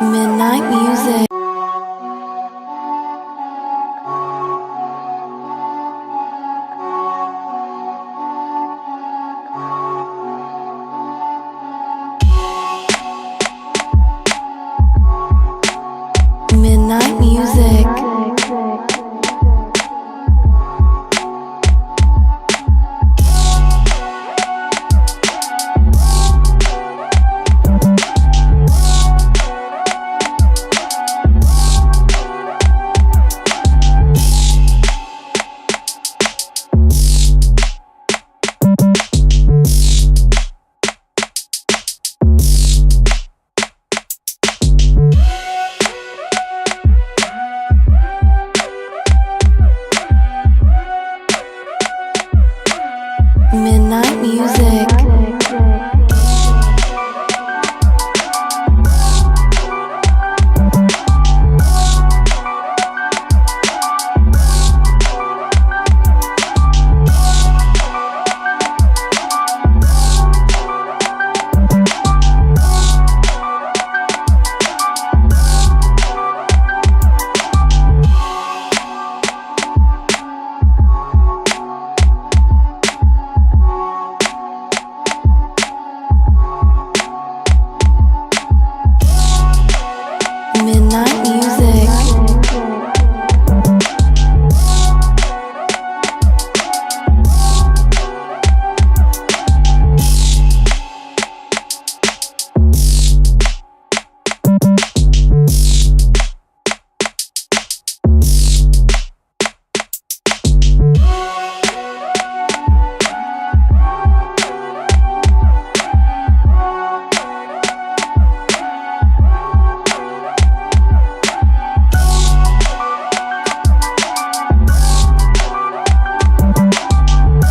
Midnight music. Midnight music. Midnight music. Midnight music.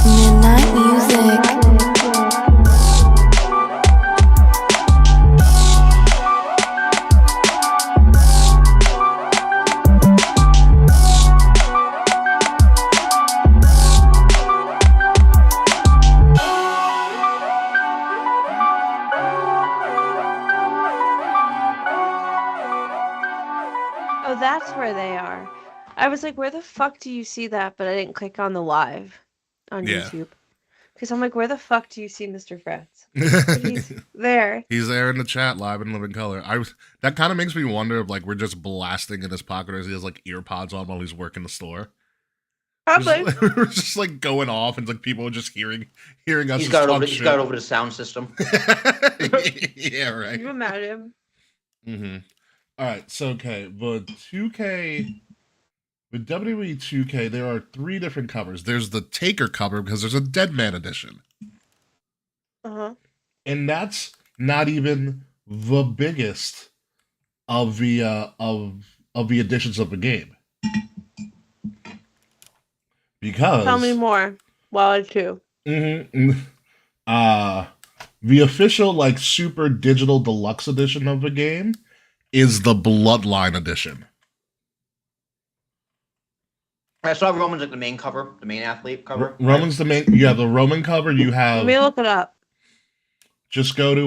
Midnight music. Oh, that's where they are. I was like, where the fuck do you see that? But I didn't click on the live on Yeah. YouTube. Because I'm like, where the fuck do you see Mr. Fretz? But he's there. He's there in the chat, live in living color. That kind of makes me wonder if like we're just blasting in his pocket as he has like ear pods on while he's working the store. Probably. We're just like going off, and like people are just hearing us. He's just got it talk over. He's shit. got it over the sound system. Yeah, right. Can you imagine? Mm-hmm. All right, so okay, the 2K, the WWE 2K, there are 3 different covers. There's the Taker cover because there's a Deadman edition, Uh-huh. and that's not even the biggest of the of the editions of the game. Because Tell me more. Well, I too. the official like super digital deluxe edition of the game is the Bloodline edition. I saw Roman's like the main cover, the main athlete cover. Roman's the main. Yeah, the Roman cover. You Let have. me look it up. Just go to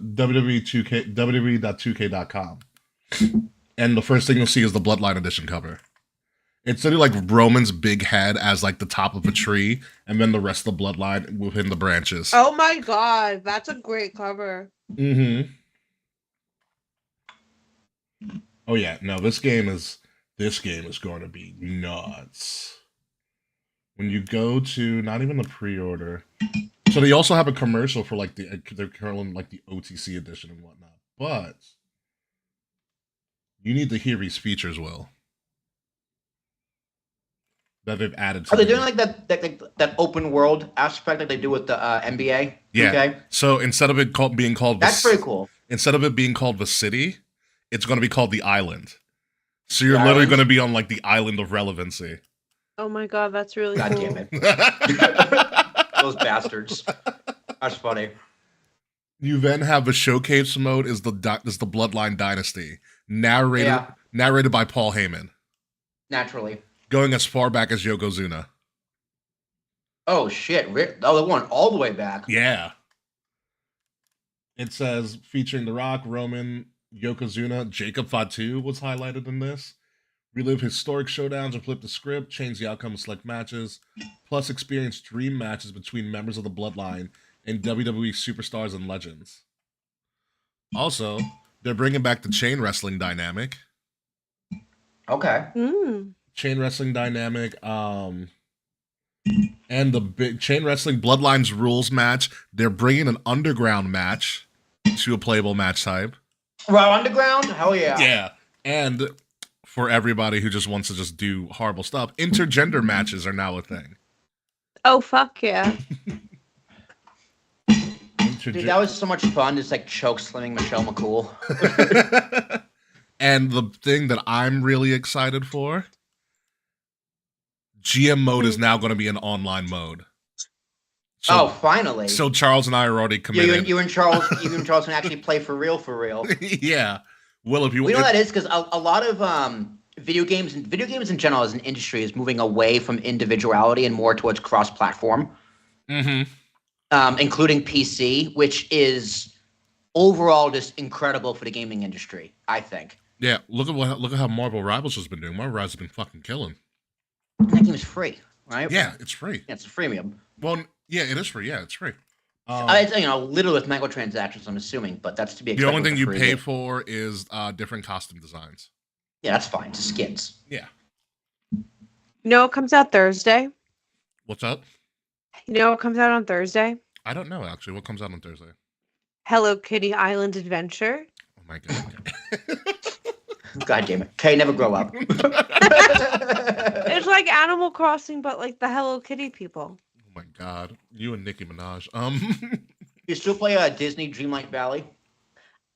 WWE2K WWE.2K.com, and the first thing you'll see is the Bloodline edition cover. It's literally like Roman's big head as like the top of a tree, and then the rest of the Bloodline within the branches. Oh my god, that's a great cover. Mm-hmm. Oh yeah, no, this game is going to be nuts. When you go to not even the pre-order, so they also have a commercial for like they're currently like the OTC edition and whatnot, but you need to hear these features, Will, that they've added. Are they doing like that open world aspect like they do with the NBA? Yeah. Okay. So instead of it being called That's pretty cool. Instead of it being called the city, it's going to be called the island. So you're The literally island? going to be on like the island of relevancy. Oh my god, that's really God cool. damn it. Those bastards. That's funny. You then have the showcase mode is the Bloodline Dynasty, narrated by Paul Heyman, Naturally. going as far back as Yokozuna. Oh shit! Oh, they went all the way back. Yeah. It says featuring The Rock, Roman, Yokozuna, Jacob Fatu was highlighted in this. Relive historic showdowns and flip the script, change the outcome of select matches, plus experience dream matches between members of the Bloodline and WWE superstars and legends. Also, they're bringing back the chain wrestling dynamic. Okay. Chain wrestling dynamic, and the big chain wrestling Bloodlines rules match. They're bringing an underground match to a playable match type. Raw Underground? Hell yeah. Yeah, and for everybody who just wants to just do horrible stuff, intergender matches are now a thing. Oh, fuck yeah. Dude, that was so much fun. Just like choke slamming Michelle McCool. And the thing that I'm really excited for, GM mode is now going to be an online mode. So, finally. So Charles and I are already committed. You and Charles can actually play for real, for real. Yeah. Well, if you know what that is, because a lot of video games in general as an industry is moving away from individuality and more towards cross-platform. Including PC, which is overall just incredible for the gaming industry, I think. Yeah, look at how Marvel Rivals has been doing. Marvel Rivals has been fucking killing. That game is free, right? Yeah, it's free. Yeah, it's a freemium. Well, yeah, it is free. Yeah, it's free. It's, little with microtransactions, I'm assuming, but that's to be expected. The only thing you pay for is different costume designs. Yeah, that's fine. It's skins. Yeah. You know what comes out Thursday? What's up? You know what comes out on Thursday? I don't know, actually. What comes out on Thursday? Hello Kitty Island Adventure. Oh, my God. God damn it. Okay, never grow up. It's like Animal Crossing, but like the Hello Kitty people. Oh, my God. You and Nicki Minaj. You still play Disney Dreamlight Valley?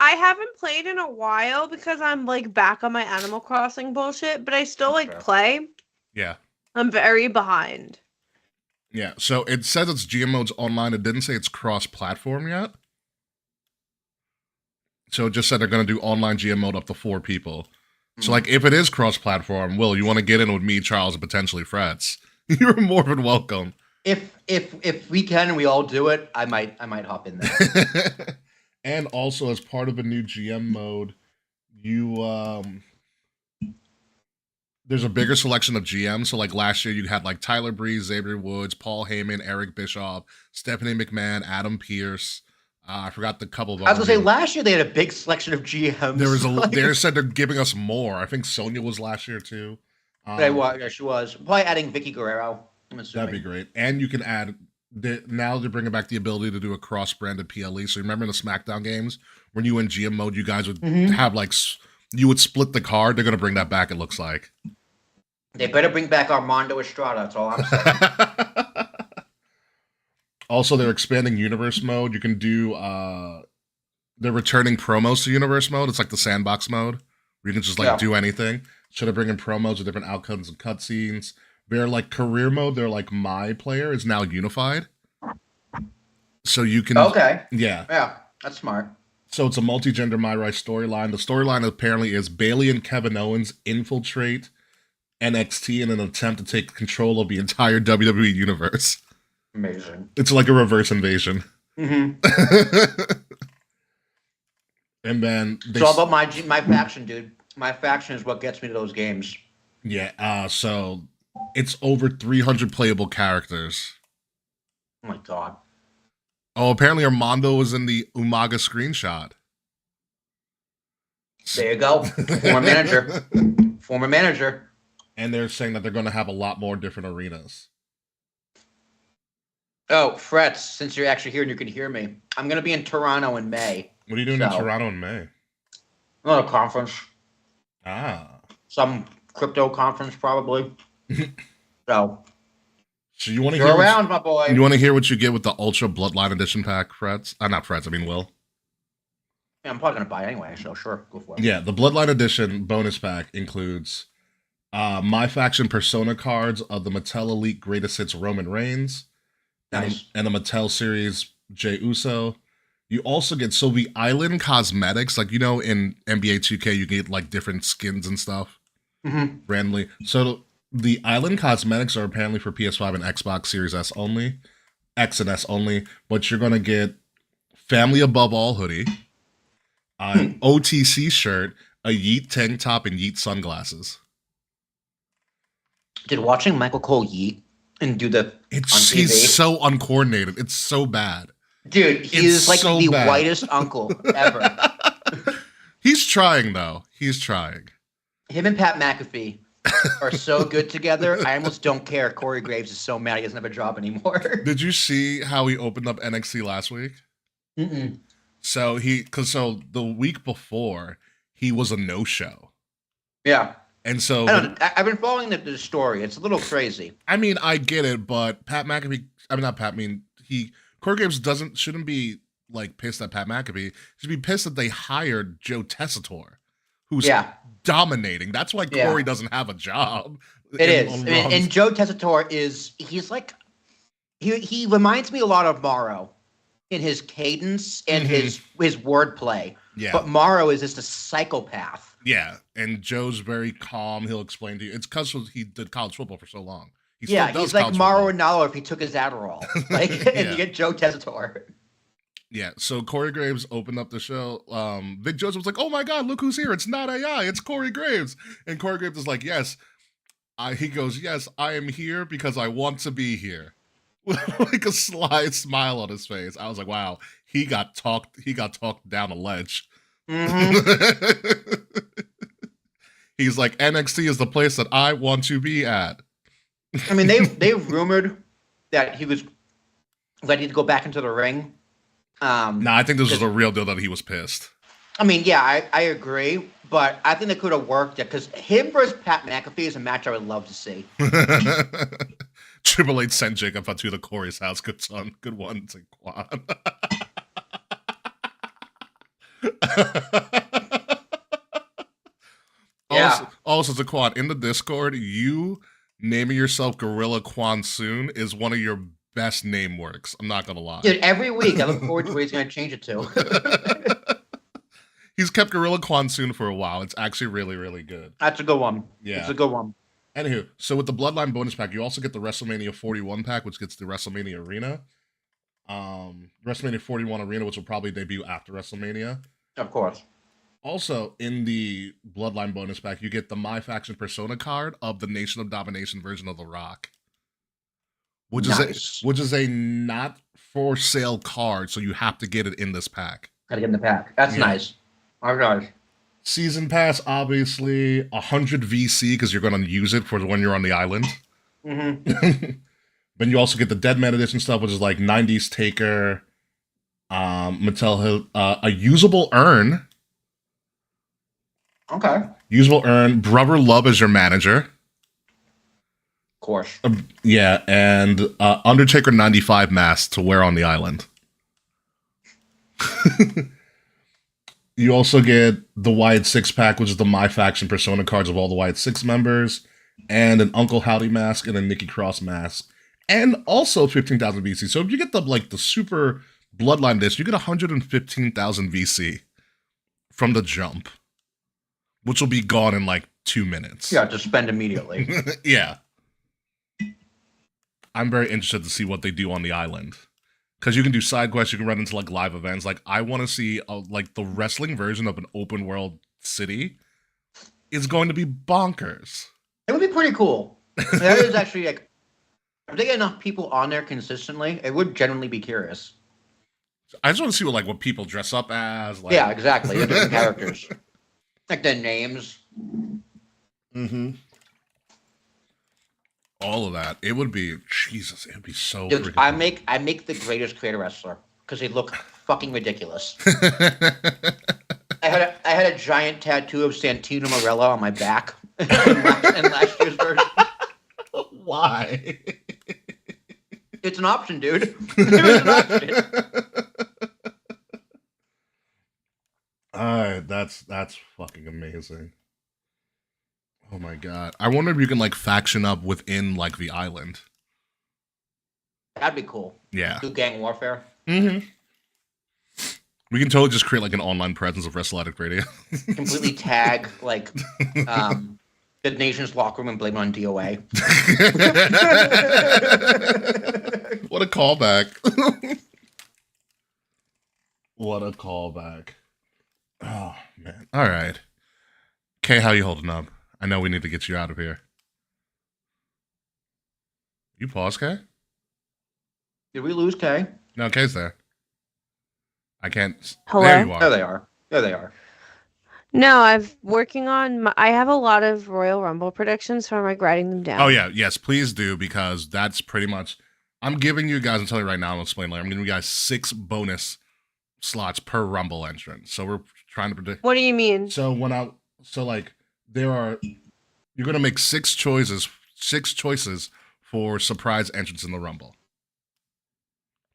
I haven't played in a while because I'm like back on my Animal Crossing bullshit, but I still play. Yeah. I'm very behind. Yeah, so it says it's GM mode's online. It didn't say it's cross-platform yet. So it just said they're going to do online GM mode up to 4 people. So, if it is cross-platform, Will, you want to get in with me, Charles, and potentially Frets? You're more than welcome. If we can and we all do it, I might hop in there. And also, as part of a new GM mode, there's a bigger selection of GMs. So, last year, you had Tyler Breeze, Xavier Woods, Paul Heyman, Eric Bischoff, Stephanie McMahon, Adam Pierce. I forgot the couple of. I was gonna say last year they had a big selection of GMs. There was they said they're giving us more. I think Sonya was last year too. Yeah, she was. Probably adding Vicky Guerrero. I'm assuming that'd be great. And you can add. Now they're bringing back the ability to do a cross-branded PLE. So remember in the SmackDown games when you were in GM mode, you guys would have you would split the card. They're gonna bring that back. It looks like. They better bring back Armando Estrada. That's all I'm saying. Also, they're expanding Universe mode. You can do, they're returning promos to Universe mode. It's like the sandbox mode, where you can just, do anything. So they're bringing promos with different outcomes and cutscenes. They're, career mode, they're, My Player is now unified. So you can... Okay. Yeah. Yeah, that's smart. So it's a multi-gender MyRice storyline. The storyline apparently is Bailey and Kevin Owens infiltrate NXT in an attempt to take control of the entire WWE universe. Amazing. It's like a reverse invasion. Mm-hmm. And then it's all about my faction, dude. My faction is what gets me to those games. Yeah. So it's over 300 playable characters. Oh my God. Oh, apparently Armando was in the Umaga screenshot. There you go. Former manager. And they're saying that they're going to have a lot more different arenas. Oh, Frets, since you're actually here and you can hear me, I'm going to be in Toronto in May. What are you doing in Toronto in May? Not a conference. Some crypto conference, probably. So you want to hear around, my boy. You want to hear what you get with the Ultra Bloodline Edition pack, Frets? Not Frets, I mean Will. Yeah, I'm probably going to buy it anyway, so sure, go for it. Yeah, the Bloodline Edition bonus pack includes My Faction Persona cards of the Mattel Elite Greatest Hits Roman Reigns. Nice. And the Mattel series Jey Uso. You also get the island cosmetics, in NBA 2K, you get different skins and stuff randomly. So the island cosmetics are apparently for PS5 and Xbox Series S only, X and S only. But you're gonna get Family Above All hoodie, An OTC shirt, a Yeet tank top, and Yeet sunglasses. Did watching Michael Cole yeet and do the on TV? He's so uncoordinated. It's so bad. Dude, he It's is like so the bad. whitest uncle ever. He's trying though. He's trying. Him and Pat McAfee are so good together. I almost don't care. Corey Graves is so mad he doesn't have a job anymore. Did you see how he opened up NXT last week? Mm-mm. So the week before he was a no-show. Yeah. And so I've been following the story. It's a little crazy. I mean, I get it, but Pat McAfee, I mean not Pat, I mean Corey Graves shouldn't be like pissed at Pat McAfee. He should be pissed that they hired Joe Tessitore, who's dominating. That's why Corey doesn't have a job. It is. I mean, and Joe Tessitore he's like he reminds me a lot of Morrow in his cadence and his wordplay. Yeah. But Morrow is just a psychopath. Yeah, and Joe's very calm. He'll explain to you. It's because he did college football for so long. He's like Mauro Ranallo if he took his Adderall. And you get Joe Tessitore. Yeah, so Corey Graves opened up the show. Vic Joseph was like, "Oh my God, look who's here! It's not AI, it's Corey Graves." And Corey Graves is like, "Yes." He goes, "Yes, I am here because I want to be here." Like a sly smile on his face. I was like, "Wow, he got talked down a ledge." Mm-hmm. He's like, "NXT is the place that I want to be at." I mean, they rumored that he was ready to go back into the ring. No, I think this was a real deal that he was pissed. I mean, yeah, I agree, but I think it could have worked because him versus Pat McAfee is a match I would love to see. Triple H sent Jacob out to the Corey's house. Good son. Good one, Quan. Yeah. Also, Zaquan, in the Discord, you naming yourself Gorilla Quan Soon is one of your best name works. I'm not gonna lie. Dude, every week I look forward to what he's gonna change it to. He's kept Gorilla Quan Soon for a while. It's actually really, really good. That's a good one. Yeah. It's a good one. Anywho, so with the Bloodline bonus pack, you also get the WrestleMania 41 pack, which gets the WrestleMania Arena. WrestleMania 41 Arena, which will probably debut after WrestleMania. Of course. Also, in the Bloodline bonus pack, you get the My Faction Persona card of the Nation of Domination version of The Rock. Which is a not for sale card, so you have to get it in this pack. Gotta get in the pack. That's nice. All right. Season pass, obviously, 100 VC because you're going to use it for when you're on the island. Mm-hmm. Then you also get the Deadman Edition stuff, which is like 90s Taker, Mattel Hill, a usable urn. Okay. Usable urn, Brother Love as your manager. Of course. Yeah, and Undertaker 95 mask to wear on the island. You also get the Wyatt 6-pack, which is the My Faction Persona cards of all the Wyatt 6 members, and an Uncle Howdy mask and a Nikki Cross mask, and also 15,000 VC. So if you get the super Bloodline disc, you get 115,000 VC from the jump, which will be gone in like 2 minutes. Yeah, to spend immediately. Yeah. I'm very interested to see what they do on the island. Because you can do side quests, you can run into like live events. Like, I want to see like the wrestling version of an open world city is going to be bonkers. It would be pretty cool. That is actually like, if they get enough people on there consistently, it would genuinely be curious. I just want to see what people dress up as. Like... Yeah, exactly. The different characters, like their names. Mm-hmm. All of that. It would be Jesus. It would be so. Dude, I make the greatest creator wrestler because they look fucking ridiculous. I had a giant tattoo of Santino Marella on my back in last year's version. Why? It's an option, dude. It's an option. Alright, that's fucking amazing. Oh my god. I wonder if you can like faction up within like the island. That'd be cool. Yeah. Do gang warfare. Mm-hmm. We can totally just create like an online presence of Wrestletic Radio. Completely tag like the nation's locker room and blame it on DOA. What a callback. What a callback. Oh man. All right. Kay, how you holding up? I know we need to get you out of here. You pause, Kay? Did we lose Kay? No, Kay's there. I can't. Hello? There you There are. they are. There they are. No, I've working on I have a lot of Royal Rumble predictions, so I'm like writing them down. Oh yeah, yes, please do, because that's pretty much. I'm giving you guys. I'm telling you right now. I'll explain later. I'm giving you guys 6 bonus slots per Rumble entrance. So we're trying to predict. What do you mean? So like there are. You're gonna make 6 choices. 6 choices for surprise entrance in the Rumble.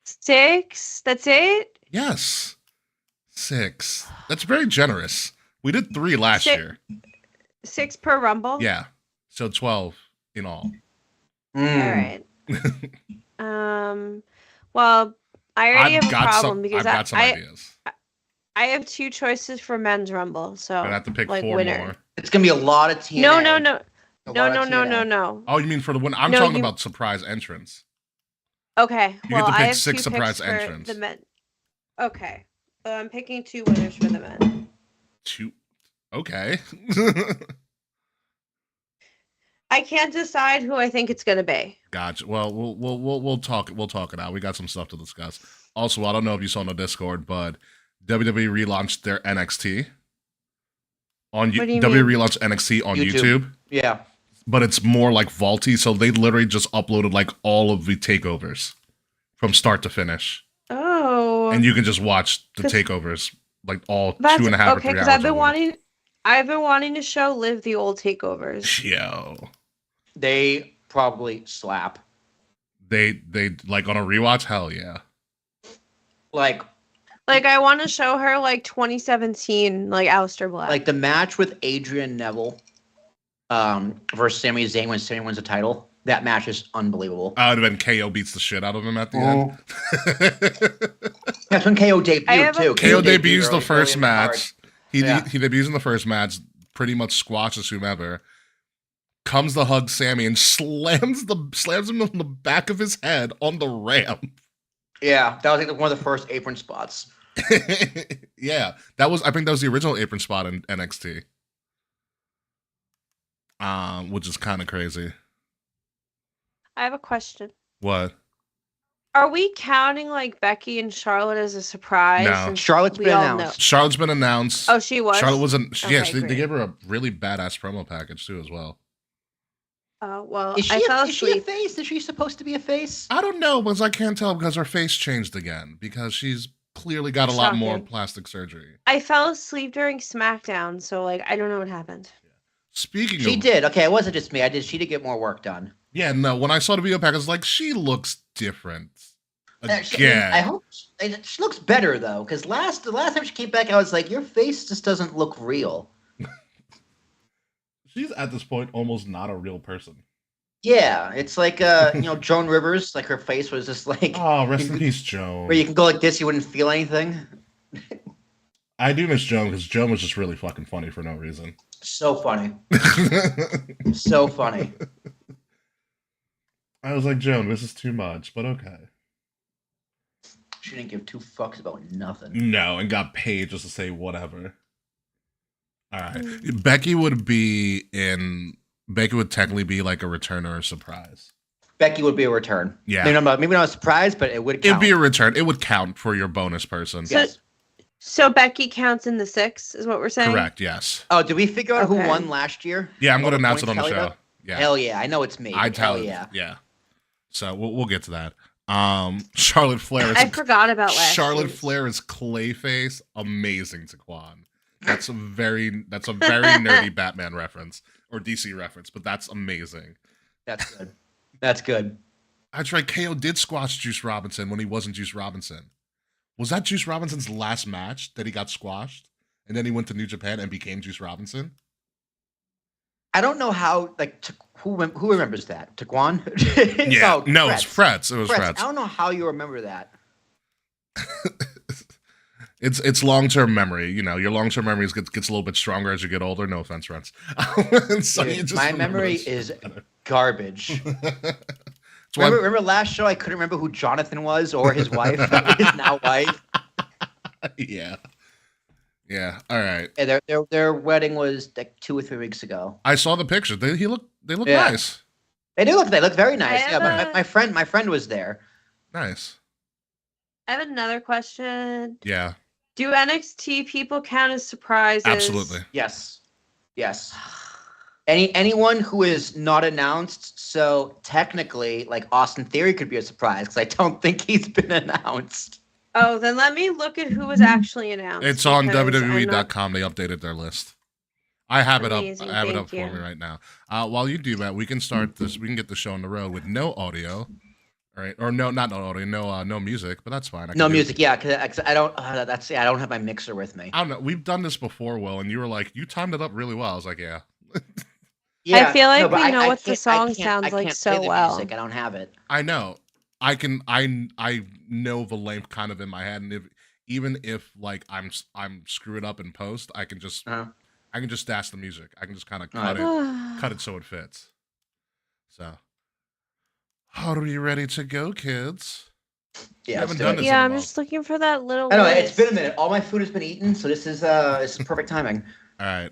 6? That's it? Yes, 6. That's very generous. We did 3 last Six- year. 6 per Rumble? Yeah, so 12 in all. All right. Well, I already have a problem because I've got some ideas. I have 2 choices for men's Rumble, so I have to pick like 4 winner. more. It's gonna be a lot of TNA. No. A lot of TNA. No. Oh, you mean for the one? I'm No, talking you- about surprise entrance. Okay. You well, get to I pick have 6 2 surprise picks for entrants. the men. Okay. So I'm picking 2 winners for the men. 2. Okay. I can't decide who I think it's gonna be. Gotcha. Well, we'll talk it out. We got some stuff to discuss. Also, I don't know if you saw on the Discord, but WWE relaunched their NXT on What do you WWE mean? relaunched NXT on YouTube. YouTube, Yeah. but it's more like vaulty. So they literally just uploaded like all of the takeovers from start to finish, Oh. and you can just watch the 'Cause takeovers like all That's 2.5 or okay 3 because hours. I've been wanting to show Liv the old takeovers. Yo, They probably slap. they like on a rewatch. Hell yeah. Like Like I want to show her like 2017, like Aleister Black. the match with Adrian Neville versus Sami Zayn when Sami wins the title. That match is unbelievable. I would have been KO beats the shit out of him at the end. That's when KO I debuted have a- too. KO debuts the early first in the card. match. He debuts in the first match, pretty much squashes whomever. Comes to hug Sammy and slams him on the back of his head on the ramp. Yeah, that was like one of the first apron spots. Yeah, I think that was the original apron spot in NXT. Which is kind of crazy. I have a question. What? Are we counting like Becky and Charlotte as a surprise? No. since Charlotte's we been all announced. Charlotte's been announced. Oh, she was. Charlotte wasn't. Okay, Yes, they great. gave her a really badass promo package too, as well. Oh well, Is I she, fell is she a asleep. face? Is she supposed to be a face? I don't know, because I can't tell because her face changed again because she's clearly got a lot more Shocking. plastic surgery. I fell asleep during SmackDown, so like I don't know what happened. Speaking She of, did. Okay, it wasn't just me. She did get more work done. yeah, no. When I saw the video package, I was like, she looks different. I Again, hope she looks better though, because the last time she came back, I was like, your face just doesn't look real. she's at this point almost not a real person. Yeah, it's like Joan Rivers, like her face was just like Oh, rest in peace, Joan. where you can go like this, you wouldn't feel anything. I do miss Joan because Joan was just really fucking funny for no reason. So funny, so funny. I was like, Joan, this is too much, but okay. She didn't give 2 fucks about nothing. No, and got paid just to say whatever. All right, Becky would technically be like a return or a surprise. Becky would be a return. Yeah. Maybe not a surprise, but it would count. It'd be a return. It would count for your bonus person. So- Yes. So Becky counts in the 6, is what we're saying. Correct. Yes. Oh, did we figure out who Okay. won last year? Yeah, I'm All going to the announce it on points the tallied show. up? Yeah. Hell yeah, I know it's me. I Hell tell it. yeah. Yeah. So we'll get to that. Charlotte Flair is I forgot about last Charlotte year's. Flair is Clayface. Amazing, Taquan. That's a very nerdy Batman reference or DC reference, but that's amazing. That's good. That's good. That's right. KO did squash Juice Robinson when he wasn't Juice Robinson. Was that Juice Robinson's last match that he got squashed, and then he went to New Japan and became Juice Robinson? I don't know how. Like, who remembers that? Taquan? Yeah. No, Fretz. it's Fretz. It was Fretz. Fretz. I don't know how you remember that. It's long-term memory. You know, your long-term memory gets a little bit stronger as you get older. No offense, friends. So you Dude, just my remember memory those is better. garbage. That's why Remember last show? I couldn't remember who Jonathan was or his wife, his now wife. yeah. Yeah. All right. And their wedding was like 2 or 3 weeks ago. I saw the picture. They look Yeah. nice. They look very nice. I Yeah, have my friend was there. Nice. I have another question. Yeah. Do NXT people count as surprises? Absolutely. Yes. Yes. Anyone who is not announced, so technically, like Austin Theory could be a surprise because I don't think he's been announced. Oh, then let me look at who was actually announced. It's on because I'm not- WWE.com. They updated their list. I have Amazing, it up. I have it thank up for you. me right now. While you do that, we can start this. We can get the show on the road with no audio, all right? Or no, not no audio, no music. But that's fine. No music, yeah, because I don't. I don't have my mixer with me. I don't know. We've done this before, Will, and you were like, you timed it up really well. I was like, yeah. Yeah, I feel like but we know what the can't- song I can't- sounds I like can't so play the well. Music. I don't have it. I know. I know the length kind of in my head, and even if like I'm screwed up in post, I can just dash the music. I can just kind of cut it so it fits. So, are you ready to go, kids? Yeah, haven't let's do done it. this. Yeah, I'm in a just looking for that little. I know list. it's been a minute. All my food has been eaten, so this is perfect timing. All right.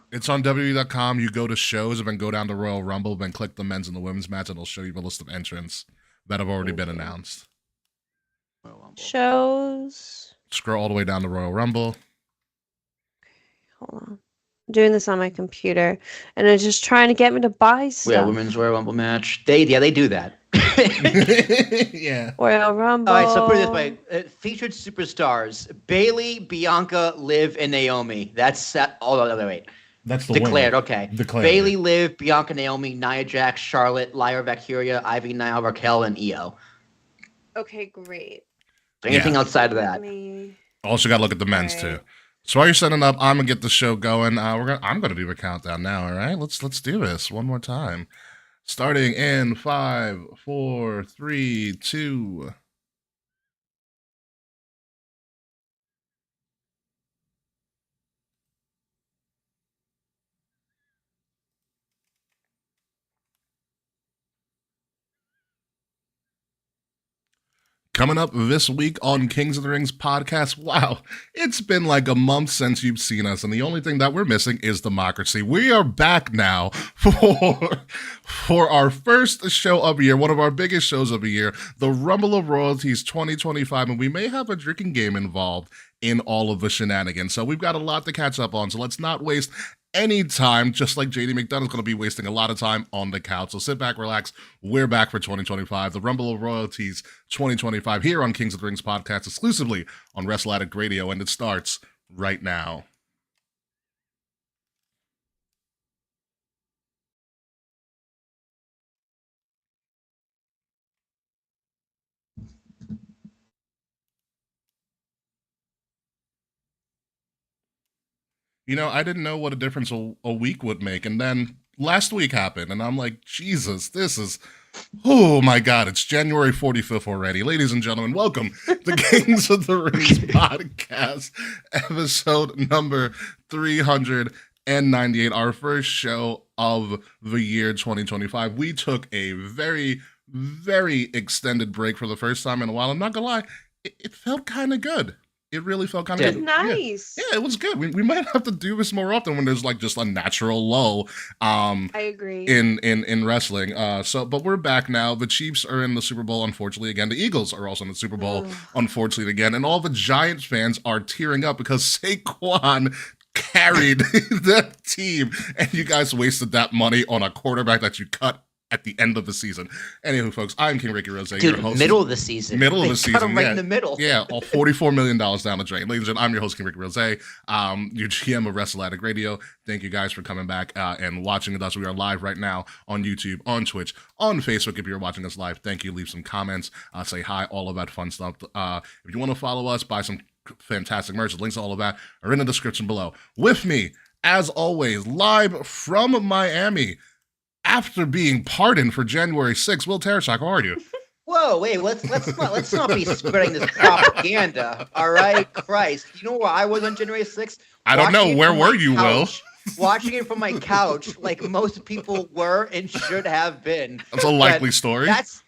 It's on WWE.com. You go to shows and then go down to Royal Rumble, then click the men's and the women's match, and it'll show you the list of entrants that have already been announced. Shows. Scroll all the way down to Royal Rumble. Hold on. I'm doing this on my computer, and it's just trying to get me to buy stuff. Yeah, women's Royal Rumble match. They do that. Yeah. Royal Rumble. All right, so put it this way: featured superstars Bailey, Bianca, Liv, and Naomi. That's set. Oh no, wait. That's the Declared. winner. Okay. Declared. Bailey, Liv, Bianca, Naomi, Nia Jax, Charlotte, Lyra Valkyria, Ivy, Nile, Raquel, and Io. Okay, great. Anything Yeah. outside of that? Also got to look at the men's too. So while you're setting up, I'm gonna get the show going. I'm gonna do a countdown now. All right, let's do this one more time. Starting in 5, 4, 3, 2. Coming up this week on Kings of the Rings podcast, wow, it's been like a month since you've seen us, and the only thing that we're missing is democracy. We are back now for our first show of the year, one of our biggest shows of the year, the Rumble of Royalties 2025, and we may have a drinking game involved in all of the shenanigans. So we've got a lot to catch up on, so let's not waste any time, just like JD McDonough's going to be wasting a lot of time on the couch. So sit back, relax. We're back for 2025, the Rumble of Royalties 2025, here on Kings of the Rings podcast, exclusively on Wrestle Addict Radio, and it starts right now. You know, I didn't know what a difference a week would make, and then last week happened, and I'm like, Jesus, this is... Oh my God, it's January 45th already. Ladies and gentlemen, welcome to Kings of the Rings podcast, episode number 398, our first show of the year 2025. We took a very, very extended break for the first time in a while. I'm not gonna lie, it felt kind of good. It really felt kind of good. Nice. Yeah, it was good. We might have to do this more often when there's like just a natural lull. I agree. In wrestling. But we're back now. The Chiefs are in the Super Bowl, unfortunately, again. The Eagles are also in the Super Bowl, unfortunately, again. And all the Giants fans are tearing up because Saquon carried that team, and you guys wasted that money on a quarterback that you cut at the end of the season. Anywho, folks, I'm King Ricky Rose. Dude, middle of the season. Middle of They the cut season, him right yeah. in the middle. Yeah, all $44 million down the drain. Ladies and gentlemen, I'm your host, King Ricky Rose, your GM of Wrestle Addict Radio. Thank you guys for coming back and watching with us. We are live right now on YouTube, on Twitch, on Facebook. If you're watching us live, thank you. Leave some comments, say hi, all of that fun stuff. If you want to follow us, buy some fantastic merch. The links to all of that are in the description below. With me, as always, live from Miami, after being pardoned for January 6th, Will Tarashak, how are you? Whoa, wait, let's not be spreading this propaganda. All right, Christ. You know where I was on January 6th? I don't know. Where were you, Will? Watching it from my couch, like most people were and should have been. That's a likely story. That's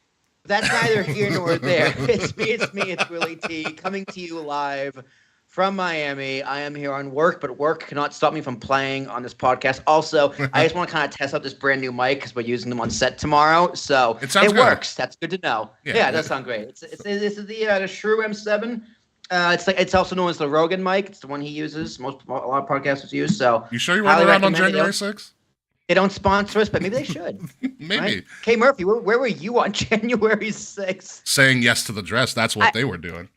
neither here nor there. It's me, it's Willie T, coming to you live from Miami. I am here on work, but work cannot stop me from playing on this podcast. Also, I just want to kind of test out this brand new mic because we're using them on set tomorrow. So It sounds good. works. That's good to know. Yeah, Yeah, it does sound great. This is the Shrew M7. It's also known as the Rogan mic. It's the one he uses. A lot of podcasters use. So You sure you highly weren't around on recommend it. January 6th? They don't sponsor us, but maybe they should. Maybe. Right? Kay Murphy, where were you on January 6th? Saying yes to the dress. That's what they were doing.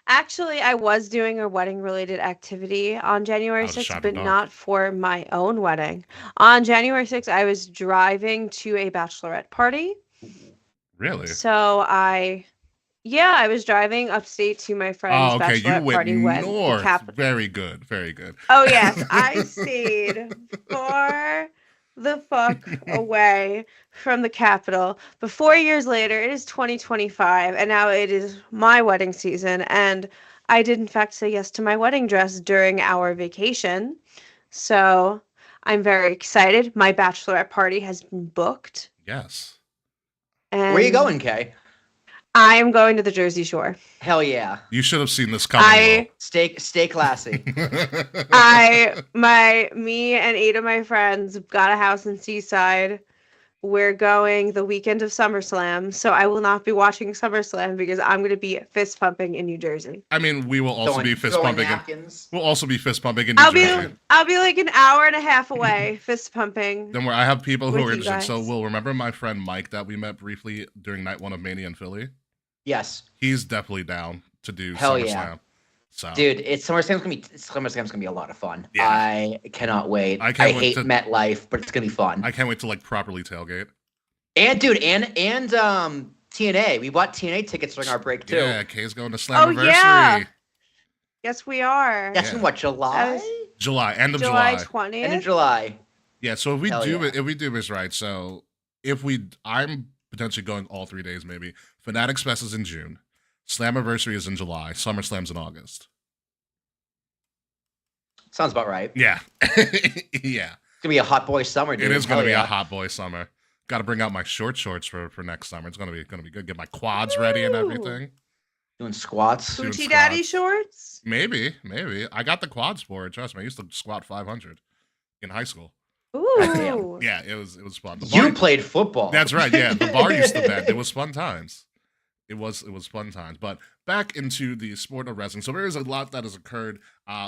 Actually, I was doing a wedding-related activity on January I was 6th, shot but at not for my own wedding. On January 6th, I was driving to a bachelorette party. Really? So I was driving upstate to my friend's Oh, okay. You bachelorette went party when the north. cap. Very good. Very good. Oh yes, I stayed far the fuck away from the capital. But 4 years later, it is 2025, and now it is my wedding season. And I did, in fact, say yes to my wedding dress during our vacation. So I'm very excited. My bachelorette party has been booked. Yes. And Where are you going, Kay? I am going to the Jersey Shore. Hell yeah. You should have seen this coming. Stay classy. Me and 8 of my friends got a house in Seaside. We're going the weekend of SummerSlam, so I will not be watching SummerSlam because I'm going to be fist pumping in New Jersey. I mean, we will also be fist throwing pumping. napkins. We'll also be fist pumping in New Jersey. I'll be like an hour and a half away fist pumping. Don't worry, I have people who with are you interested. So, guys. Will, remember my friend Mike that we met briefly during night 1 of Mania in Philly? Yes. He's definitely down to do Hell SummerSlam. yeah. So, Dude, SummerSlam's gonna be a lot of fun. Yeah. I cannot wait. I I, can't wait hate to- MetLife, but it's gonna be fun. I can't wait to like properly tailgate. And dude, and TNA. We bought TNA tickets during our break too. Yeah, Kay's going to Oh, Slammiversary. yeah. Yes, we are. That's in Yeah. what, July? July, end of July July. End of 20th. July. Yeah, so if Hell yeah. we do this right, so I'm potentially going all 3 days maybe. Fanatics Fest is in June. Slammiversary is in July. SummerSlam's in August. Sounds about right. Yeah. Yeah. It's gonna be a hot boy summer, dude. It is going Hell to be yeah. a hot boy summer. Got to bring out my shorts for next summer. It's going to be good. Get my quads ready and everything. Doing squats. Doing Hoochie Daddy squats. shorts. Maybe. I got the quads for it. Trust me. I used to squat 500 in high school. Ooh. Yeah, it was fun. The You bar- played football. That's right. Yeah, the bar used to bend. It was fun times. It was fun times. But back into the sport of wrestling. So there is a lot that has occurred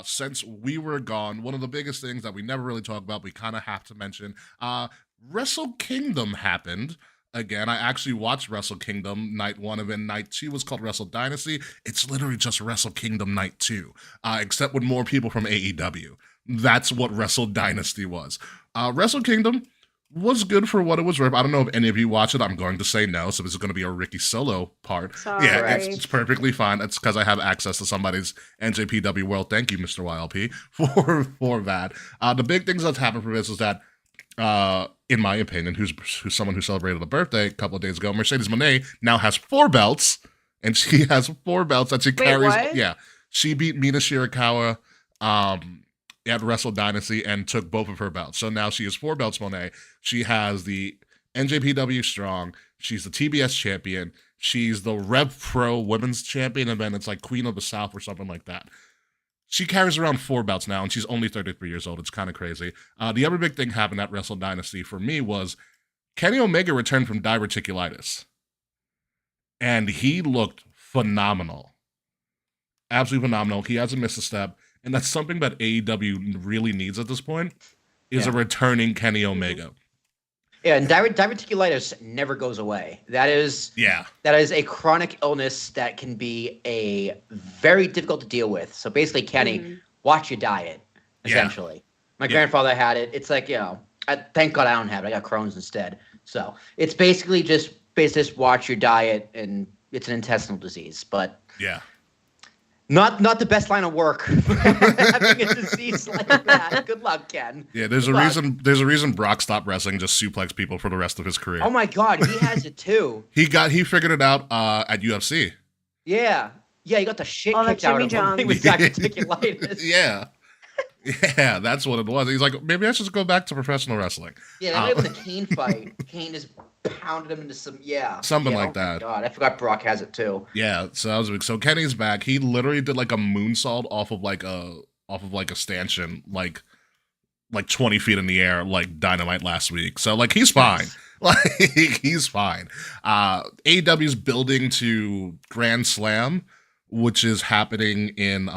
since we were gone. One of the biggest things that we never really talk about, we kind of have to mention. Wrestle Kingdom happened. Again, I actually watched Wrestle Kingdom night 1 of it. Night 2 was called Wrestle Dynasty. It's literally just Wrestle Kingdom night 2, except with more people from AEW. That's what Wrestle Dynasty was. Wrestle Kingdom was good for what it was worth. I don't know if any of you watch it. I'm going to say no, so this is going to be a Ricky Solo part. Sorry. Yeah, it's perfectly fine. It's because I have access to somebody's NJPW world. Thank you, Mr. YLP, for that. The big things that's happened for this is that, in my opinion, who's someone who celebrated a birthday a couple of days ago, Mercedes Moné now has 4 belts, and she has 4 belts that she carries. what? Yeah, she beat Mina Shirakawa at Wrestle Dynasty and took both of her belts. So now she has 4 belts, Monet. She has the NJPW Strong. She's the TBS champion. She's the Rev Pro Women's champion, and then it's like Queen of the South or something like that. She carries around 4 belts now, and she's only 33 years old. It's kind of crazy. The other big thing happened at Wrestle Dynasty for me was Kenny Omega returned from diverticulitis. And he looked phenomenal. Absolutely phenomenal. He hasn't missed a step. And that's something that AEW really needs at this point, is a returning Kenny Omega. Yeah, and diverticulitis never goes away. That is a chronic illness that can be a very difficult to deal with. So basically, Kenny, watch your diet, essentially. My grandfather had it. It's like, thank God I don't have it. I got Crohn's instead. So it's basically just watch your diet, and it's an intestinal disease. But not the best line of work having a disease like that. Good luck, Ken. Yeah, there's Good a luck. reason. There's a reason Brock stopped wrestling, just suplex people for the rest of his career. Oh my God, he has it too. He figured it out at UFC. Yeah, he got the shit Oh, kicked that's out Jimmy of him John. with diverticulitis. Yeah. Yeah, that's what it was. He's like, maybe I should go back to professional wrestling. Yeah, that was the Kane fight. Kane just pounded him into some something like oh that. God, I forgot Brock has it too. Yeah, so that was big. So Kenny's back. He literally did like a moonsault off of like a stanchion, like 20 feet in the air, like Dynamite last week. So like he's fine. Like he's fine. AEW's building to Grand Slam, which is happening in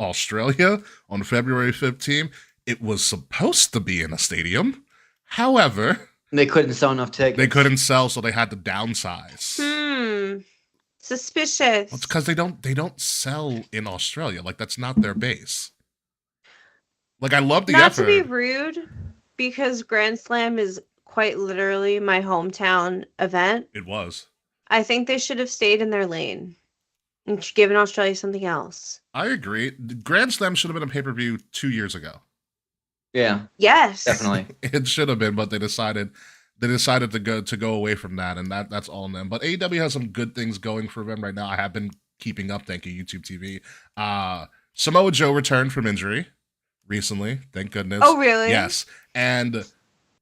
Australia on February 15th. It was supposed to be in a stadium. However, they couldn't sell enough tickets. They couldn't sell, so they had to downsize. Suspicious. It's because they don't sell in Australia. Like that's not their base. Like I love the effort. Not to be rude, because Grand Slam is quite literally my hometown event. It was. I think they should have stayed in their lane and given Australia something else. I agree. Grand Slam should have been a pay-per-view 2 years ago. Yeah. Yes. Definitely. It should have been, but they decided to go away from that, and that's all on them. But AEW has some good things going for them right now. I have been keeping up, thank you, YouTube TV. Samoa Joe returned from injury recently, thank goodness. Oh, really? Yes. And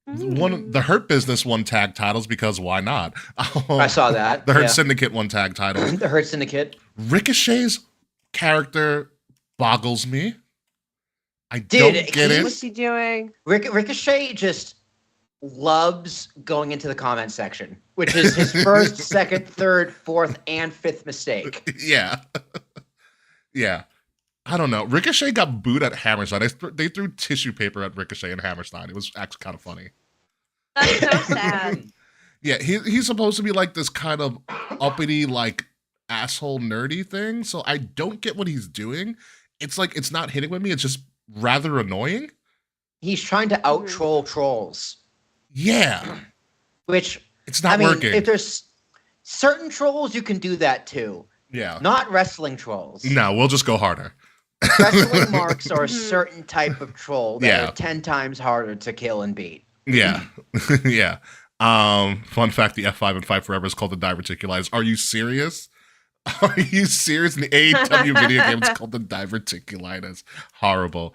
the Hurt Business won tag titles because why not? I saw that. The Hurt Syndicate won tag titles. The Hurt Syndicate. Ricochet's character boggles me. I don't get it. What's he doing? Ricochet just loves going into the comment section, which is his first, second, third, fourth, and fifth mistake. Yeah. Yeah. I don't know. Ricochet got booed at Hammerstein. They threw tissue paper at Ricochet and Hammerstein. It was actually kind of funny. That's so sad. Yeah, he's supposed to be like this kind of uppity, like asshole nerdy thing. So I don't get what he's doing. It's like it's not hitting with me. It's just rather annoying. He's trying to out troll trolls. Yeah. Which it's not working. If there's certain trolls, you can do that too. Yeah. Not wrestling trolls. No, we'll just go harder. Wrestling marks are a certain type of troll that are 10 times harder to kill and beat. Yeah. Yeah. Fun fact, the F5 and Fight Forever is called the Diverticulitis. Are you serious? Are you serious? In the AEW video game, it's called the Diverticulitis. Horrible.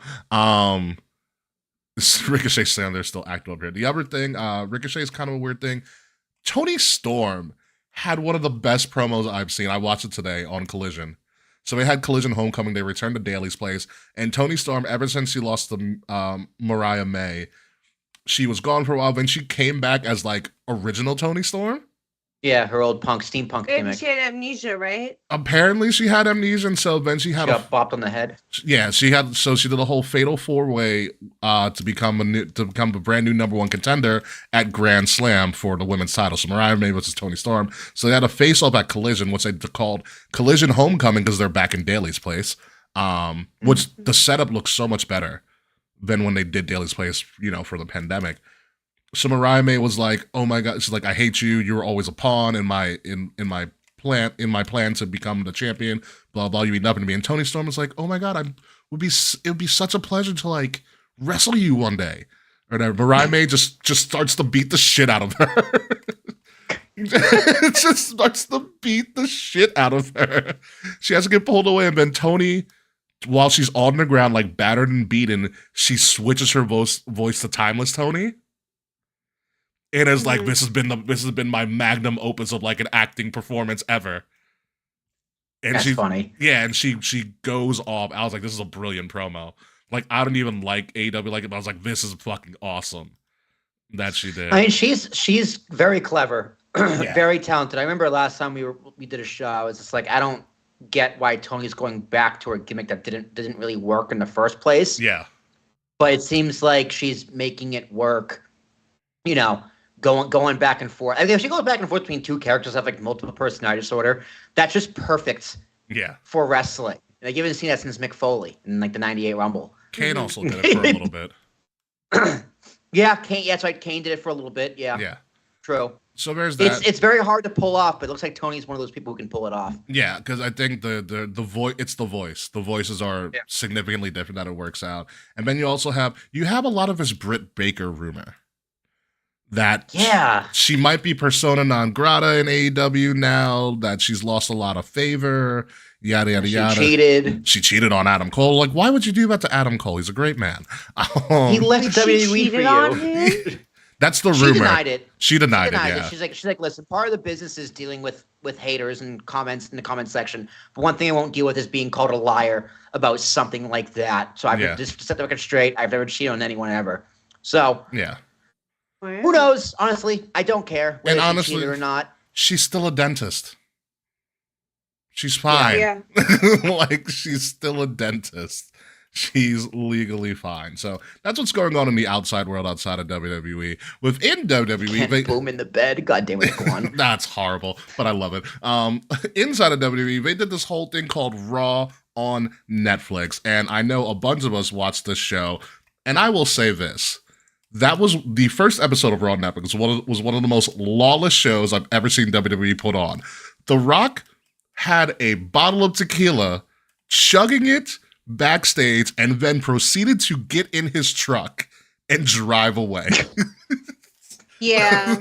Ricochet saying they're still active up here. The other thing, Ricochet is kind of a weird thing. Tony Storm had one of the best promos I've seen. I watched it today on Collision. So they had Collision Homecoming. They returned to Daly's place. And Tony Storm, ever since she lost to Mariah May, she was gone for a while. Then she came back as like original Tony Storm. Yeah, her old steampunk gimmick. She had amnesia, right? Apparently she had amnesia, and so then she got bopped on the head. Yeah, she did a whole fatal 4-way to become a brand new number one contender at Grand Slam for the women's title. So Mariah May versus Tony Storm. So they had a face off at Collision, which they called Collision Homecoming because they're back in Daly's place. Which the setup looks so much better than when they did Daly's place, for the pandemic. So Mariah May was like, "Oh my God!" She's like, "I hate you. You were always a pawn in my plan to become the champion." Blah blah. You mean nothing to me. And Tony Storm was like, "Oh my God! It would be such a pleasure to like wrestle you one day." Or whatever. Mariah May just starts to beat the shit out of her. It just starts to beat the shit out of her. She has to get pulled away, and then Tony, while she's on the ground, like battered and beaten, she switches her voice to Timeless Tony. It is like this has been my magnum opus of like an acting performance ever. And that's funny. Yeah, and she goes off. I was like, this is a brilliant promo. Like I don't even like AEW like it, but I was like, this is fucking awesome that she did. I mean, she's very clever, very talented. I remember last time we did a show, I was just like, I don't get why Tony's going back to her gimmick that didn't really work in the first place. Yeah, but it seems like she's making it work. Going back and forth. I mean, if she goes back and forth between two characters that have like multiple personality disorder, that's just perfect. Yeah. For wrestling. Like you haven't seen that since Mick Foley in like the '98 Rumble. Kane also did it for a little bit. Yeah, Kane. Yeah, that's right. Kane did it for a little bit. Yeah. Yeah. True. So there's that. It's very hard to pull off, but it looks like Tony's one of those people who can pull it off. Yeah, because I think the voice. It's the voice. The voices are significantly different that it works out, and then you also have a lot of this Britt Baker rumor. That she might be persona non grata in AEW now, that she's lost a lot of favor. Yada yada yada. She cheated on Adam Cole. Like, why would you do that to Adam Cole? He's a great man. He left WWE for you. That's the rumor. She denied it. She denied it. Yeah. She's like, listen, part of the business is dealing with haters and comments in the comment section. But one thing I won't deal with is being called a liar about something like that. So I've just set the record straight. I've never cheated on anyone ever. So yeah. Who knows? Honestly, I don't care whether she cheated or not. She's still a dentist. She's fine. Yeah. Like, she's still a dentist. She's legally fine. So that's what's going on in the outside world outside of WWE. Within WWE, they boom in the bed. God damn it, Quan. That's horrible, but I love it. Inside of WWE, they did this whole thing called Raw on Netflix, and I know a bunch of us watched this show. And I will say this: that was the first episode of Raw on Netflix. Was one of the most lawless shows I've ever seen WWE put on. The Rock had a bottle of tequila, chugging it backstage, and then proceeded to get in his truck and drive away. Yeah.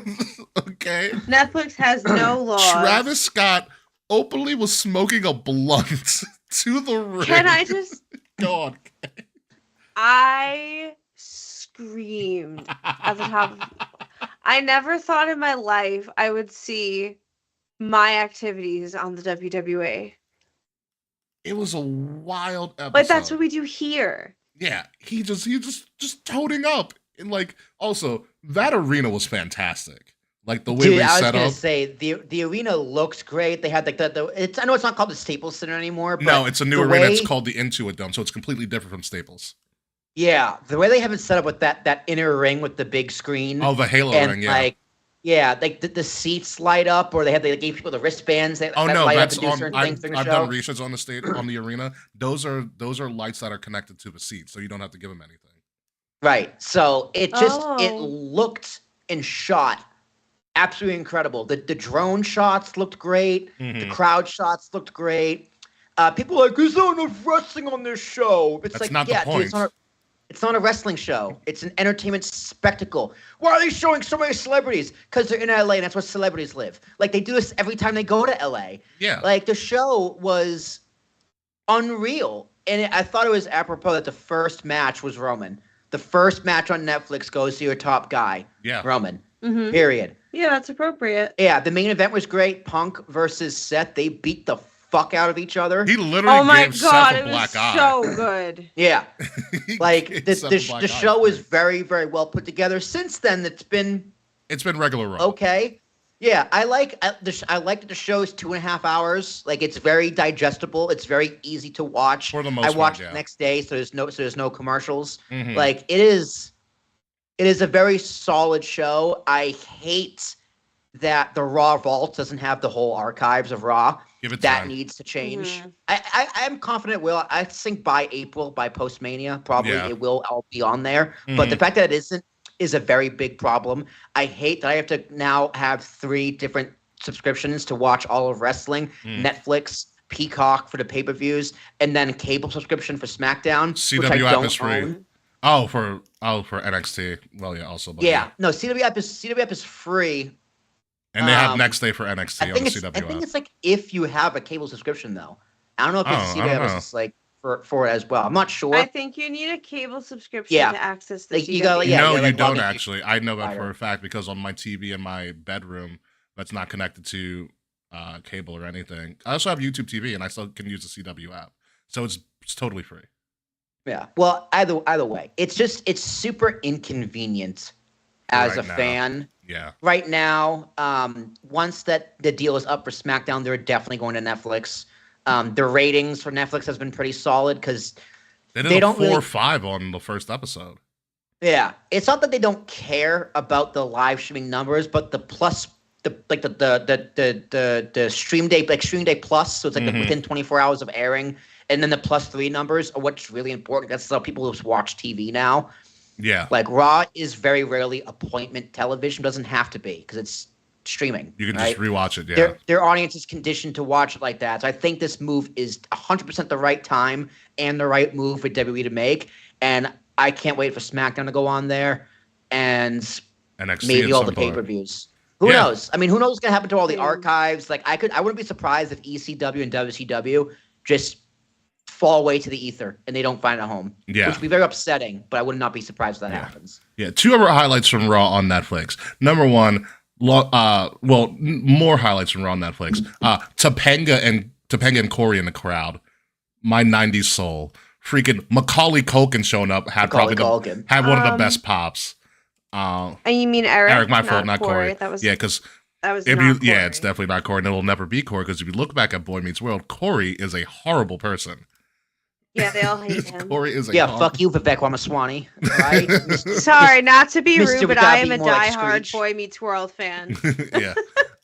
Okay. Netflix has no laws. Travis Scott openly was smoking a blunt to the ring. Can I just... Go on. I screamed at the top of... I never thought in my life I would see my activities on the WWE. It was a wild episode. But that's what we do here. Yeah, he just toting up. And like, also, that arena was fantastic. Like the way they set up. I was gonna say the arena looks great. They had like I know it's not called the Staples Center anymore. But no, it's a new arena. It's called the Intuit Dome, so it's completely different from Staples. Yeah, the way they have it set up with that inner ring with the big screen. Oh, the Halo ring, yeah. Like, yeah, like the seats light up, or they gave people the wristbands. That no, light that's up and do certain on. things I've done research on the arena. Those are lights that are connected to the seats, so you don't have to give them anything. Right. So it looked and shot absolutely incredible. The drone shots looked great. Mm-hmm. The crowd shots looked great. People are like, there's not enough wrestling on this show. That's not the point. Dude, it's not a wrestling show. It's an entertainment spectacle. Why are they showing so many celebrities? Because they're in LA and that's where celebrities live. Like, they do this every time they go to LA. Yeah. Like, the show was unreal. And I thought it was apropos that the first match was Roman. The first match on Netflix goes to your top guy. Yeah. Roman. Mm-hmm. Period. Yeah, that's appropriate. Yeah, the main event was great. Punk versus Seth. They beat the fuck out of each other. He literally gave Seth a black eye. So good. Yeah. Like the show is very, very well put together. Since then, it's been regular Raw. Okay. Yeah, I like that the show is 2.5 hours. Like, it's very digestible. It's very easy to watch. For the most part, I watched it the next day, so there's no commercials. Mm-hmm. Like, it is a very solid show. I hate that the Raw Vault doesn't have the whole archives of Raw. Give it that time. Needs to change. Mm-hmm. I'm confident it will. I think by April, by Postmania, probably it will all be on there. Mm-hmm. But the fact that it isn't is a very big problem. I hate that I have to now have 3 different subscriptions to watch all of wrestling. Netflix, Peacock for the pay-per-views, and then cable subscription for SmackDown, CW which I app don't is free. own. Oh, for NXT. Well, yeah, also. But yeah, no, CW app is free. And they have next day for NXT on the CW app. I think it's like if you have a cable subscription, though. I don't know if it's CW app is like for it as well. I'm not sure. I think you need a cable subscription to access the CW. No, you don't actually. I know that for a fact because on my TV in my bedroom that's not connected to cable or anything. I also have YouTube TV and I still can use the CW app. So it's totally free. Yeah. Well, either way, it's super inconvenient as a fan. Yeah. Right now, once that the deal is up for SmackDown, they're definitely going to Netflix. The ratings for Netflix has been pretty solid because they don't 4 or 5 on the first episode. Yeah, it's not that they don't care about the live streaming numbers, but the stream day plus, so it's like within 24 hours of airing, and then the +3 numbers are what's really important. That's how people just watch TV now. Yeah. Like, Raw is very rarely appointment television. Doesn't have to be because it's streaming. You can just rewatch it, yeah. Their audience is conditioned to watch it like that. So I think this move is 100% the right time and the right move for WWE to make. And I can't wait for SmackDown to go on there and NXT maybe all the pay-per-views. Who knows? I mean, who knows what's going to happen to all the archives? Like, I wouldn't be surprised if ECW and WCW just fall away to the ether and they don't find a home. Yeah. Which would be very upsetting, but I would not be surprised if that happens. Yeah, 2 other highlights from Raw on Netflix. Number 1, more highlights from Raw on Netflix. Topanga and Corey in the crowd. My 90s soul. Freaking Macaulay Culkin showing up had one of the best pops. And you mean Eric? Eric, my fault, not Corey. Because it's definitely not Corey, and it'll never be Corey. Because if you look back at Boy Meets World, Corey is a horrible person. Yeah, they all hate him. Corey is fuck you, Vivek Ramaswamy. Right? Sorry, not to be Mr. rude, but gotta I am be a more like diehard Screech. Boy Meets World fan. Yeah.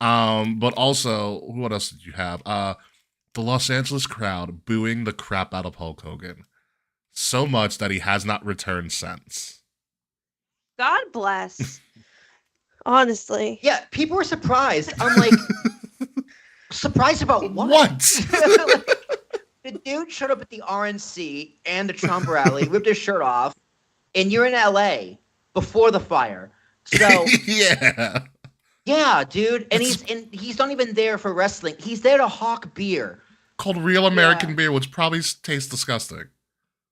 But also, what else did you have? The Los Angeles crowd booing the crap out of Hulk Hogan. So much that he has not returned since. God bless. Honestly. Yeah, people were surprised. I'm like, surprised about what? What? The dude showed up at the RNC and the Trump rally, ripped his shirt off, and you're in LA before the fire. So yeah, dude, and he's not even there for wrestling. He's there to hawk beer called Real American Beer, which probably tastes disgusting.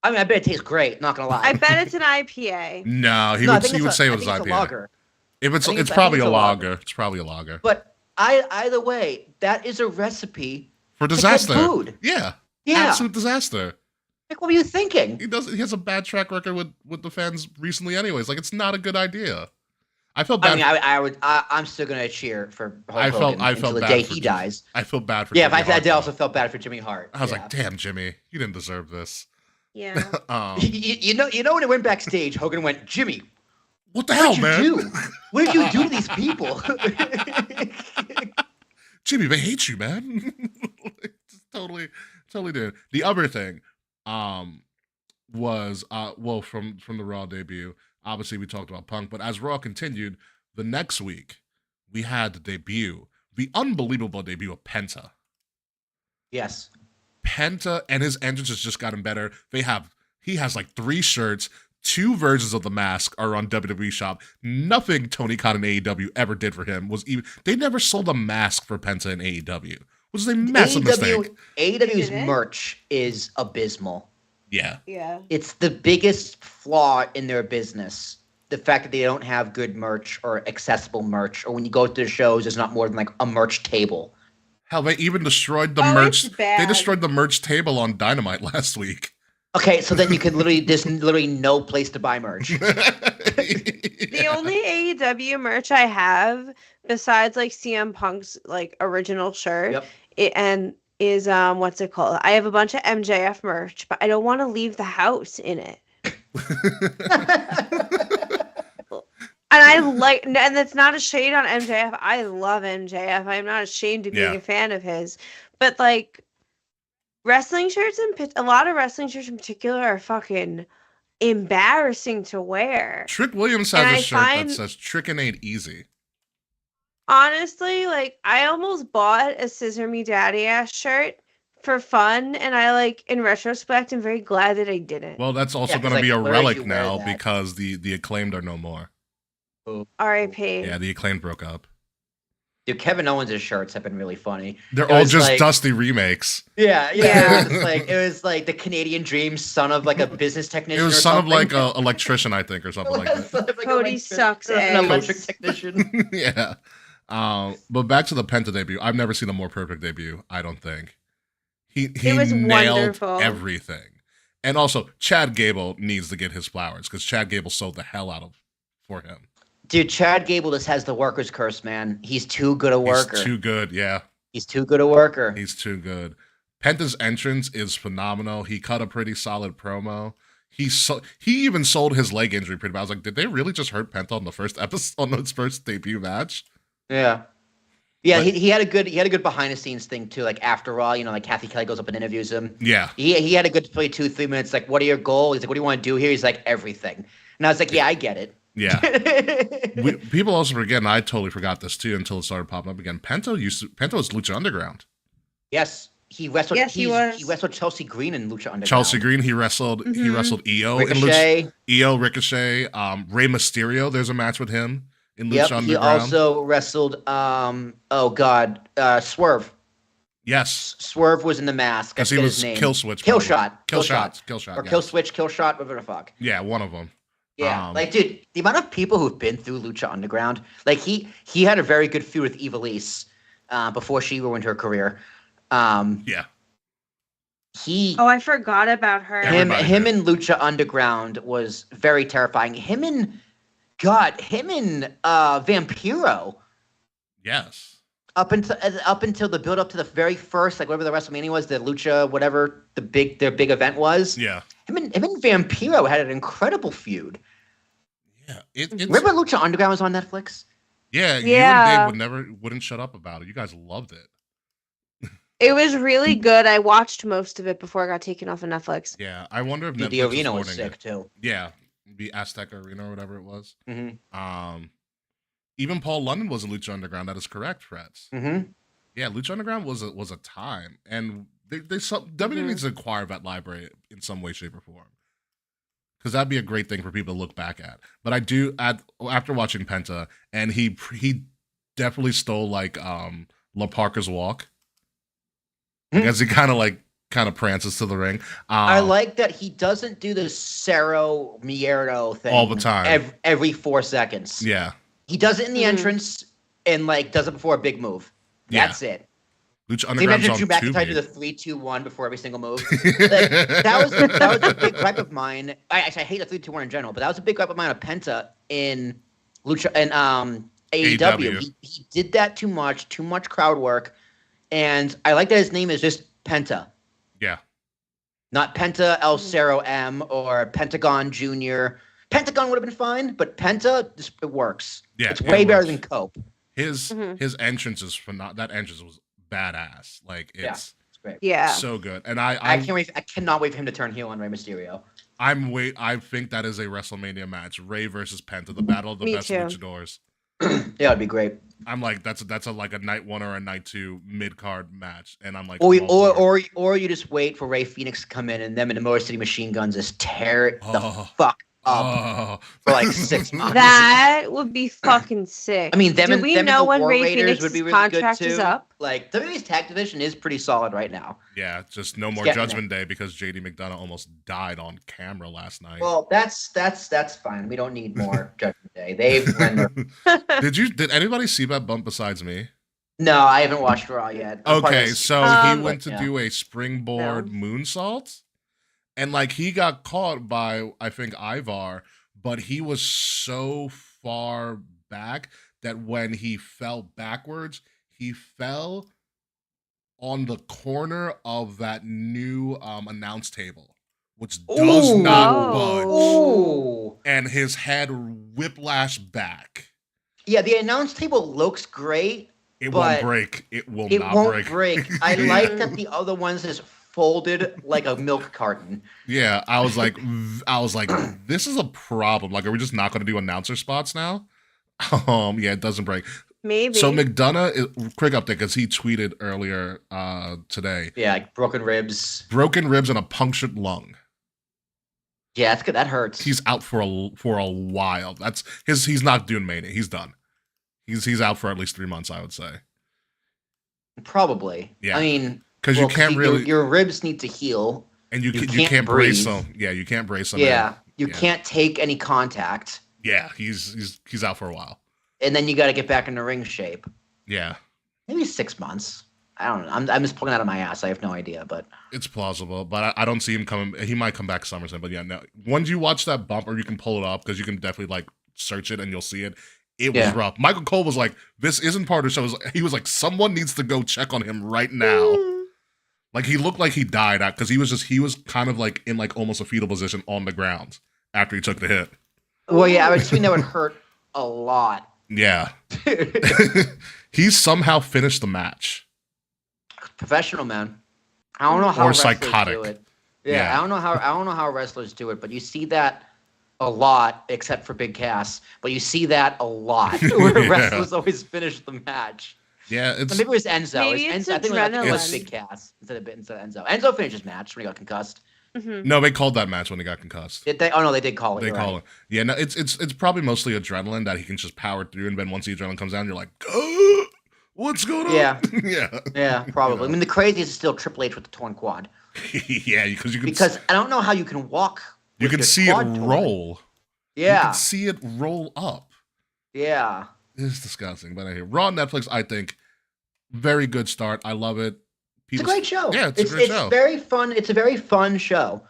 I mean, I bet it tastes great. Not gonna lie. I bet it's an IPA. No, he would say it was IPA. A lager. If it's probably a lager. It's probably a lager. But either way, that is a recipe for disaster. To get food. Yeah. Absolute disaster. Like, what were you thinking? He has a bad track record with the fans recently, anyways. Like, it's not a good idea. I felt bad. I mean, I'm still gonna cheer for Hulk Hogan until the day he dies. I feel bad for. Yeah, Jimmy Hart, I also felt bad for Jimmy Hart. I was like, damn, Jimmy, you didn't deserve this. Yeah. You know when it went backstage, Hogan went, Jimmy, what the hell, man? What did you do to these people? Jimmy, they hate you, man. Totally did. The other thing, was from the Raw debut. Obviously, we talked about Punk, but as Raw continued, the next week we had the unbelievable debut of Penta. Yes. Penta and his entrance has just gotten better. He has like 3 shirts, 2 versions of the mask are on WWE Shop. Nothing Tony Khan and AEW ever did for him was even. They never sold a mask for Penta in AEW, which is a massive mistake. AEW's merch is abysmal. Yeah. It's the biggest flaw in their business. The fact that they don't have good merch or accessible merch, or when you go to the shows, there's not more than like a merch table. Hell, they even destroyed the merch. They destroyed the merch table on Dynamite last week. Okay, so then there's literally no place to buy merch. The only AEW merch I have, besides like CM Punk's like original shirt, is what's it called? I have a bunch of MJF merch, but I don't want to leave the house in it. And that's not a shade on MJF. I love MJF. I'm not ashamed of being a fan of his. But like wrestling shirts a lot of wrestling shirts in particular are fucking embarrassing to wear. Trick Williams has a shirt that says "Trickin' ain't easy." Honestly, like I almost bought a Scissor Me Daddy Ass shirt for fun, and I like in retrospect I'm very glad that I didn't. Well, that's also going to be a relic now because the Acclaimed are no more. R.I.P. Yeah, the Acclaimed broke up. Dude, Kevin Owens' shirts have been really funny. They're all just like, dusty remakes. Yeah. It was like the Canadian Dream, son of like a business technician. It was son of like an electrician, I think, or something like that. Cody sucks an electric technician. Yeah. But back to the Penta debut. I've never seen a more perfect debut, I don't think. He was nailed wonderful. Everything. And also, Chad Gable needs to get his flowers because Chad Gable sold the hell out of for him. Dude, Chad Gable just has the worker's curse, man. He's too good a worker. He's too good, yeah. He's too good a worker. He's too good. Penta's entrance is phenomenal. He cut a pretty solid promo. He even sold his leg injury pretty bad. I was like, did they really just hurt Penta on the first episode, on his first debut match? Yeah. Yeah, but he had a good behind the scenes thing too. Like after Raw, like Kathy Kelly goes up and interviews him. Yeah. He had a good play 2-3 minutes. Like, what are your goals? He's like, what do you want to do here? He's like, everything. And I was like, yeah, I get it. Yeah. People also forget, and I totally forgot this too until it started popping up again. Penta was Lucha Underground. Yes. He wrestled. Yes, he was. He wrestled Chelsea Green in Lucha Underground. Chelsea Green. He wrestled. Mm-hmm. He wrestled EO Ricochet. in Lucha. EO, Ricochet. Rey Mysterio. There's a match with him in Lucha Underground. He also wrestled. Swerve. Yes. Swerve was in the mask. Because he was Kill Switch. Kill Shot. Kill Shot. Or Kill Switch, Kill Shot, whatever the fuck. Yeah, one of them. Yeah, like, dude, the amount of people who've been through Lucha Underground, like, he had a very good feud with Ivelisse before she ruined her career. Yeah. I forgot about her. Him in Lucha Underground was very terrifying. Him and Vampiro. Yes. Up until the build up to the very first, like, whatever the WrestleMania was, the Lucha, whatever their big event was. Yeah. Him and Vampiro had an incredible feud. Yeah. Remember Lucha Underground was on Netflix? Yeah. You and Dave wouldn't shut up about it. You guys loved it. It was really good. I watched most of it before it got taken off of Netflix. Yeah, I wonder if the arena was sick too. Yeah, the Aztec Arena or whatever it was. Mm-hmm. Even Paul London was in Lucha Underground. That is correct, Freds. Mm-hmm. Yeah, Lucha Underground was a time, and WWE needs to acquire that library in some way, shape, or form, because that'd be a great thing for people to look back at. But I do after watching Penta, and he definitely stole like La Parker's walk. As he kind of prances to the ring. I like that he doesn't do the Cerro Miedo thing all the time. Every 4 seconds. Yeah. He does it in the entrance and like does it before a big move. That's it. Lucha Underground's on Drew McIntyre do the 3-2-1 before every single move. that was a big gripe of mine. I hate the 3-2-1 in general, but that was a big gripe of mine of Penta in Lucha and AEW. He did that too much crowd work. And I like that his name is just Penta. Yeah. Not Penta El Cerro M or Pentagon Jr. Pentagon would have been fine, but Penta, it works. Yeah, it's way better than Cope. His entrance is that entrance was badass. Like it's great. Yeah. So good. And I can't wait. I cannot wait for him to turn heel on Rey Mysterio. I think that is a WrestleMania match. Rey versus Penta, the battle of the best luchadors. Yeah, it'd be great. I'm like, that's like a night 1 or a night 2 mid card match, and I'm like, or you just wait for Rey Fenix to come in and them and the Motor City Machine Guns just tear it the fuck up for like 6 months. That would be fucking sick. I mean, do we know when Rey Fenix's would be really contract good too. is up? Like WWE's tag division is pretty solid right now. Yeah, just no more Judgment Day because JD McDonough almost died on camera last night. Well, that's fine. We don't need more Judgment Day. They've rendered. Did anybody see that bump besides me? No, I haven't watched Raw yet. Okay, so he went to do a springboard moonsault, and like he got caught by I think Ivar, but he was so far back that when he fell backwards, he fell on the corner of that new announce table, which does not budge, and his head whiplash back. Yeah, the announce table looks great. It won't break. It will not break. I like that the other ones is folded like a milk carton. Yeah, I was like, this is a problem. Like, are we just not going to do announcer spots now? Yeah, it doesn't break. Maybe. So McDonough, quick update, because he tweeted earlier today. Yeah, like broken ribs and a punctured lung. Yeah, that's good. That hurts. He's out for a while. He's not doing Mania. He's done. He's out for at least 3 months, I would say. Probably. Yeah. I mean, because you can't really your ribs need to heal, and you can't brace them. Yeah, you can't brace them. Yeah, you can't take any contact. Yeah, he's out for a while, and then you got to get back into ring shape. Yeah, maybe 6 months. I don't know. I'm just pulling that out of my ass. I have no idea, but it's plausible. But I don't see him coming. He might come back SummerSlam. But yeah, no. Once you watch that bump, or you can pull it up because you can definitely like search it and you'll see it. It was rough. Michael Cole was like, "This isn't part of the show." He was like, "Someone needs to go check on him right now." Like he looked like he died because he was kind of like in like almost a fetal position on the ground after he took the hit. Well, yeah, I would assume that would hurt a lot. Yeah, he somehow finished the match. Professional, man. I don't know how wrestlers do it. Yeah, I don't know how wrestlers do it, but you see that a lot, except for Big Cass. But you see that a lot where wrestlers always finish the match. Yeah, maybe it was Enzo. Maybe it's adrenaline. I think it was Big Cass instead of Enzo. Enzo finished his match when he got concussed. Mm-hmm. No, they called that match when he got concussed. Did they? Oh no, they did call it. They call it. Yeah, no, it's probably mostly adrenaline that he can just power through, and then once the adrenaline comes down, you're like, oh! What's going on? Yeah. Yeah. Yeah, probably. You know. I mean, the craziest is still Triple H with the torn quad. Yeah, because I don't know how you can walk. You can see it roll. Yeah. You can see it roll up. Yeah. It's disgusting. But I hear Raw on Netflix, I think, very good start. I love it. It's a great show. Yeah, it's a great show. It's very fun. It's a very fun show.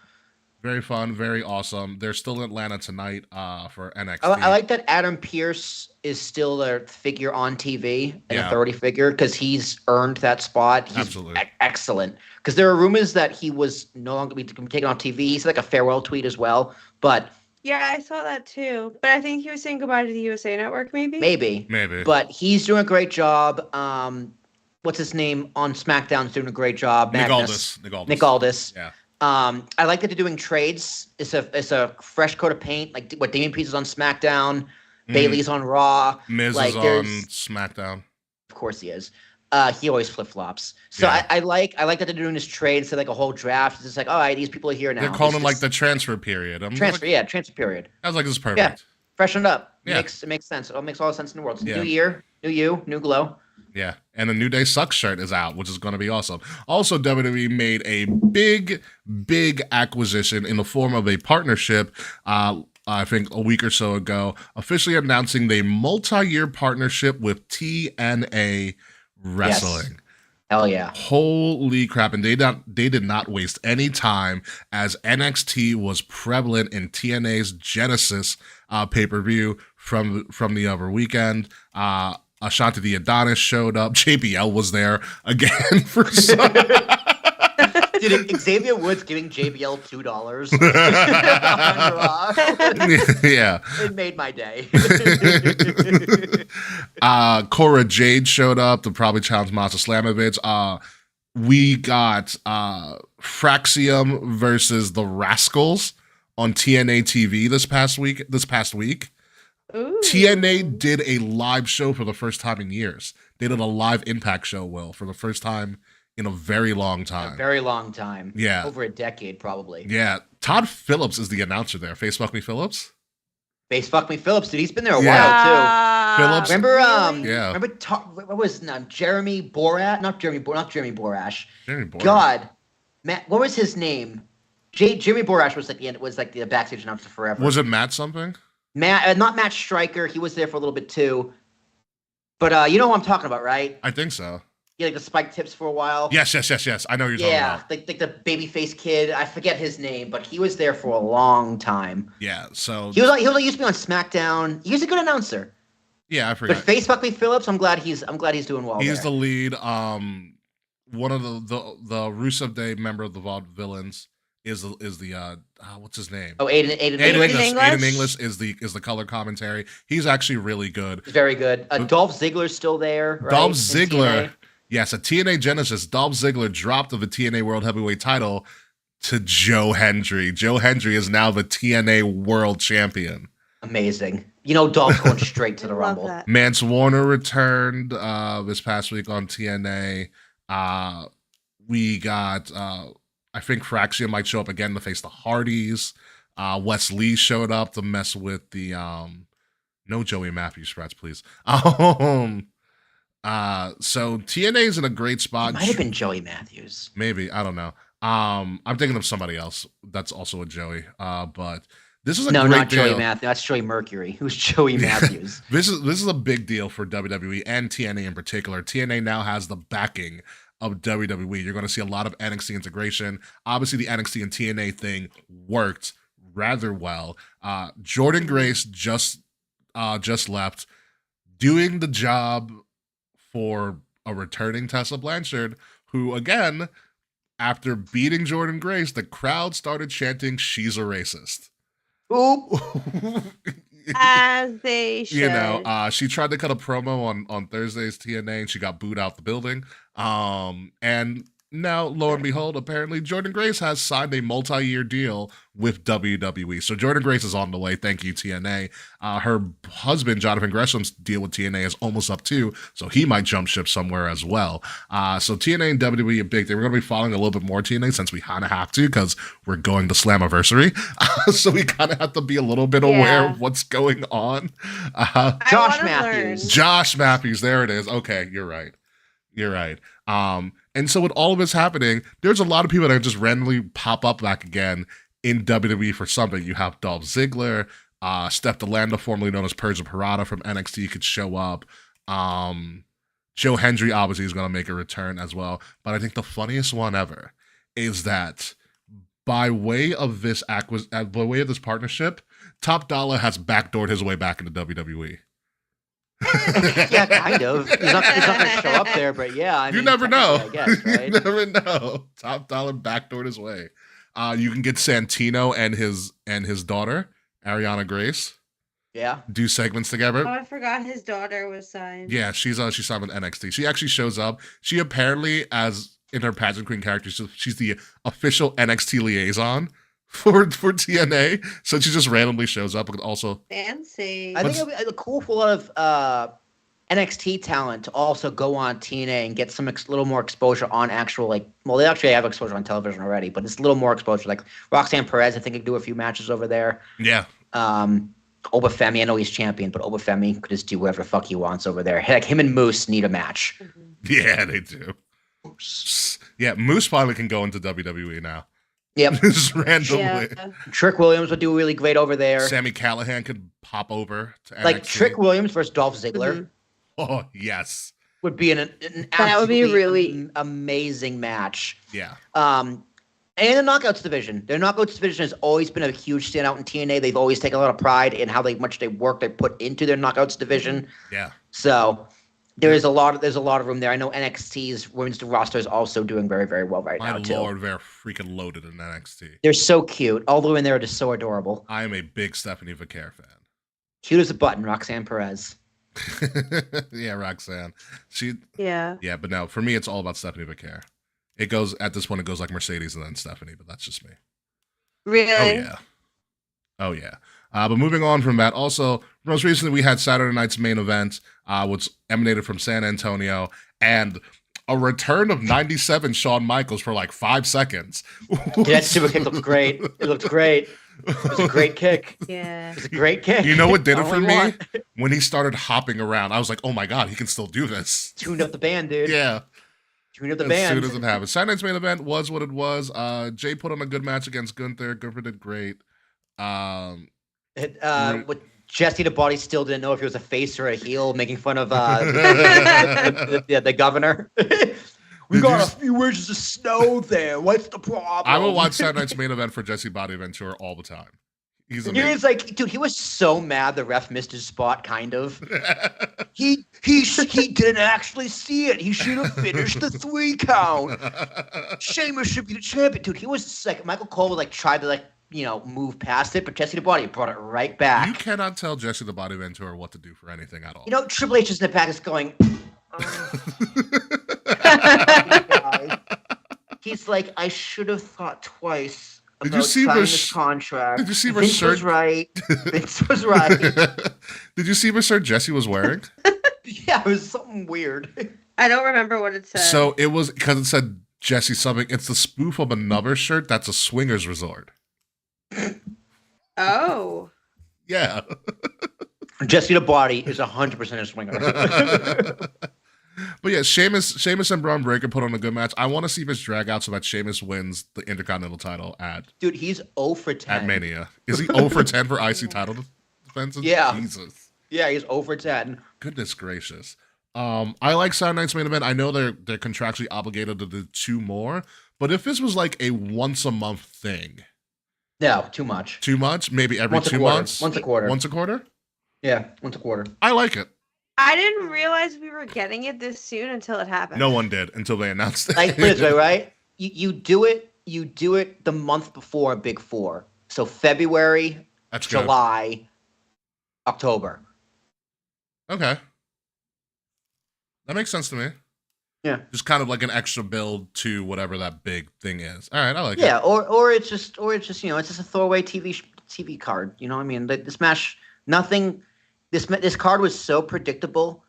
Very fun, very awesome. They're still in Atlanta tonight for NXT. I like that Adam Pearce is still a figure on TV, an authority figure, because he's earned that spot. He's Absolutely. Excellent. Because there are rumors that he was no longer going to be taken off TV. He's like a farewell tweet as well. But yeah, I saw that too. But I think he was saying goodbye to the USA Network, maybe? Maybe. But he's doing a great job. What's his name on SmackDown's doing a great job. Nick Aldis. Yeah. I like that they're doing trades. It's a fresh coat of paint, like what Damian Priest is on SmackDown, Bayley's on Raw, Miz is on SmackDown. Of course he is. He always flip flops. So I like that they're doing this trade instead of like a whole draft. It's just like, all right, these people are here now. They're calling it like the transfer period. Transfer period. I was like, this is perfect. Yeah, freshened up. Yeah. It makes sense. It all makes all the sense in the world. New year, new you, new glow. Yeah, and the New Day Sucks shirt is out, which is going to be awesome. Also, WWE made a big acquisition in the form of a partnership, I think a week or so ago, officially announcing the multi-year partnership with TNA Wrestling. Yes. Hell yeah. Holy crap. And they did not waste any time, as NXT was prevalent in TNA's Genesis pay-per-view from the other weekend. Ashanti the Adonis showed up. JBL was there again for some. Dude, Xavier Woods giving JBL $2. Yeah. It made my day. Cora Jade showed up to probably challenge Masha Slamovich. We got Fraxium versus the Rascals on TNA TV this past week. Ooh. TNA did a live show for the first time in years. They did a live Impact show, Will, for the first time in a very long time. A very long time. Yeah. Over a decade, probably. Yeah. Todd Phillips is the announcer there. Face Fuck Me Phillips? Face Fuck Me Phillips, dude. He's been there a while, too. Phillips. Remember, yeah. Remember, what was his name? Jeremy Borash? Not Jeremy Borash. Jeremy Borash. God. Matt, what was his name? Jeremy Borash was like the backstage announcer forever. Was it Matt something? Not Matt Stryker. He was there for a little bit too. But you know who I'm talking about, right? I think so. Yeah, like the spike tips for a while. Yes. I know you're talking about. Yeah, like the babyface kid. I forget his name, but he was there for a long time. Yeah, so he used to be on SmackDown. He was a good announcer. Yeah, I forgot. But Face Fuck Me Phillips, I'm glad he's doing well. He's the lead. One of the Rusev Day member of the Vaudevillains is the what's his name? Oh, Aiden English is the color commentary. He's actually really good. He's very good. Dolph Ziggler's still there. Right? Dolph Ziggler, yes, at TNA Genesis, Dolph Ziggler dropped the TNA World Heavyweight title to Joe Hendry. Joe Hendry is now the TNA World Champion. Amazing. You know, Dolph's going straight to the Rumble. That. Mance Warner returned this past week on TNA. We got. I think Fraxium might show up again to face the Hardys. Wes Lee showed up to mess with the no Joey Matthews threats, please. So TNA is in a great spot. It might have been Joey Matthews. Maybe, I don't know. I'm thinking of somebody else that's also a Joey. But this is a great not deal. Joey Matthews. That's Joey Mercury. Who's Joey Matthews? This is a big deal for WWE and TNA in particular. TNA now has the backing of WWE. You're going to see a lot of NXT integration. Obviously, the NXT and TNA thing worked rather well. Jordan Grace just left, doing the job for a returning Tessa Blanchard, who, again, after beating Jordan Grace, the crowd started chanting, "She's a racist." Oop. As they should. You know, she tried to cut a promo on Thursday's TNA and she got booed out the building. And Now, lo and behold, apparently Jordan Grace has signed a multi-year deal with WWE. So Jordan Grace is on the way. Thank you, TNA. Her husband, Jonathan Gresham's deal with TNA is almost up too, so he might jump ship somewhere as well. So TNA and WWE are big. They were going to be following a little bit more TNA since we kind of have to because we're going to Slammiversary. So we kind of have to be and be aware of what's going on. Josh Matthews. Josh Matthews. There it is. Okay, you're right. You're right. And so with all of this happening, there's a lot of people that just randomly pop up back again in WWE for something. You have Dolph Ziggler, Steph DeLanda, formerly known as Persia Pirotta from NXT, could show up. Joe Hendry obviously is going to make a return as well. But I think the funniest one ever is that by way of this partnership, Top Dollar has backdoored his way back into WWE. Yeah, kind of. He's not going to show up there, but yeah. You never know. I guess, right? You never know. Top Dollar backdoored his way. You can get Santino and his daughter, Ariana Grace. Yeah. Do segments together. Oh, I forgot his daughter was signed. Yeah, she's signed with NXT. She actually shows up. She apparently, as in her pageant queen character, she's the official NXT liaison for TNA, so she just randomly shows up. But also fancy. I think it'd be cool for a lot of NXT talent to also go on TNA and get some little more exposure on actual they actually have exposure on television already, but it's a little more exposure. Like Roxanne Perez, I think could do a few matches over there. Yeah. Obafemi, I know he's champion, but Obafemi could just do whatever the fuck he wants over there. Heck, him and Moose need a match. Mm-hmm. Yeah, they do. Yeah, Moose finally can go into WWE now. Yep. Just randomly. Yeah. Trick Williams would do really great over there. Sammy Callahan could pop over to NXT. Like Trick Williams versus Dolph Ziggler. Mm-hmm. Oh, yes. Would be an that would be really amazing match. Yeah. And the Knockouts division. Their Knockouts division has always been a huge standout in TNA. They've always taken a lot of pride in how much they put into their Knockouts division. Yeah. So there's a lot of room there. I know NXT's women's roster is also doing very, very well now too. My lord, they're freaking loaded in NXT. They're so cute. All the women there are just so adorable. I am a big Stephanie Vaquer fan. Cute as a button, Roxanne Perez. Yeah, Roxanne. Yeah, but no, for me, it's all about Stephanie Vaquer. It goes at this point. It goes like Mercedes and then Stephanie, but that's just me. really. Oh yeah. But moving on from that, also most recently we had Saturday night's main event, which emanated from San Antonio, and a return of '97 Shawn Michaels for like 5 seconds. That super kick looked great. It looked great. It was a great kick. Yeah, it was a great kick. You know what did it for me? When he started hopping around, I was like, "Oh my god, he can still do this." Tuned up the band, dude. Yeah. Tune up the band. As soon as it happened. Saturday night's main event was what it was. Jay put on a good match against Gunther. Gunther did great. With Jesse the Body still didn't know if he was a face or a heel, making fun of the governor. We got a few inches of snow there. What's the problem? I will watch Saturday night's main event for Jesse Body Ventura all the time. He's amazing. He was like, dude, he was so mad the ref missed his spot, kind of. he didn't actually see it. He should have finished the 3 count. Sheamus should be the champion. Dude, he was like, Michael Cole tried to move past it, but Jesse the Body brought it right back. You cannot tell Jesse the Body Ventura what to do for anything at all. Triple H is in the back is going, he's like, I should have thought twice. Did you see this contract? Did you see Vince was right. Vince was right. Did you see what shirt Jesse was wearing? Yeah, it was something weird. I don't remember what it said. So it was because it said Jesse something. It's the spoof of another shirt that's a swingers resort. Oh. Yeah. Jesse the Body is 100% a swinger. But yeah, Sheamus and Braun Breaker put on a good match. I want to see this drag out so that Sheamus wins the Intercontinental title at... Dude, he's 0 for 10. At Mania. Is he 0 for 10 for IC title defenses? Yeah. Jesus. Yeah, he's 0 for 10. Goodness gracious. I like Saturday night's main event. I know they're contractually obligated to do 2 more, but if this was like a once a month thing... No, too much. Too much? Maybe every 2 months? Once a quarter. Once a quarter? Yeah, once a quarter. I like it. I didn't realize we were getting it this soon until it happened. No one did until they announced it. Like, put it this way, right? You do it the month before Big 4. So February, That's July, good. October. Okay. That makes sense to me. Yeah. Just kind of like an extra build to whatever that big thing is. All right, I like it. Yeah, or it's just it's just a throwaway TV card. You know, I mean, the Smash nothing. This card was so predictable,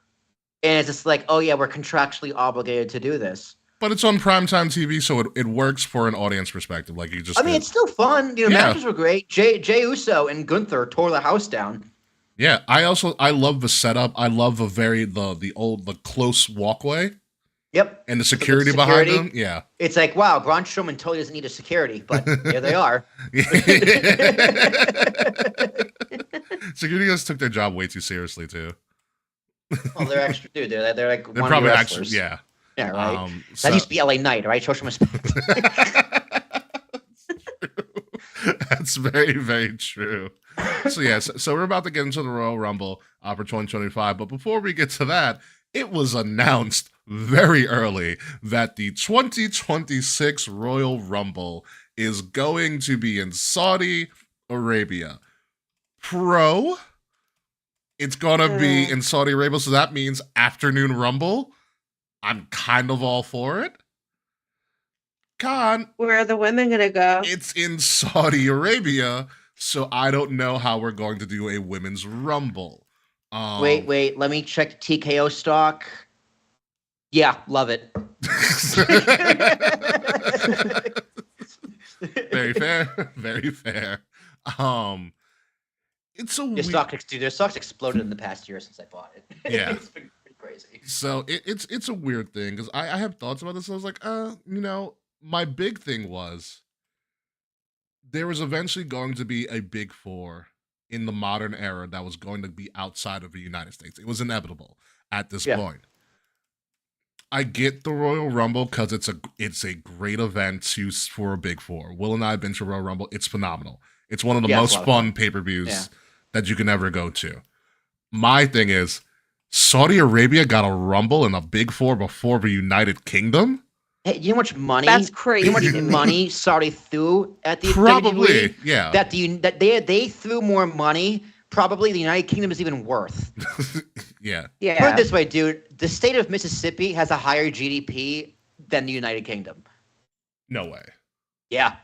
and it's just like, oh yeah, we're contractually obligated to do this. But it's on primetime TV, so it works for an audience perspective. Like you just. I mean, it's still fun. You know, matches were great. Jay Uso and Gunther tore the house down. Yeah, I love the setup. I love the close walkway. Yep. And the security behind them. Yeah. It's like, wow, Braun Strowman totally doesn't need a security, but here they are. Security guys took their job way too seriously too. Well, they're extra, dude. They're like they're one probably of the extra. Yeah. Yeah, right. That used to be LA Knight, right? Show some respect. That's very, very true. So yes, so we're about to get into the Royal Rumble for 2025, but before we get to that, it was announced very early that the 2026 Royal Rumble is going to be in Saudi Arabia. It's gonna be in Saudi Arabia, so that means afternoon Rumble. I'm kind of all for it. Where are the women gonna go? It's in Saudi Arabia, so I don't know how we're going to do a women's Rumble. Wait, let me check TKO stock. Yeah, love it. Very fair. Very fair. It's a their stocks exploded in the past year since I bought it. Yeah. It's been pretty crazy. So it's a weird thing because I have thoughts about this. I was like, my big thing was there was eventually going to be a big four in the modern era that was going to be outside of the United States. It was inevitable at this point. I get the Royal Rumble because it's a great event for a big four. Will and I have been to Royal Rumble. It's phenomenal. It's one of the most fun pay-per-views that you can ever go to. My thing is, Saudi Arabia got a Rumble and a big four before the United Kingdom? Hey, you know how much money? That's crazy. You know how much money Saudi threw at the probably WWE? Yeah. That they threw more money. Probably the United Kingdom is even worth. Yeah. Put it this way, dude. The state of Mississippi has a higher GDP than the United Kingdom. No way. Yeah.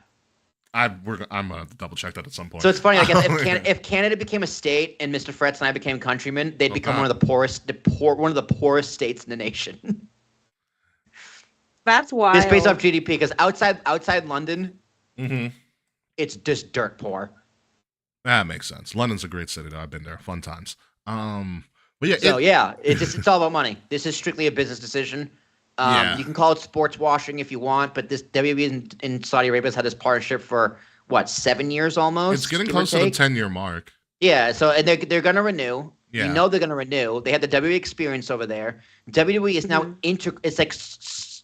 I'm gonna double check that at some point. So it's funny. I guess if Canada became a state and Mr. Fretz and I became countrymen, they'd become one of the poorest states in the nation. That's wild. It's based off GDP because outside London, it's just dirt poor. That makes sense. London's a great city, though. I've been there. Fun times. But yeah. It's all about money. This is strictly a business decision. You can call it sports washing if you want, but this WWE in Saudi Arabia has had this partnership for 7 years almost. It's getting close to the 10-year mark. Yeah. So and they're gonna renew. Yeah. You know they're gonna renew. They had the WWE experience over there. WWE is now it's like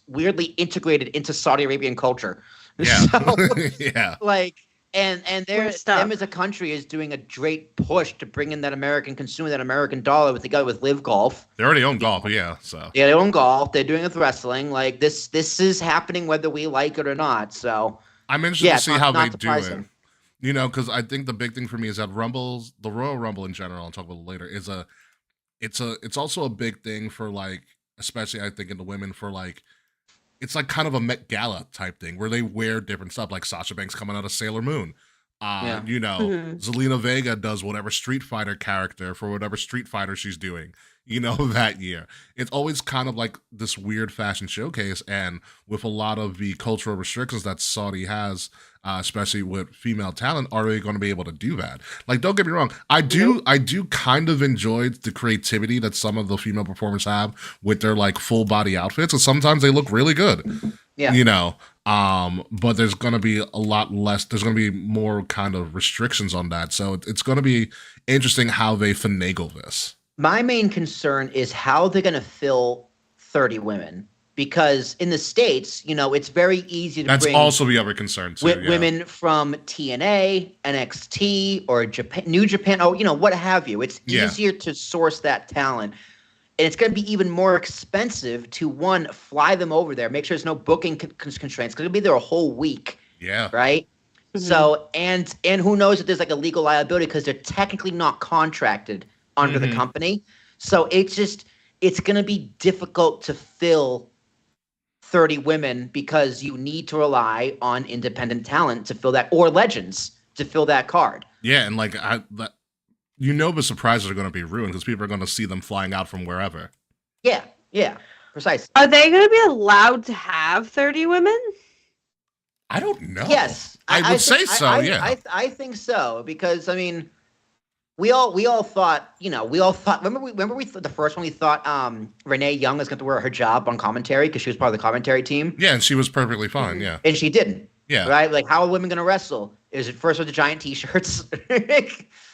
weirdly integrated into Saudi Arabian culture. Yeah. So, yeah. Like. And them as a country is doing a great push to bring in that American consumer, that American dollar together with Live Golf. They already own golf, yeah. So yeah, they own golf. They're doing it with wrestling. Like this is happening whether we like it or not. So I'm interested to see how they do it. surprising. Because I think the big thing for me is that the Royal Rumble in general, I'll talk about it later, it's also a big thing for especially I think in the women for it's like kind of a Met Gala type thing where they wear different stuff, like Sasha Banks coming out of Sailor Moon. Zelina Vega does whatever Street Fighter character for whatever Street Fighter she's doing, that year. It's always kind of like this weird fashion showcase, and with a lot of the cultural restrictions that Saudi has, especially with female talent, are they going to be able to do that? Like, don't get me wrong, I do kind of enjoy the creativity that some of the female performers have with their full body outfits, and sometimes they look really good. Yeah. But there's going to be a lot less. There's going to be more kind of restrictions on that, so it's going to be interesting how they finagle this. My main concern is how they're going to fill 30 women. Because in the States, it's very easy to That's bring also the other concern, too. Women from TNA, NXT, or Japan, New Japan, what have you. It's easier to source that talent. And it's going to be even more expensive to, one, fly them over there, make sure there's no booking constraints, because they'll be there a whole week. Yeah. Right? Mm-hmm. So, and who knows if there's a legal liability, because they're technically not contracted under the company. So it's going to be difficult to fill 30 women because you need to rely on independent talent to fill that, or legends to fill that card. Yeah, and like the surprises are going to be ruined because people are going to see them flying out from wherever. Yeah, precisely. Are they going to be allowed to have 30 women? I don't know. Yes, I would say so. Yeah, I think so because I mean, we all thought, remember the first one we thought Renee Young was going to wear her job on commentary because she was part of the commentary team. Yeah, and she was perfectly fine. Yeah, and she didn't. Yeah, right. Like, how are women going to wrestle? Is it first with the giant T-shirts?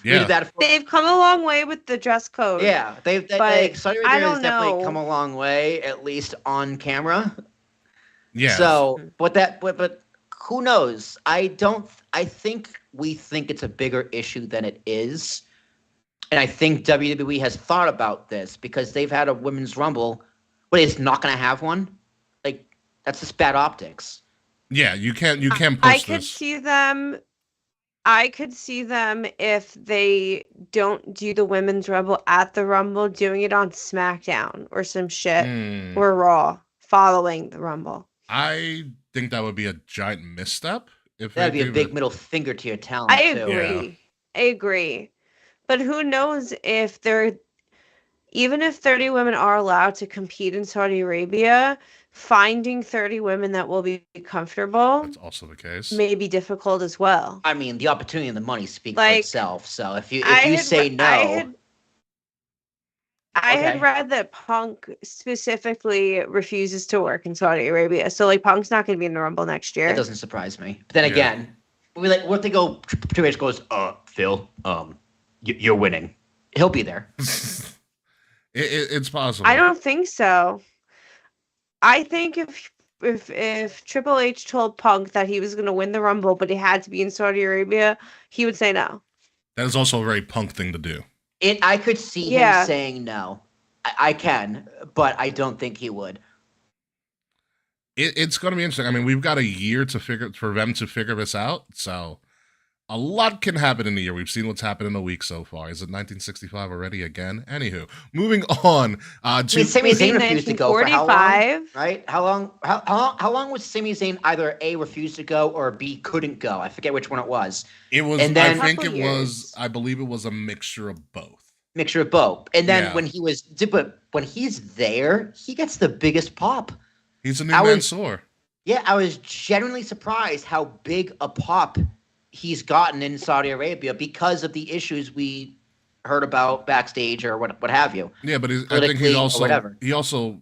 Yeah, they've come a long way with the dress code. Yeah, Saudi Arabia has definitely come a long way, at least on camera. Yeah. So, but who knows? I think we think it's a bigger issue than it is. And I think WWE has thought about this because they've had a women's rumble, but it's not going to have one. Like, that's just bad optics. Yeah, you can't post I could see them. I could see them if they don't do the women's rumble at the Rumble, doing it on SmackDown or some shit, or Raw following the Rumble. I think that would be a giant misstep. That'd be a big middle finger to your talent. I agree. Yeah. I agree. But who knows if even if 30 women are allowed to compete in Saudi Arabia, finding 30 women that will be comfortable, that's also the case, may be difficult as well. I mean, the opportunity and the money speak for itself. So if you say no, I had read that Punk specifically refuses to work in Saudi Arabia. So like Punk's not going to be in the Rumble next year. That doesn't surprise me. But then again, what if they go? Triple H goes, Phil, you're winning. He'll be there. It's possible. I don't think so. I think if Triple H told Punk that he was going to win the Rumble, but he had to be in Saudi Arabia, he would say no. That is also a very Punk thing to do. I could see him saying no. I can, but I don't think he would. It's going to be interesting. I mean, we've got a year for them to figure this out, so a lot can happen in a year. We've seen what's happened in a week so far. Is it 1965 already again? Anywho, moving on. Sami Zayn refused to go for how long? Right? How long was Sami Zayn either A, refused to go, or B, couldn't go? I forget which one it was. It was. And then, I believe it was a mixture of both. And then when he's there, he gets the biggest pop. He's a new Mansoor. Yeah, I was genuinely surprised how big a pop he's gotten in Saudi Arabia because of the issues we heard about backstage or what have you. Yeah, but I think he also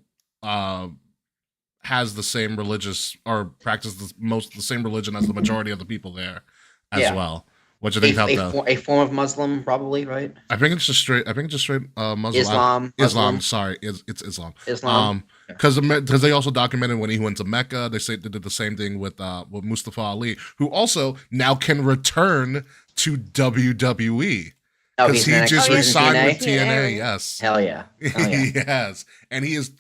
has the same religious or practices the same religion as the majority of the people there as well. Which I think helped out. A form of Muslim, probably, right? I think it's just straight. Muslim. Islam. Sorry, it's Islam. Because they also documented when he went to Mecca. They did the same thing with Mustafa Ali, who also now can return to WWE because he just re-signed with TNA. Yes, hell yeah. Yes, and he's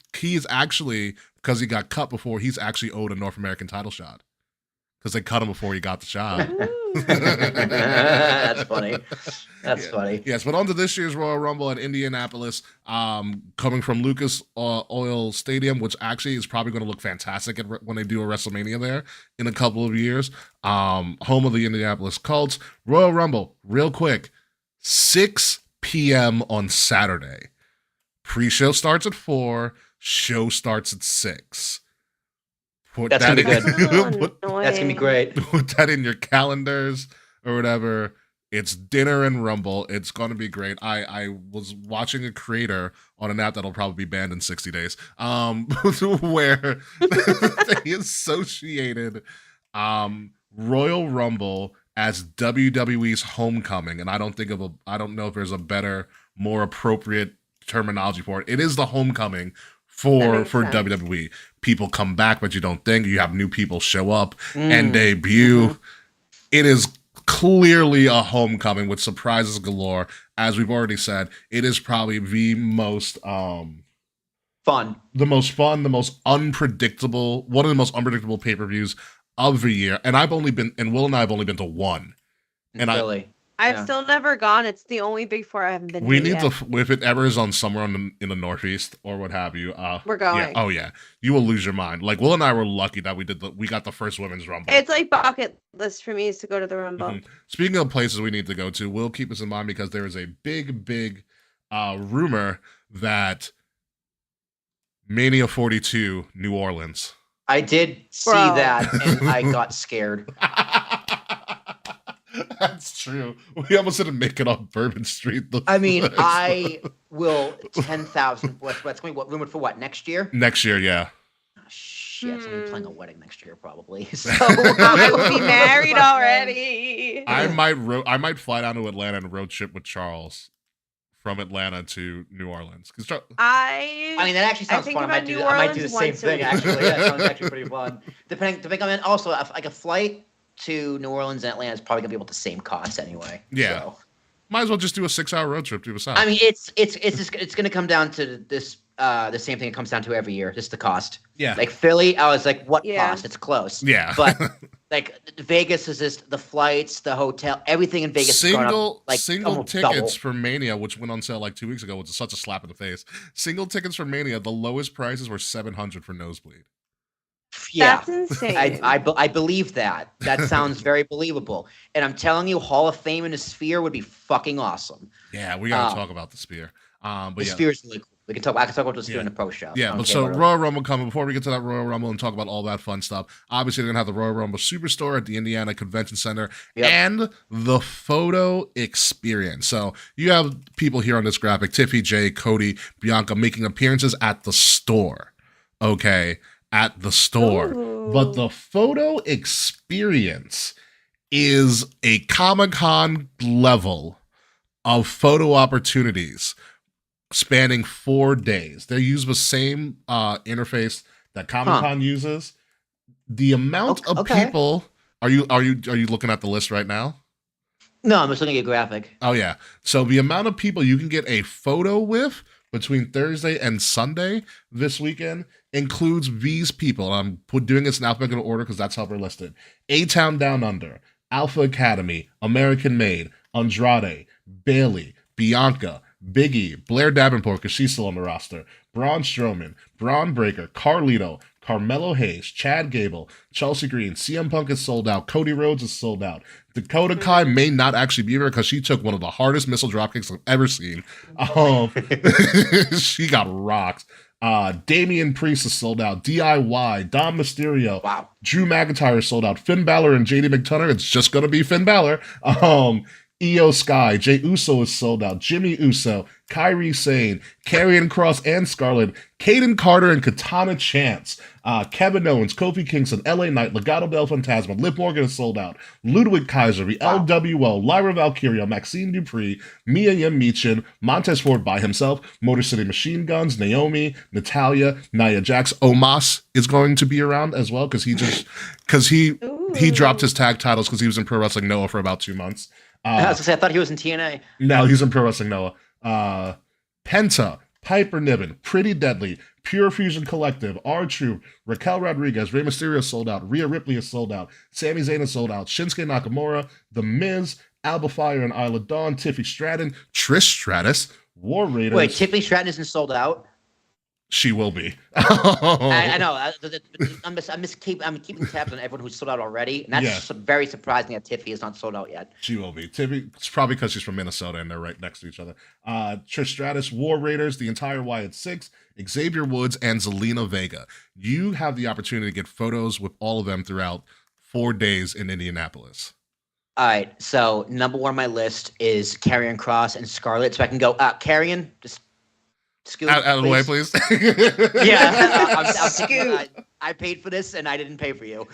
actually, because he got cut before, he's actually owed a North American title shot because they cut him before he got the shot. That's funny. That's funny. Yes, but on to this year's Royal Rumble in Indianapolis, coming from Lucas Oil Stadium, which actually is probably going to look fantastic when they do a WrestleMania there in a couple of years. Home of the Indianapolis Colts. Royal Rumble, real quick, 6 p.m. on Saturday. Pre-show starts at 4. Show starts at 6. That's gonna be good. That's gonna be great. Put that in your calendars or whatever. It's dinner and Rumble. It's gonna be great. I was watching a creator on an app that'll probably be banned in 60 days. Where they associated Royal Rumble as WWE's homecoming, and I don't know if there's a better, more appropriate terminology for it. It is the homecoming for WWE. People come back, but you don't think. You have new people show up and debut. Mm-hmm. It is clearly a homecoming with surprises galore. As we've already said, it is probably the most fun, the most unpredictable, one of the most unpredictable pay-per-views of the year. And Will and I have only been to one. And I've Yeah. still never gone. It's the only Big Four I haven't been We to need yet. to, if it ever is on somewhere in the Northeast or what have you. We're Yeah. going. Oh yeah, you will lose your mind. Like Will and I were lucky that we got the first women's rumble. It's like bucket list for me is to go to the Rumble. Speaking of places we need to go to, we'll keep this in mind because there is a big rumor that Mania 42 New Orleans. I did see Bro. that, and I got scared. That's true. We almost didn't make it on Bourbon Street. I mean, I will 10,000. What's going? What rumored for what next year? Next year, yeah. Oh, shit, so I'm playing a wedding next year probably. So I will be married already. I might fly down to Atlanta and road trip with Charles from Atlanta to New Orleans. I mean, that actually sounds think fun. I might about do New the same Orleans once a thing. week. Actually, yeah, it sounds actually pretty fun. Depending on also like a flight to New Orleans and Atlanta is probably gonna be about the same cost anyway. Yeah. So. Might as well just do a 6-hour road trip to the south. I mean, it's gonna come down to this the same thing it comes down to every year, just the cost. Yeah. Like Philly, I was like, what Yeah. cost? It's close. Yeah. But like Vegas is just the flights, the hotel, everything in Vegas is going up, like single almost tickets double. for Mania, which went on sale like 2 weeks ago, which is such a slap in the face. Single tickets for Mania, the lowest prices were $700 for nosebleed. Yeah. That's insane. I believe that. That sounds very believable. And I'm telling you, Hall of Fame in a Sphere would be fucking awesome. Yeah, we gotta talk about the Spear. But The yeah. Sphere is really cool. I can talk about the Sphere in the pro show. Yeah, but so Royal Rumble coming. Before we get to that Royal Rumble and talk about all that fun stuff, obviously they're gonna have the Royal Rumble Superstore at the Indiana Convention Center and the photo experience. So you have people here on this graphic: Tiffy, Jay, Cody, Bianca making appearances at the store. Okay, at the store. Ooh. But the photo experience is a Comic-Con level of photo opportunities spanning 4 days. They use the same interface that Comic-Con uses. The amount of people are you looking at the list right now? No, I'm just looking at a graphic. Oh yeah. So the amount of people you can get a photo with between Thursday and Sunday this weekend includes these people. I'm doing this in alphabetical order because that's how they're listed. A-Town Down Under, Alpha Academy, American Made, Andrade, Bailey, Bianca, Biggie, Blair Davenport, because she's still on the roster, Braun Strowman, Braun Breaker, Carlito, Carmelo Hayes, Chad Gable, Chelsea Green, CM Punk is sold out, Cody Rhodes is sold out. Dakota Kai may not actually be there because she took one of the hardest missile dropkicks I've ever seen. She got rocked. Damian Priest is sold out. DIY, Dom Mysterio, Wow. Drew McIntyre is sold out. Finn Balor and JD McDonough, it's just going to be Finn Balor. Io Sky, Jey Uso is sold out. Jimmy Uso, Kairi Sane, Karrion Kross and Scarlett, Caden Carter and Katana Chance, Kevin Owens, Kofi Kingston, LA Knight, Legado del Fantasma, Liv Morgan is sold out. Ludwig Kaiser, the LWO, Lyra Valkyria, Maxine Dupree, Mia Yim Meechin, Montez Ford by himself, Motor City Machine Guns, Naomi, Natalia, Nia Jax, Omos is going to be around as well because he dropped his tag titles because he was in Pro Wrestling Noah for about 2 months. I was gonna say I thought he was in TNA. No, he's in Pro Wrestling Noah. Penta, Piper Niven, Pretty Deadly, Pure Fusion Collective, R-Truth, Raquel Rodriguez, Rey Mysterio is sold out, Rhea Ripley is sold out, Sami Zayn is sold out, Shinsuke Nakamura, The Miz, Alba Fire and Isla Dawn, Tiffy Stratton, Trish Stratus, War Raiders. Wait, Tiffany Stratton isn't sold out? She will be. I know. I'm keeping tabs on everyone who's sold out already, and that's very surprising that Tiffy is not sold out yet. She will be. Tiffy, it's probably because she's from Minnesota and they're right next to each other. Trish Stratus, War Raiders, the entire Wyatt Six, Xavier Woods, and Zelina Vega. You have the opportunity to get photos with all of them throughout 4 days in Indianapolis. All right, so number one on my list is Karrion Kross and Scarlett, so I can go, Karrion, just scoot, out of the way, please. Yeah, scoot. I paid for this, and I didn't pay for you.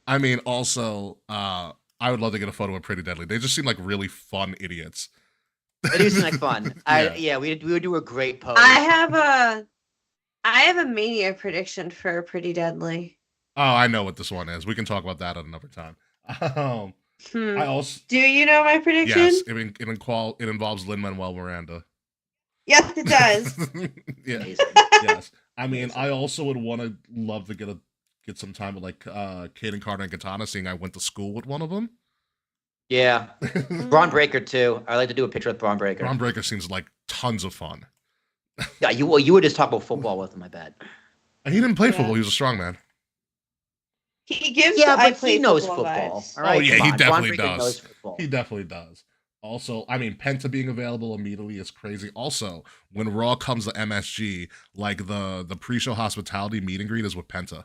I mean, also, I would love to get a photo with Pretty Deadly. They just seem like really fun idiots. It is like fun. We would do a great pose. I have a Mania prediction for Pretty Deadly. Oh, I know what this one is. We can talk about that at another time. I also do you know my prediction? Yes, it involves Lin-Manuel Miranda. Yes, it does. Yeah. Yes. I mean, I also would love to get get some time with like Caden Carter and Katana, seeing I went to school with one of them. Yeah. Braun Breaker too. I like to do a picture with Braun Breaker. Braun Breaker seems like tons of fun. Yeah, you would just talk about football with him, I bet. And he didn't play football. He was a strong man. He gives. Yeah, I but play he knows football. football. Vibes. All right, Oh yeah, come he on. definitely Braun Breaker knows does. football. He definitely does. Also, I mean, Penta being available immediately is crazy. Also, when Raw comes to MSG, like the pre-show hospitality meet and greet is with Penta.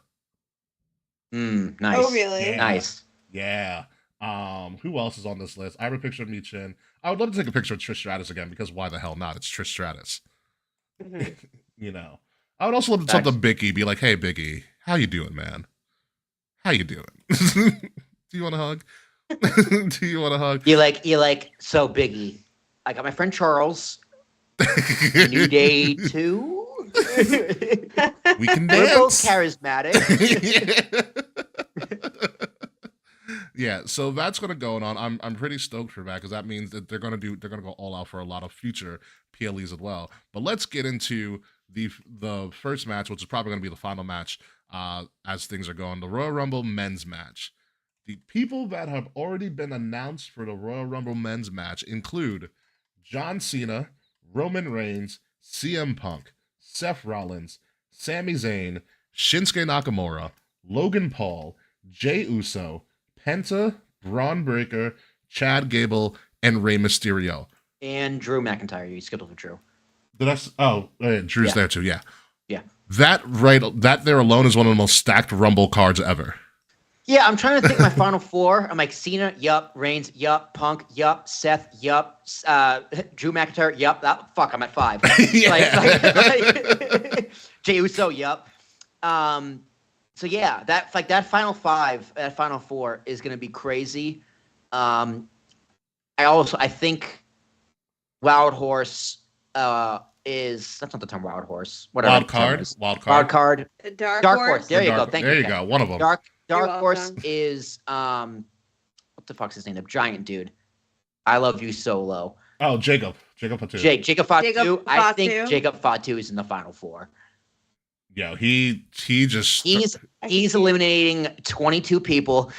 Nice. Oh really? Yeah. Nice. Yeah. Who else is on this list? I have a picture of Michin. I would love to take a picture of Trish Stratus again because why the hell not? It's Trish Stratus. Mhm. You know. I would also love to talk to Biggie, be like, "Hey, Biggie, how you doing, man? How you doing? Do you want a hug? Do you want a hug?" You like so Biggie. I got my friend Charles. New Day 2. We can We're both dance. charismatic. Yeah, so that's gonna go on. I'm pretty stoked for that because that means that they're gonna go all out for a lot of future PLEs as well. But let's get into the first match, which is probably gonna be the final match as things are going. The Royal Rumble men's match. The people that have already been announced for the Royal Rumble men's match include John Cena, Roman Reigns, CM Punk, Seth Rollins, Sami Zayn, Shinsuke Nakamura, Logan Paul, Jey Uso, Penta, Braun Breaker, Chad Gable, and Rey Mysterio. And Drew McIntyre. You skipped over Drew. Drew's there too. Yeah. Yeah. That there alone is one of the most stacked Rumble cards ever. Yeah, I'm trying to think my final four. I'm like Cena, yup. Reigns, yup. Punk, yup. Seth, yup. Drew McIntyre, yup. I'm at 5. Jey Uso, yup. So yeah, that final 5, that final 4 is gonna be crazy. I think Wild Horse is that's not the term Wild Horse. Whatever. Wild card. Wild card. Dark Horse. There you go. Thank you. There you go. One of them. Dark Horse is what the fuck's his name? The giant dude. I love you solo. Oh, Jacob Fatu. Jacob Fatu. Jacob I think Fatu. Jacob Fatu is in the final 4. Yeah, he's He's eliminating 22 people.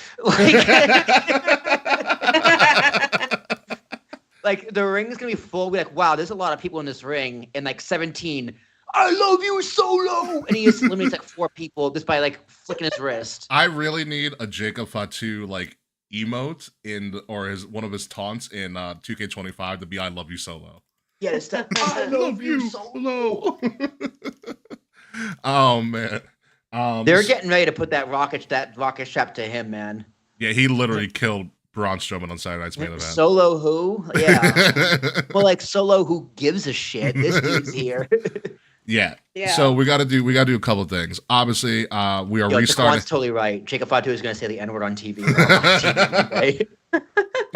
Like the ring is gonna be full. We're like, wow, there's a lot of people in this ring, and like 17. I love you solo, and he just eliminates like 4 people just by like flicking his wrist. I really need a Jacob Fatu like emote or one of his taunts in 2K25 to be "I love you solo." Yeah, it's that I love you solo. Oh man, they're getting ready to put that rocket strap to him, man. Yeah, he literally killed Braun Strowman on Saturday Night's Main Event. Solo who? Yeah. Well, like Solo who gives a shit. This dude's here. Yeah. So we gotta do a couple of things. Obviously, we are restarting. Jaquan's totally right. Jacob Fatu is gonna say the N-word on TV.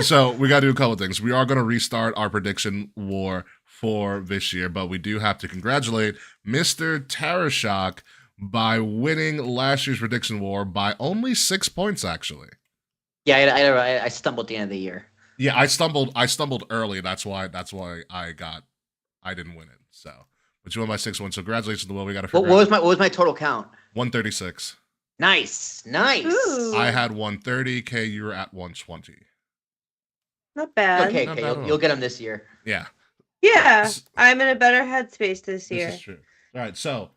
So we gotta do a couple of things. We are gonna restart our prediction war for this year, but we do have to congratulate Mr. Tarashok by winning last year's prediction war by only 6 points, actually. Yeah, I stumbled at the end of the year. Yeah, I stumbled early. That's why I didn't win it. So, but you won by 6 wins. So congratulations, Will. We got to figure out. What was my total count? 136. Nice. Ooh. I had 130. K, you were at 120. Not bad. Okay, you'll get them this year. Yeah. Yeah, I'm in a better headspace this year. This is true. All right, so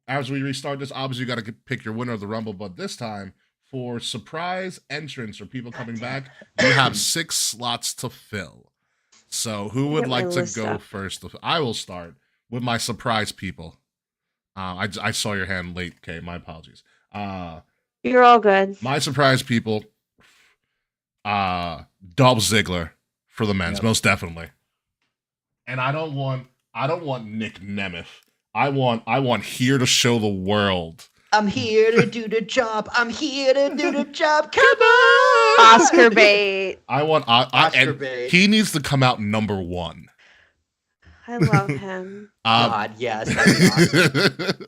as we restart this, obviously you got to pick your winner of the Rumble, but this time for surprise entrance or people coming back, you have 6 slots to fill. So who would like to go first? I will start with my surprise people. I saw your hand late, Kay. My apologies. You're all good. My surprise people, Dolph Ziggler for the men's, most definitely. And I don't want Nick Nemeth. I want here to show the world. I'm here to do the job. I'm here to do the job. Come on, Oscar bait. I want Oscar bait. He needs to come out number 1. I love him. God, yes. Awesome.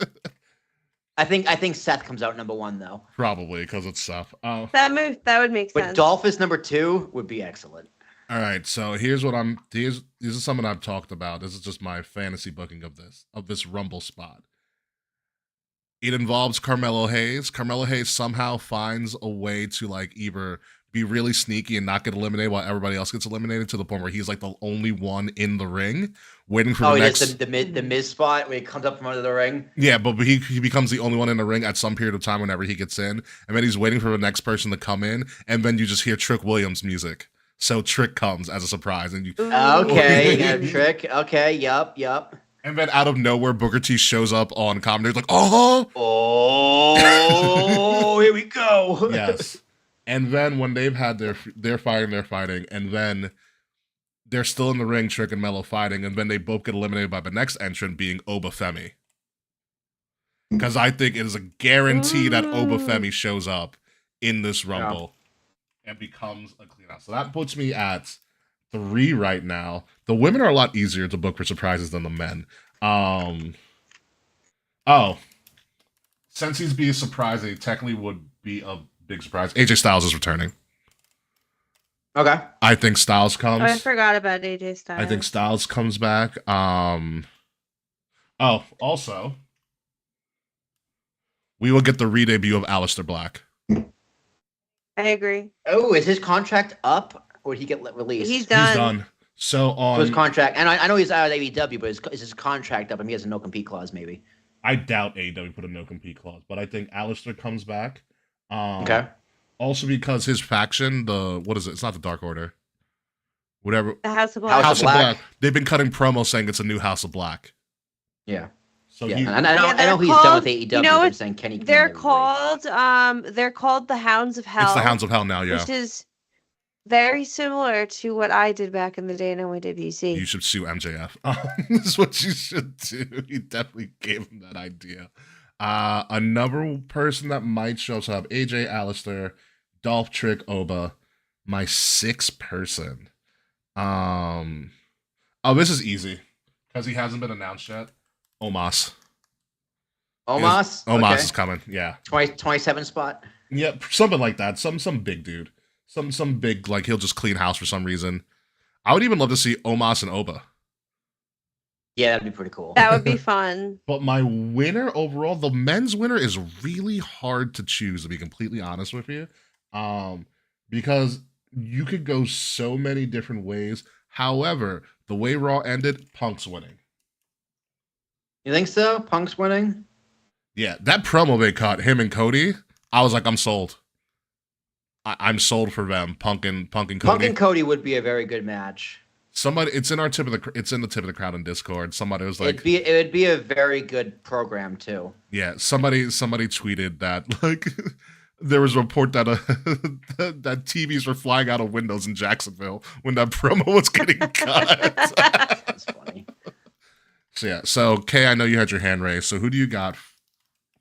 I think Seth comes out number 1 though. Probably because it's Seth. That would make sense. But Dolph is number 2 would be excellent. All right, so here's this is something I've talked about. This is just my fantasy booking of this Rumble spot. It involves Carmelo Hayes. Carmelo Hayes somehow finds a way to like either be really sneaky and not get eliminated while everybody else gets eliminated to the point where he's like the only one in the ring waiting for the next. Oh, the Miz spot where he comes up from under the ring. Yeah, but he becomes the only one in the ring at some period of time whenever he gets in, and then he's waiting for the next person to come in, and then you just hear Trick Williams music. So Trick comes as a surprise, and you. Okay, you got a Trick. Okay, yup. And then out of nowhere, Booker T shows up on commentary like, oh, here we go. Yes. And then when they've had they're fighting, and then they're still in the ring, Trick and Mello fighting, and then they both get eliminated by the next entrant being Obafemi. Because I think it is a guarantee that Obafemi shows up in this Rumble and becomes a clean house. So that puts me at 3 right now. The women are a lot easier to book for surprises than the men. Since he's being surprised, it technically would be a big surprise. AJ Styles is returning. Okay. I think Styles comes. Oh, I forgot about AJ Styles. I think Styles comes back. Also, we will get the re-debut of Aleister Black. I agree. Oh, is his contract up, or did he get released? He's done. He's done. So on his contract, and I know he's out of AEW, but is his contract up? And he has a no compete clause, maybe. I doubt AEW put a no compete clause, but I think Aleister comes back. Okay. Also because his faction, what is it? It's not the Dark Order. Whatever. The House of Black. House of Black. They've been cutting promos saying it's a new House of Black. Yeah. So yeah, and I know he's done with AEW. You know what? Saying Kenny. They're called the Hounds of Hell. It's the Hounds of Hell now, yeah. Which is very similar to what I did back in the day in OAWC. You should sue MJF. This is what you should do. You definitely gave him that idea. Another person that might show up, so I have AJ, Aleister, Dolph, Trick, Oba. My 6th person. This is easy because he hasn't been announced yet. Omos. Omos is coming. Yeah. 27 spot. Yeah, something like that. Some big dude. Some big, like he'll just clean house for some reason. I would even love to see Omos and Oba. Yeah, that'd be pretty cool. That would be fun. But my winner overall, the men's winner is really hard to choose, to be completely honest with you. Because you could go so many different ways. However, the way Raw ended, Punk's winning. You think so? Punk's winning? Yeah, that promo they cut, him and Cody, I was like, I'm sold. I'm sold for them. Punk and Cody. Punk and Cody would be a very good match. Somebody, it's in the tip of the crowd in Discord. Somebody was like, it would be a very good program too. Yeah, somebody tweeted that like there was a report that that TVs were flying out of windows in Jacksonville when that promo was getting cut. That's funny. So yeah, so Kay, I know you had your hand raised. So who do you got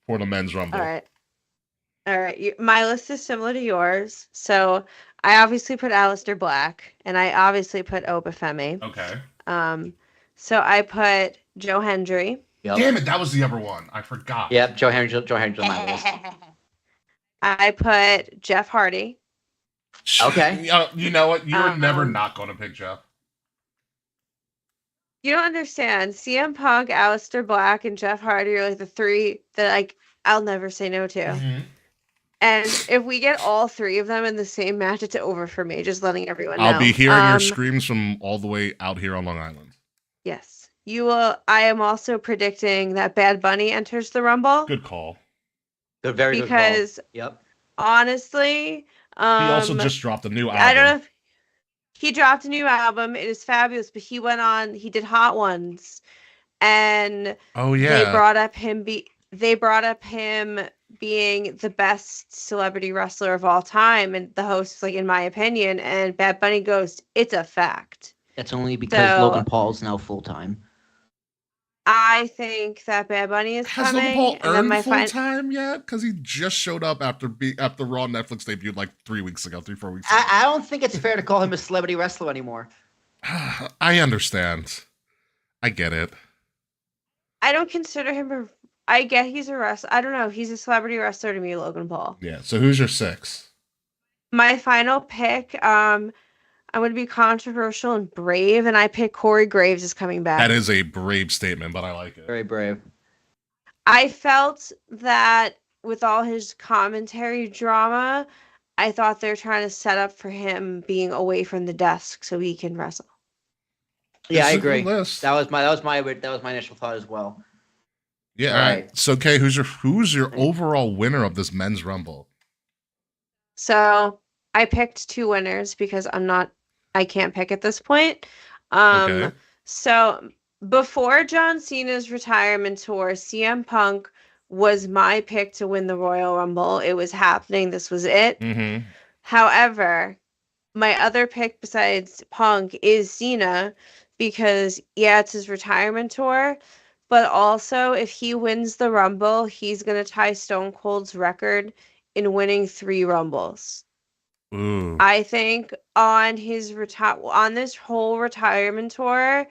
for the men's Rumble? All right. My list is similar to yours. So I obviously put Aleister Black, and I obviously put Obafemi. Okay. So I put Joe Hendry. Yep. Damn it, that was the other one. I forgot. Yep, Joe Hendry on my list. I put Jeff Hardy. Okay. You know what? You were never not going to pick Jeff. You don't understand. CM Punk, Aleister Black, and Jeff Hardy are like the 3 that I'll never say no to. Mm-hmm. And if we get all 3 of them in the same match, it's over for me. Just letting everyone know. I'll be hearing your screams from all the way out here on Long Island. Yes. You will. I am also predicting that Bad Bunny enters the Rumble. Good call. Good, very good call. Because, honestly... he also just dropped a new album. I don't know if... He dropped a new album. It is fabulous, but he did Hot Ones. And... Oh, yeah. They brought up him being the best celebrity wrestler of all time, and the host is like, in my opinion, and Bad Bunny goes, it's a fact. That's only because Logan Paul's now full-time. I think that Bad Bunny is coming. Has Logan Paul earned full-time yet? Because he just showed up after Raw Netflix debuted like 4 weeks ago. I don't think it's fair to call him a celebrity wrestler anymore. I understand. I get it. I don't consider him I get he's a wrestler. I don't know. He's a celebrity wrestler to me, Logan Paul. Yeah. So who's your 6? My final pick, I'm going to be controversial and brave, and I pick Corey Graves is coming back. That is a brave statement, but I like it. Very brave. I felt that with all his commentary drama, I thought they're trying to set up for him being away from the desk so he can wrestle. Yeah, I It's a good agree. list. That was my initial thought as well. Yeah, all right. So, Kay, who's your overall winner of this men's rumble? So I picked 2 winners because I can't pick at this point. Okay. So before John Cena's retirement tour, CM Punk was my pick to win the Royal Rumble. It was happening. This was it. Mm-hmm. However, my other pick besides Punk is Cena because, yeah, it's his retirement tour. But also, if he wins the Rumble, he's going to tie Stone Cold's record in winning 3 Rumbles. Ooh. I think on this whole retirement tour,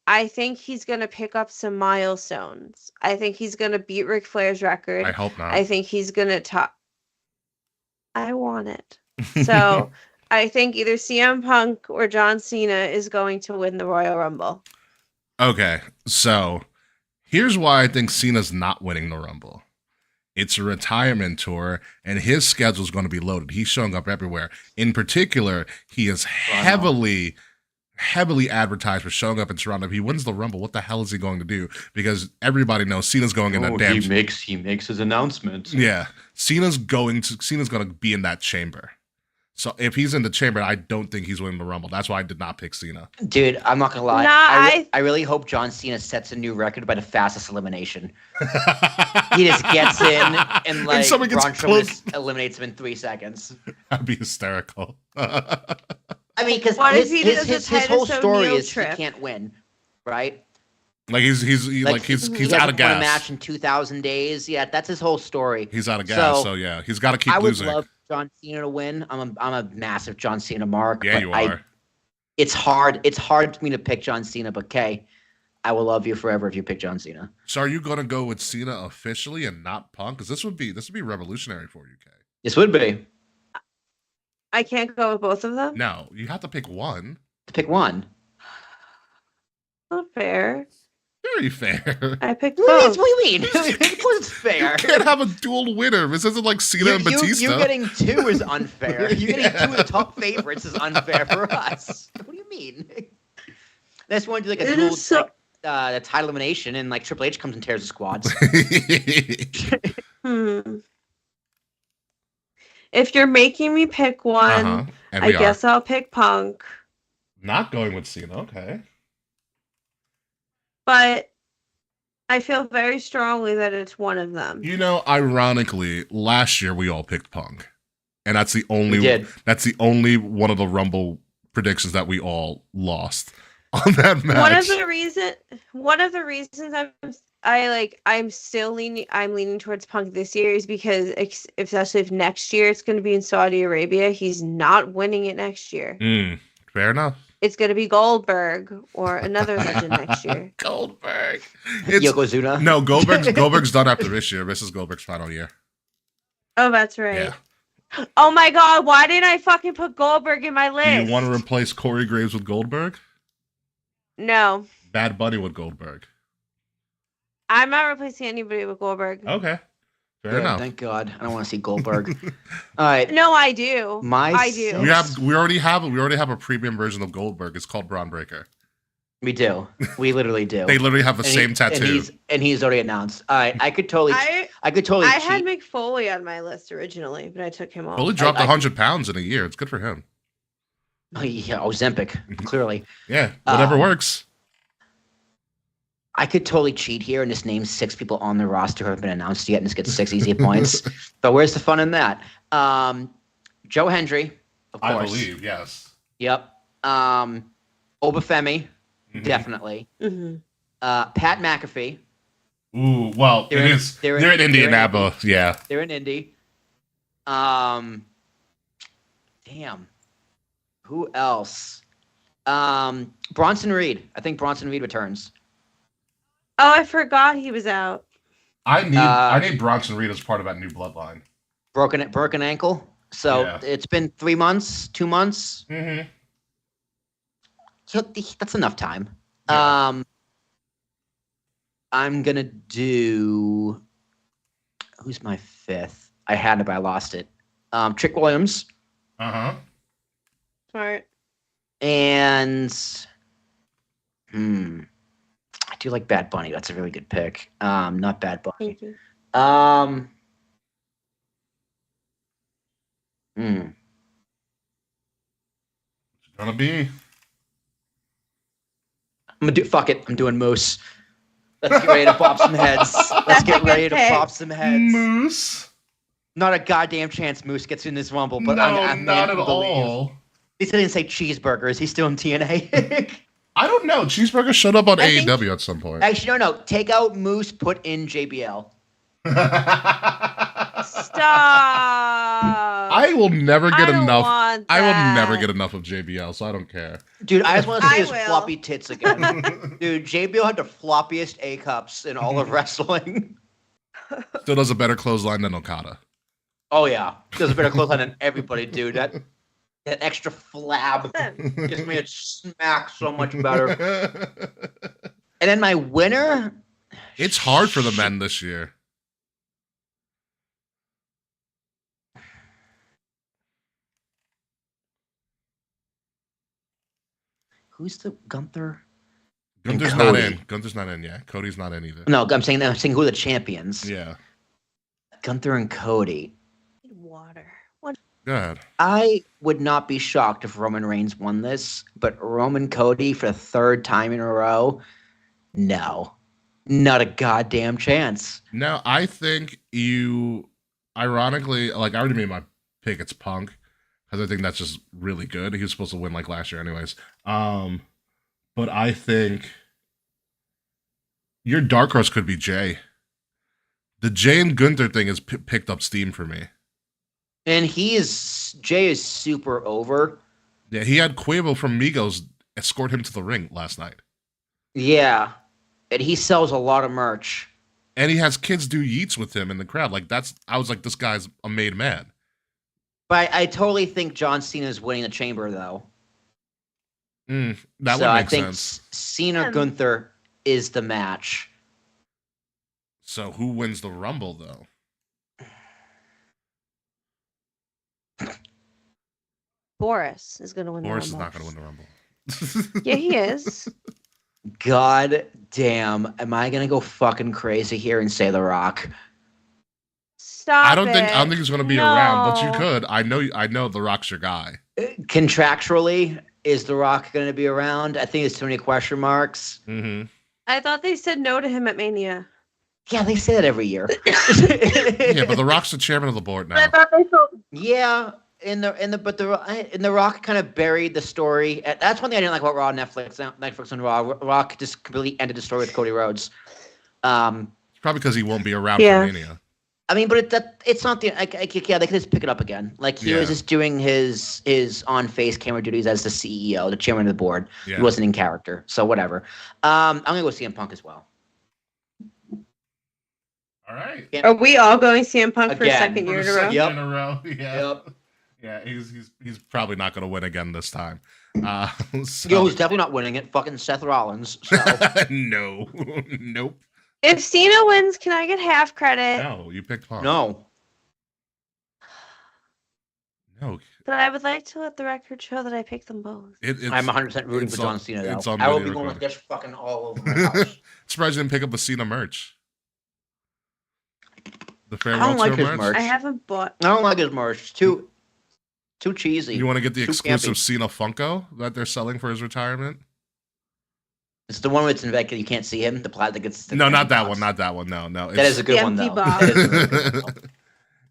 I think he's gonna pick up some milestones. I think he's gonna beat Ric Flair's record. I hope not. I think he's gonna top. I want it. So I think either CM Punk or John Cena is going to win the Royal Rumble. Okay, so here's why I think Cena's not winning the Rumble. It's a retirement tour, and his schedule is going to be loaded. He's showing up everywhere. In particular, he is heavily advertised for showing up in Toronto. If he wins the Rumble, what the hell is he going to do? Because everybody knows Cena's going in that damn. He makes his announcement. Yeah, Cena's going to be in that chamber. So if he's in the chamber, I don't think he's winning the Rumble. That's why I did not pick Cena. Dude, I'm not gonna lie. Nah, I really hope John Cena sets a new record by the fastest elimination. He just gets in and like someone gets Braun Strowman just eliminates him in 3 seconds. That'd be hysterical. I mean, because his whole Titus story O'Neil is trip? he can't win, right? Like he's He out of hasn't won a gas. match in 2,000 days. Yeah, that's his whole story. He's out of gas, so yeah, he's got to keep losing. I would love John Cena to win. I'm a massive John Cena mark. Yeah, but you are. It's hard for me to pick John Cena, but Kay, I will love you forever if you pick John Cena. So are you gonna go with Cena officially and not Punk? Because this would be revolutionary for you, Kay. This would be. I can't go with both of them. No, you have to pick one. To pick one. Not fair. Very fair. I picked What both. do you mean? Of course it's fair. You can't have a dual winner. This isn't like Cena and Batista. You getting 2 is unfair. You getting 2 of the top favorites is unfair for us. What do you mean? That's one to do like a dual the title elimination, and like Triple H comes and tears the squads. If you're making me pick one, I guess I'll pick Punk. Not going with Cena, okay. But I feel very strongly that it's one of them. You know, ironically, last year we all picked Punk. And that's the only one of the Rumble predictions that we all lost on that match. One of the reasons I'm leaning towards Punk this year is because especially if next year it's going to be in Saudi Arabia, he's not winning it next year. Fair enough. It's going to be Goldberg or another legend next year. Goldberg. Yokozuna. No, Goldberg's done after this year. This is Goldberg's final year. Oh, that's right. Yeah. Oh my God, why didn't I fucking put Goldberg in my list? Do you want to replace Corey Graves with Goldberg? No. Bad Bunny with Goldberg. I'm not replacing anybody with Goldberg. Okay. Fair enough. Thank God. I don't want to see Goldberg. All right. No, I do. I do. We already have a premium version of Goldberg. It's called Braun Breaker. We do. We literally do. They literally have the same tattoo. And he's already announced. All right. I could totally. I had Mick Foley on my list originally, but I took him off. Foley dropped 100 pounds in a year. It's good for him. Oh, yeah, Ozempic, clearly. Yeah, whatever works. I could totally cheat here and just name 6 people on the roster who haven't been announced yet and just get 6 easy points. But where's the fun in that? Joe Hendry, of course. I believe, yes. Yep. Obafemi, definitely. Mm-hmm. Pat McAfee. Ooh, well, they're in Indianapolis, yeah. They're in Indy. Damn. Who else? Bronson Reed. I think Bronson Reed returns. Oh, I forgot he was out. I need Bronson Reed as part of that new bloodline. Broken ankle. So It's been 3 months, 2 months. Mm-hmm. So that's enough time. Yeah. I'm gonna do. Who's my fifth? I had it, but I lost it. Trick Williams. Smart. And I do like Bad Bunny. That's a really good pick. Not Bad Bunny. Thank you. It's gonna be. I'm gonna do. Fuck it. I'm doing Moose. Let's get ready to pop some heads. Let's get ready to pop some heads. Moose. Not a goddamn chance Moose gets in this Rumble, but No, I'm not at believe. all. He didn't say cheeseburger. Is he still in TNA? I don't know. Cheeseburger showed up on AEW at some point. Actually, no. Take out Moose, put in JBL. Stop. I will never get enough. Want I will never that. get enough of JBL, so I don't care. Dude, I just want to see his will. floppy tits again. Dude, JBL had the floppiest A cups in all of wrestling. Still does a better clothesline than Okada. Oh yeah, does a better clothesline than everybody, dude. That extra flab just made it smack so much better. And then my winner. It's hard for the men this year. Who's the Gunther? Gunther's not in. Gunther's not in yet. Cody's not in either. No, I'm saying who are the champions. Yeah. Gunther and Cody. Water. What? Go ahead. I would not be shocked if Roman Reigns won this, but Roman Cody for the third time in a row, no. Not a goddamn chance. No, I think you, ironically, like I already made my pick. It's Punk because I think that's just really good. He was supposed to win like last year, anyways. But I think your dark horse could be Jay. The Jay and Gunther thing has picked up steam for me. And Jay is super over. Yeah, he had Quavo from Migos escort him to the ring last night. Yeah. And he sells a lot of merch. And he has kids do yeets with him in the crowd. Like I was like, this guy's a made man. But I totally think John Cena is winning the chamber, though. That so would I make think sense. Cena Gunther is the match. So who wins the Rumble, though? Boris is going to win Boris the Rumble. is not going to win the Rumble. Yeah, he is. God damn. Am I going to go fucking crazy here and say The Rock? Stop I don't think he's going to be No. around, but you could. I know The Rock's your guy. Contractually, is The Rock going to be around? I think there's too many question marks. Mm-hmm. I thought they said no to him at Mania. Yeah, they say that every year. Yeah, but The Rock's the chairman of the board now. Yeah, The Rock kind of buried the story. That's one thing I didn't like about Raw Netflix and Raw. Rock just completely ended the story with Cody Rhodes. It's probably because he won't be around Yeah. for Mania. I mean, but it's not the yeah, they could just pick it up again. Like he was just doing his on-face camera duties as the CEO, the chairman of the board. Yeah. He wasn't in character, so whatever. I'm gonna go CM Punk as well. All right. Are we all going CM Punk for a Again. second year in a row? Yep. In a row. Yeah. Yep. Yeah, he's probably not going to win again this time. So... Yo, who's definitely not winning it? Fucking Seth Rollins. So. No. Nope. If Cena wins, can I get half credit? No, you picked Punk. No. No. But I would like to let the record show that I picked them both. I'm 100% rooting for John Cena, though. It's on I will video be going recording. with this fucking all over my house. Surprised you didn't pick up the Cena merch. The I farewell don't like tour his merch. I haven't bought. I don't like his merch. It's too cheesy. You want to get the Too exclusive campy. Cena Funko that they're selling for his retirement? It's the one that's in Vecca. You can't see him. The plastic. It's No, not that one. Not that one. No. That is a good The one, empty though. box. That is a really good one.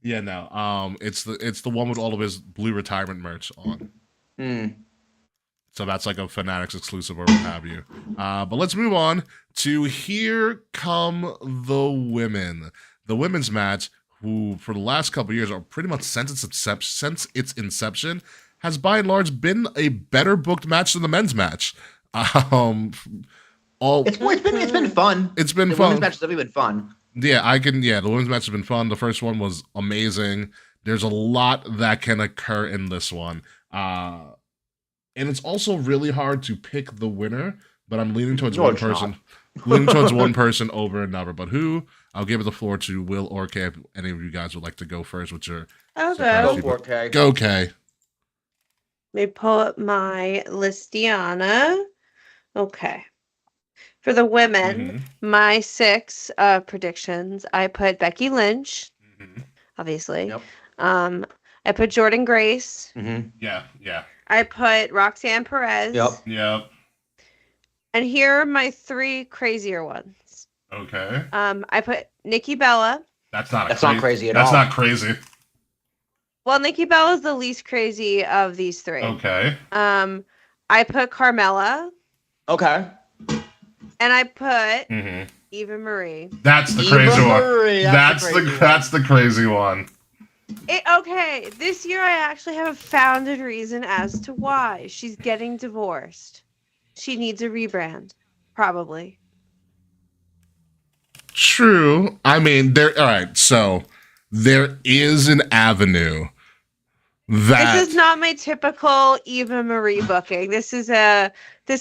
Yeah, no. It's the one with all of his blue retirement merch on. So that's like a Fanatics exclusive or what have you. But let's move on to Here Come the Women. The women's match, who for the last couple of years, or pretty much since its inception, has by and large been a better booked match than the men's match. It's been fun. It's been The fun. women's match has definitely been fun. The women's match has been fun. The first one was amazing. There's a lot that can occur in this one. And it's also really hard to pick the winner, but I'm leaning towards one person. leaning towards one person over another. But who? I'll give the floor to Will or Kay if any of you guys would like to go first with your I'll surprise go. Go for it, Kay. Go, Kay. Let me pull up my Listiana. Okay. For the women, my 6 predictions, I put Becky Lynch, obviously. Yep. I put Jordan Grace. Yeah. I put Roxanne Perez. Yep. And here are my 3 crazier ones. Okay. I put Nikki Bella. That's not crazy at all. That's not crazy. Well, Nikki Bella is the least crazy of these 3. Okay. I put Carmella. Okay. And I put Eva Marie. That's the Eva crazy Marie, one. That's the crazy one. Okay, this year I actually have a founded reason as to why. She's getting divorced. She needs a rebrand. Probably. True. I mean, all right, so there is an avenue that This is not my typical Eva Marie booking. This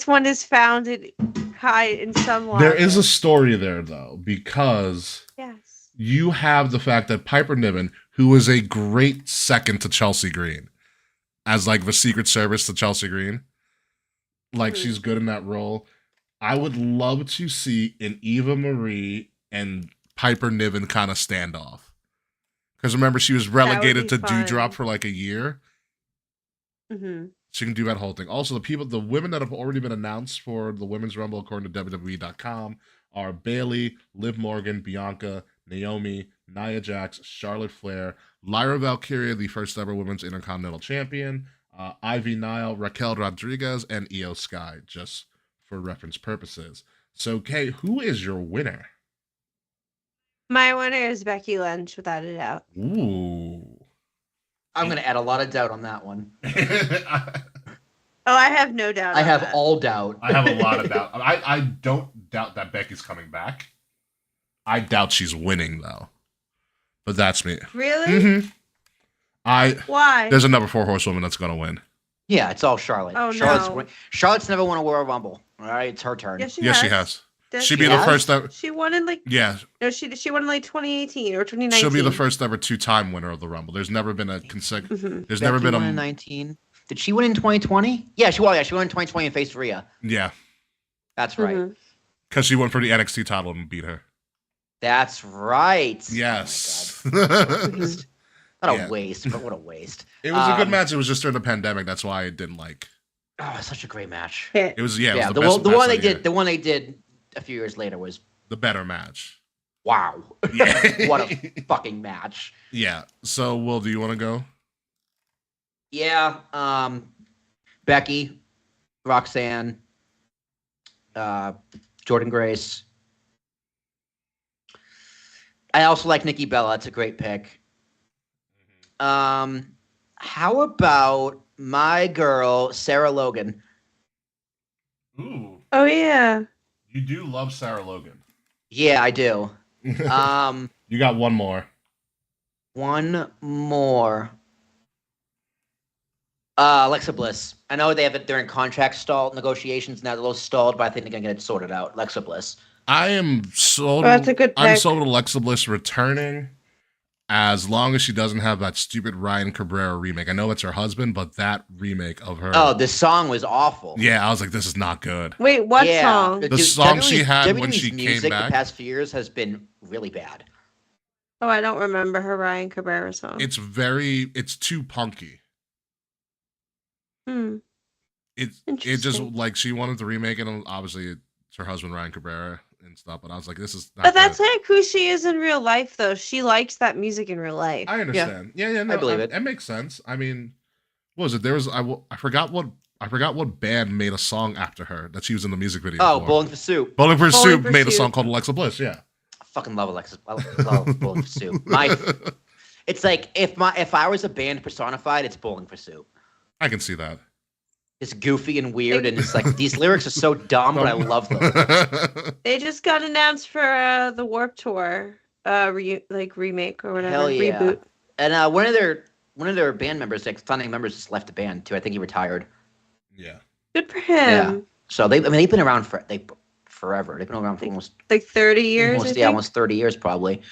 one is founded in some logic. there is a story there though, because yes. you have the fact that Piper Niven, who was a great second to Chelsea Green, as like the Secret Service to Chelsea Green, like she's good in that role. I would love to see an Eva Marie and Piper Niven kind of standoff. Because remember, she was relegated to Dewdrop for like a year. She can do that whole thing. Also, the women that have already been announced for the Women's Rumble, according to WWE.com, are Bayley, Liv Morgan, Bianca, Naomi, Nia Jax, Charlotte Flair, Lyra Valkyria, the first ever Women's Intercontinental Champion, Ivy Nile, Raquel Rodriguez, and Io Sky, just for reference purposes. So, Kay, who is your winner? My winner is Becky Lynch, without a doubt. Ooh. I'm going to add a lot of doubt on that one. Oh, I have no doubt. I have all doubt. I have a lot of doubt. I don't doubt that Becky's coming back. I doubt she's winning, though. But that's me. Really? Why? There's another 4 horsewoman that's going to win. Yeah, it's all Charlotte. Oh, no. Charlotte's never won a Royal Rumble. All right, it's her turn. Yes, she has. She'd be she the first ever. She won in No, she won in 2018 or 2019. She'll be the first ever 2-time winner of the Rumble. There's never been a consecutive. There's never been a. Won in 19. Did she win in 2020? Yeah, she won. Yeah, she won in 2020 and faced Rhea. Yeah. That's right. Because she won for the NXT title and beat her. That's right. Yes. Oh what a waste, but what a waste. It was a good match. It was just during the pandemic. That's why I didn't like. Oh, it's such a great match. It was the one they did a few years later was the better match. Wow. Yeah. What a fucking match. Yeah. So, Will, do you want to go? Yeah. Becky, Roxanne, Jordan Grace. I also like Nikki Bella. It's a great pick. How about my girl, Sarah Logan? Ooh. Oh, yeah. You do love Sarah Logan. Yeah, I do. You got one more. One more. Alexa Bliss. I know they're in contract negotiations now. They're a little stalled, but I think they're gonna get it sorted out. Alexa Bliss. I am sold. That's a good pick. I'm sold Alexa Bliss returning, as long as she doesn't have that stupid Ryan Cabrera remake. I know it's her husband, but that remake of her. Oh, this song was awful. Yeah, I was like, this is not good. Wait, what song? The song she had when she came back. The past few years has been really bad. Oh, I don't remember her Ryan Cabrera song. It's too punky. It's just like she wanted to remake it, and obviously it's her husband Ryan Cabrera and stuff. But I was like, this is. Not but that's like who she is in real life, though. She likes that music in real life. I understand. Yeah, no, I believe it. It makes sense. I mean, what was it? There was I forgot what band made a song after her that she was in the music video. Oh, Bowling for Soup. Bowling for Soup made a song called Alexa Bliss. Yeah. I fucking love Alexa. I love Bowling for Soup. It's like if I was a band personified, it's Bowling for Soup. I can see that. It's goofy and weird, and it's like these lyrics are so dumb, but I love them. They just got announced for the Warped Tour, remake or whatever. Hell yeah. Reboot. And one of their band members, like founding members, just left the band too. I think he retired. Yeah. Good for him. Yeah. So they've been around forever. They've been around for almost like 30 years. almost 30 years probably.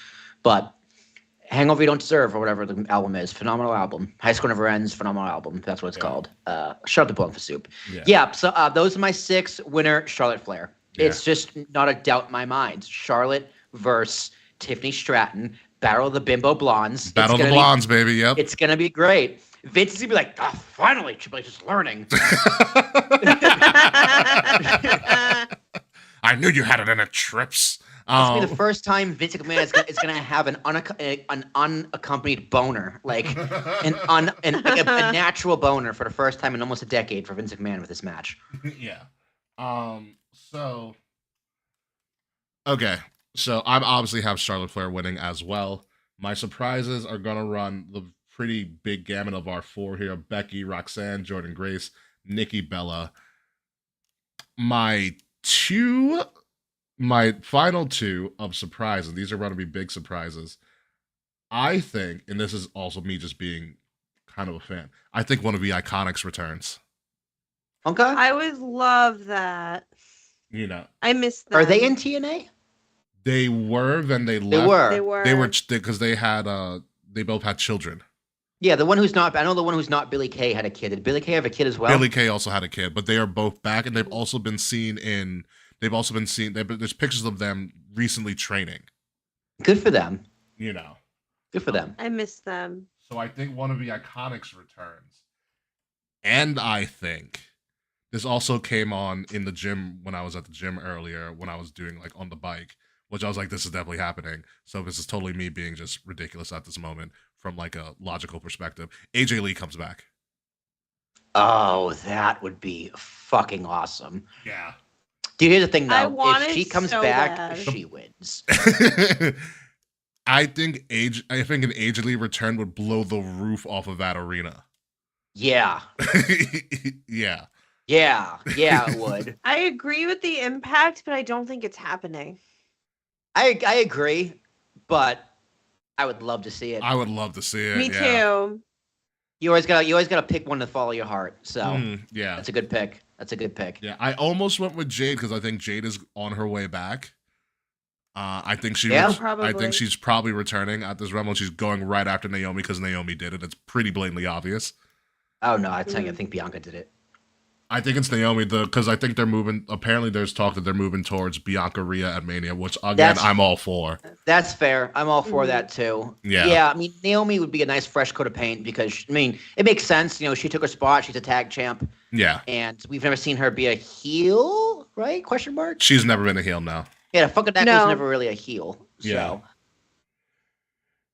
But Hangover You Don't Deserve, or whatever the album is, phenomenal album. High School Never Ends, phenomenal album. That's what it's called. Shout out to Bowling for Soup. Yeah. So those are my 6. Winner, Charlotte Flair. Yeah. It's just not a doubt in my mind. Charlotte versus Tiffany Stratton, Battle of the Bimbo Blondes. Battle of the Blondes, baby. Yep. It's gonna be great. Vince is gonna be like, finally, Triple H is learning. I knew you had it in a trips. It's gonna be the first time Vince McMahon is gonna have an unaccompanied boner, like a natural boner for the first time in almost a decade for Vince McMahon with this match. Yeah. So I obviously have Charlotte Flair winning as well. My surprises are gonna run the pretty big gamut of our 4 here: Becky, Roxanne, Jordynne Grace, Nikki Bella. My final 2 of surprises, these are going to be big surprises. I think, and this is also me just being kind of a fan, I think one of the Iconics returns. Okay. I would love that. You know. I miss them. Are they in TNA? They were, then they left. They were because they both had children. Yeah, I know the one who's not Billy Kay had a kid. Did Billy Kay have a kid as well? Billy Kay also had a kid, but they are both back, and they've also been seen. There's pictures of them recently training. Good for them. You know. Good for them. I miss them. So I think one of the Iconics returns. And I think this also came on in the gym when I was at the gym earlier, when I was doing like on the bike, which I was like, this is definitely happening. So this is totally me being just ridiculous at this moment from like a logical perspective. AJ Lee comes back. Oh, that would be fucking awesome. Yeah. Dude, here's the thing though. If she comes back, she wins. I think an AJ Lee return would blow the roof off of that arena. Yeah. Yeah. Yeah, it would. I agree with the impact, but I don't think it's happening. I agree, but I would love to see it. I would love to see it. Me too. You always gotta pick one to follow your heart. So yeah, that's a good pick. Yeah, I almost went with Jade because I think Jade is on her way back. I think she's probably returning at this Rumble. She's going right after Naomi because Naomi did it. It's pretty blatantly obvious. Oh no, I think Bianca did it. I think it's Naomi because I think they're moving. Apparently, there's talk that they're moving towards Bianca Rhea at Mania, which again I'm all for. That's fair. I'm all for that too. Yeah. I mean, Naomi would be a nice fresh coat of paint because it makes sense. You know, she took her spot. She's a tag champ. Yeah. And we've never seen her be a heel, right? Question mark. She's never been a heel now. Yeah, Funkadelic was never really a heel. So.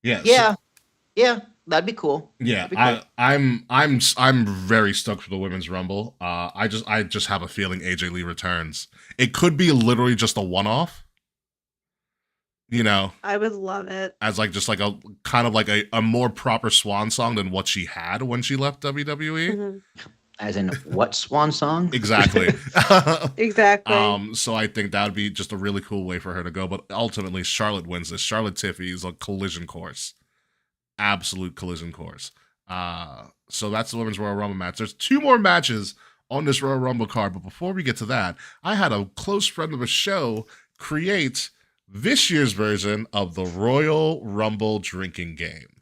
Yeah. Yeah. That'd be cool. Yeah, I'm very stoked for the Women's Rumble. I just have a feeling AJ Lee returns. It could be literally just a one-off. You know, I would love it as like just like a kind of like a more proper swan song than what she had when she left WWE. Mm-hmm. As in what swan song? Exactly. Exactly. So I think that would be just a really cool way for her to go. But ultimately, Charlotte wins this. Charlotte Tiffy is a collision course. Absolute collision course. So that's the Women's Royal Rumble match. There's 2 more matches on this Royal Rumble card, but before we get to that, I had a close friend of the show create this year's version of the Royal Rumble drinking game.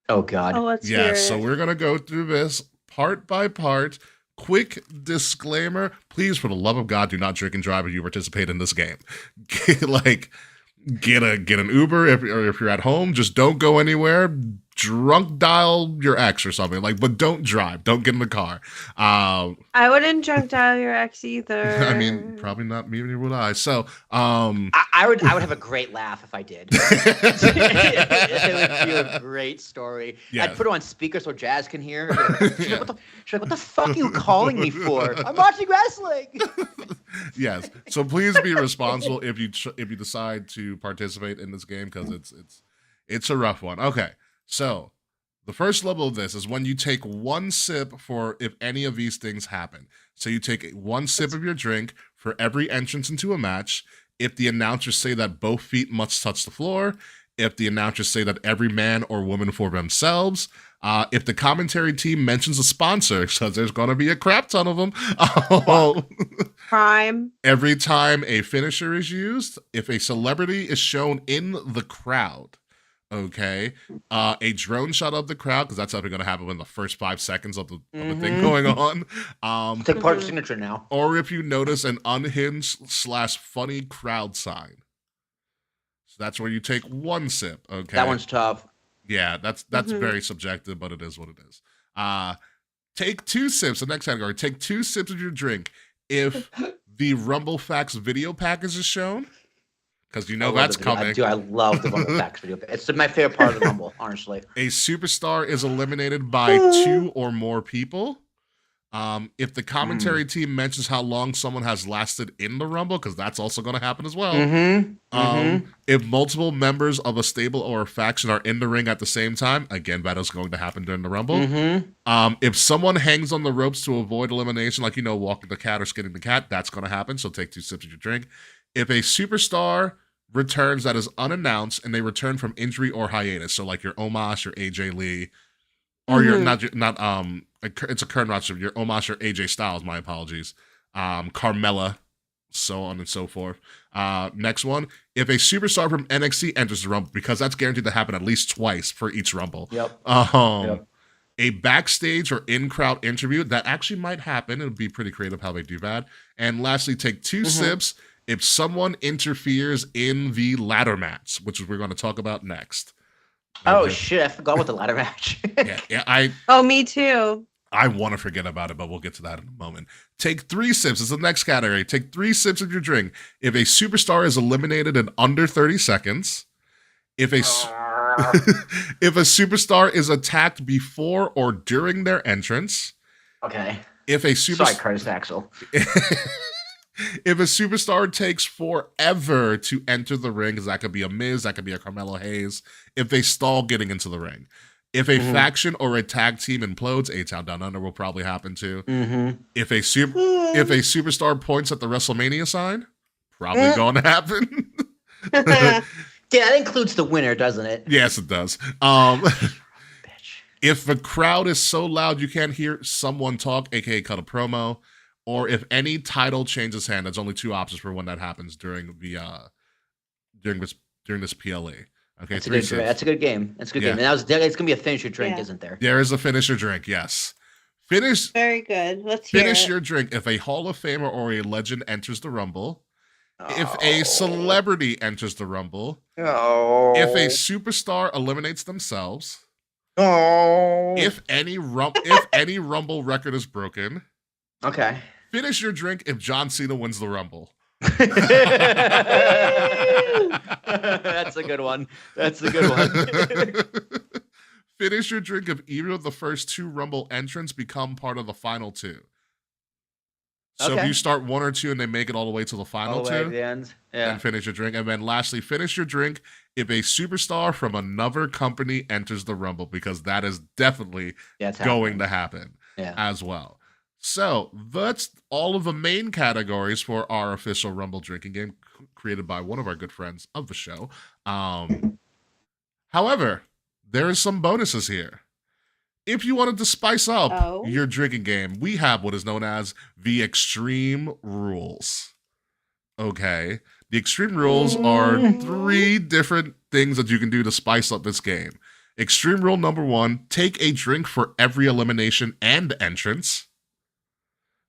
Oh God. Oh, let's hear it. So we're gonna go through this part by part. Quick disclaimer: please, for the love of God, do not drink and drive if you participate in this game. Get an Uber if you're at home. Just don't go anywhere. Drunk dial your ex or something but don't drive. Don't get in the car. I wouldn't drunk dial your ex either. I mean, probably not me, neither would I. So I would have a great laugh if I did. It would be a great story. Yeah. I'd put it on speaker so Jazz can hear. She's like, what the fuck are you calling me for? I'm watching wrestling. Yes. So please be responsible if you decide to participate in this game because it's a rough one. Okay. So, the first level of this is when you take 1 sip for if any of these things happen. So, you take 1 sip of your drink for every entrance into a match. If the announcers say that both feet must touch the floor, if the announcers say that every man or woman for themselves, if the commentary team mentions a sponsor, because there's going to be a crap ton of them. Prime. Every time a finisher is used, if a celebrity is shown in the crowd, okay, a drone shot of the crowd, because that's something going to happen in the first 5 seconds of the thing going on. Take part of the signature now. Or if you notice an unhinged / funny crowd sign. So that's where you take 1 sip, okay? That one's tough. Yeah, that's very subjective, but it is what it is. Take 2 sips, the next category. Take 2 sips of your drink if the Rumble Facts video package is shown. Because you know that's coming. I love the Rumble Facts video. It's my favorite part of the Rumble, honestly. A superstar is eliminated by 2 or more people. If the commentary team mentions how long someone has lasted in the Rumble, because that's also going to happen as well. If multiple members of a stable or a faction are in the ring at the same time, again, that is going to happen during the Rumble. If someone hangs on the ropes to avoid elimination, like, walking the cat or skinning the cat, that's going to happen. So take 2 sips of your drink. If a superstar returns that is unannounced and they return from injury or hiatus, so like your Omos, your AJ Lee, or your it's a current roster, your Omos or AJ Styles, my apologies, Carmella, so on and so forth. Next one, if a superstar from NXT enters the Rumble, because that's guaranteed to happen at least twice for each Rumble. A backstage or in-crowd interview, that actually might happen. It would be pretty creative how they do that. And lastly, take 2 sips if someone interferes in the ladder match, which is we're going to talk about next. Oh shit! I forgot about the ladder match. Oh, me too. I want to forget about it, but we'll get to that in a moment. Take 3 sips. It's the next category. Take 3 sips of your drink if a superstar is eliminated in under 30 seconds. If a superstar is attacked before or during their entrance. Okay. Sorry, Curtis Axel. If a superstar takes forever to enter the ring, because that could be a Miz, that could be a Carmelo Hayes, if they stall getting into the ring. If a faction or a tag team implodes, A-Town Down Under will probably happen too. If a superstar points at the WrestleMania sign, probably going to happen. Yeah, that includes the winner, doesn't it? Yes, it does. If the crowd is so loud you can't hear someone talk, aka cut a promo, or if any title changes hand, there's only 2 options for when that happens during the during this PLE. Okay, that's a good game. That's a good game. And it's gonna be a finisher drink, isn't there? There is a finisher drink. Yes. Very good. Let's hear Finish it. your drink if a Hall of Famer or a legend enters the Rumble. If a celebrity enters the Rumble. If a superstar eliminates themselves. If any Rumble record is broken. Okay. Finish your drink if John Cena wins the Rumble. That's a good one. Finish your drink if either of the first 2 Rumble entrants become part of the final 2. So if you start 1 or 2 and they make it all the way to the final 2, at the end. then finish your drink. And then lastly, finish your drink if a superstar from another company enters the Rumble, because that is definitely going to happen as well. So that's all of the main categories for our official Rumble drinking game created by one of our good friends of the show. However, there is some bonuses here. If you wanted to spice up your drinking game, we have what is known as the Extreme Rules. Okay. The Extreme Rules are 3 different things that you can do to spice up this game. Extreme Rule number 1, take a drink for every elimination and entrance.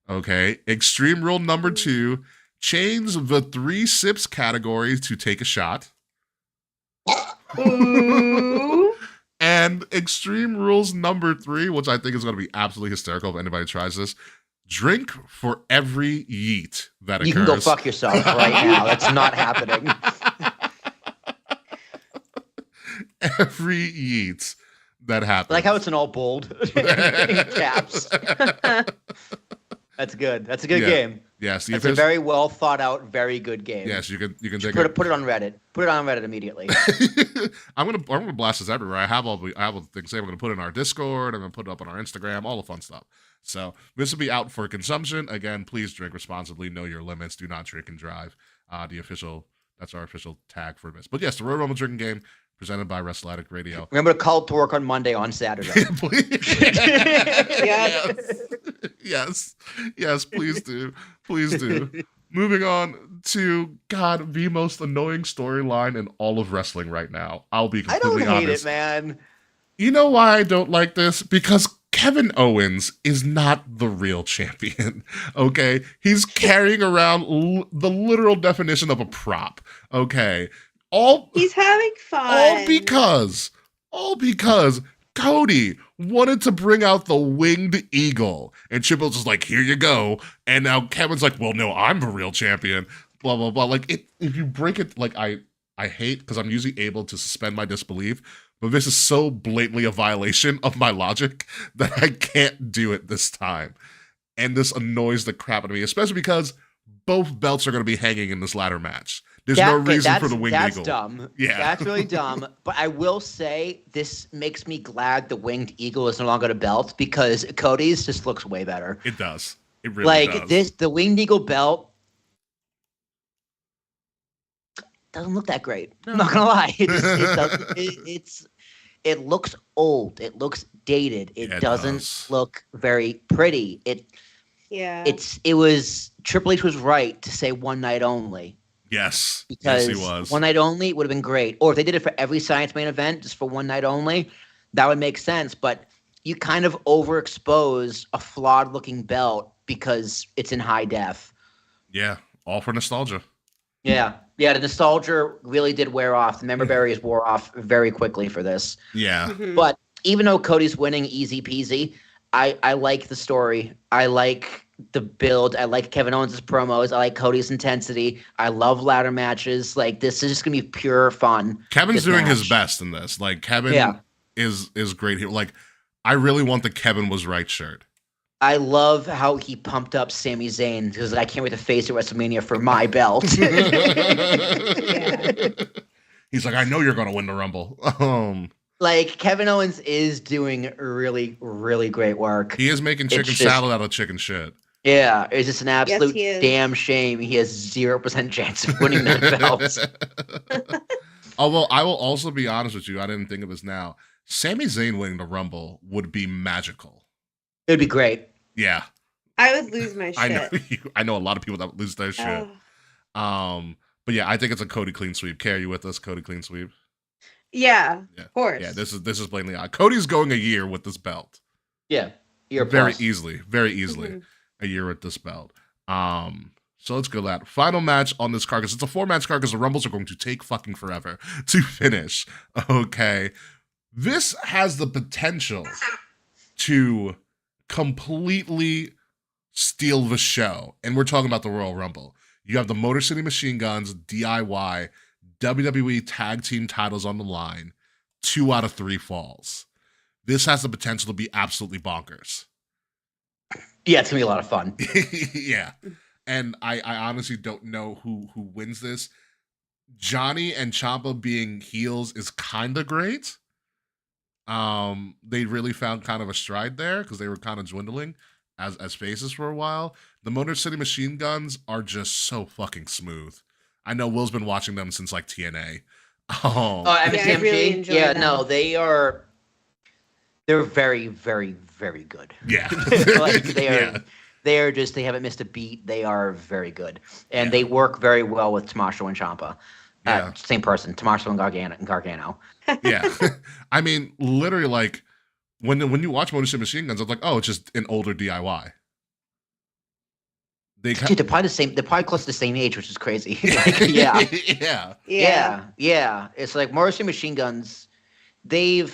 Okay. Extreme Rule number 2, change the 3 sips category to take a shot. And Extreme Rules number 3, which I think is going to be absolutely hysterical if anybody tries this, drink for every yeet that occurs. You can go fuck yourself right now. That's not happening. Every yeet that happens. I like how it's in all bold caps. That's good. That's a good game. Yes, it's a very well thought out, very good game. Yes, you can take put it on Reddit. Put it on Reddit immediately. I'm gonna blast this everywhere. I have all the things. I'm gonna put it in our Discord. I'm gonna put it up on our Instagram. All the fun stuff. So this will be out for consumption. Again, please drink responsibly. Know your limits. Do not drink and drive. That's our official tag for this. But yes, the Royal Rumble drinking game presented by WrestleAddict Radio. Remember to call to work on Monday on Saturday. Yes. Yes, please do. Please do. Moving on to, God, the most annoying storyline in all of wrestling right now. I'll be I don't completely hate honest. it, man. You know why I don't like this? Because Kevin Owens is not the real champion, okay? He's carrying around the literal definition of a prop, okay? All He's having all fun. because Cody wanted to bring out the winged eagle, and Triple H was like, "Here you go." And now Kevin's like, "Well, no, I'm the real champion." Blah blah blah. Like if you break it, like I hate because I'm usually able to suspend my disbelief, but this is so blatantly a violation of my logic that I can't do it this time, and this annoys the crap out of me, especially because both belts are going to be hanging in this ladder match. There's no reason for the winged eagle. That's dumb. Yeah. That's really dumb. But I will say this makes me glad the winged eagle is no longer a belt because Cody's just looks way better. It does. It really does. The winged eagle belt doesn't look that great. No. I'm not gonna lie. It looks old. It looks dated. It doesn't look very pretty. It was Triple H was right to say one night only. Yes. Because yes, he was. One night only would have been great. Or if they did it for every Science main event, just for one night only, that would make sense. But you kind of overexpose a flawed looking belt because it's in high def. Yeah. All for nostalgia. Yeah. Yeah. The nostalgia really did wear off. The member berries wore off very quickly for this. Yeah. Mm-hmm. But even though Cody's winning easy peasy, I like the story. I like the build. I like Kevin Owens' promos. I like Cody's intensity. I love ladder matches. Like, this is just gonna be pure fun. Kevin's doing his best in this. Like, Kevin is great here. Like, I really want the Kevin was right shirt. I love how he pumped up Sami Zayn because I can't wait to face at WrestleMania for my belt. He's like, I know you're gonna win the Rumble. Like, Kevin Owens is doing really, really great work. He is making chicken salad out of chicken shit. Yeah, it's just an absolute damn shame he has 0% chance of winning that belt. Although, I will also be honest with you, I didn't think of this now. Sami Zayn winning the Rumble would be magical. It would be great. Yeah. I would lose my shit. I know a lot of people that would lose their shit. But yeah, I think it's a Cody clean sweep. Carrie, you with us? Cody clean sweep? Yeah, of course. Yeah, this is blatantly odd. Cody's going a year with this belt. Yeah, very easily a year with this belt. So let's go that final match on this card because it's a 4-match card because the Rumbles are going to take fucking forever to finish. Okay, this has the potential to completely steal the show, and we're talking about the Royal Rumble. You have the Motor City Machine Guns, DIY, WWE Tag Team titles on the line, 2 out of 3 falls. This has the potential to be absolutely bonkers. Yeah, it's gonna be a lot of fun. Yeah, and I honestly don't know who wins this. Johnny and Ciampa being heels is kind of great. They really found kind of a stride there because they were kind of dwindling as faces for a while. The Motor City Machine Guns are just so fucking smooth. I know Will's been watching them since like TNA. MSMG? Really enjoy them. No, they're very, very, very good. Yeah. Like, they haven't missed a beat. They are very good. And they work very well with Tommaso and Ciampa. Same person, Tommaso and Gargano. Yeah. I mean, literally, like, when you watch Motor City Machine Guns, I'm like, oh, it's just an older DIY. They're probably the same. They're probably close to the same age, which is crazy. Yeah. It's like Motor City Machine Guns. They've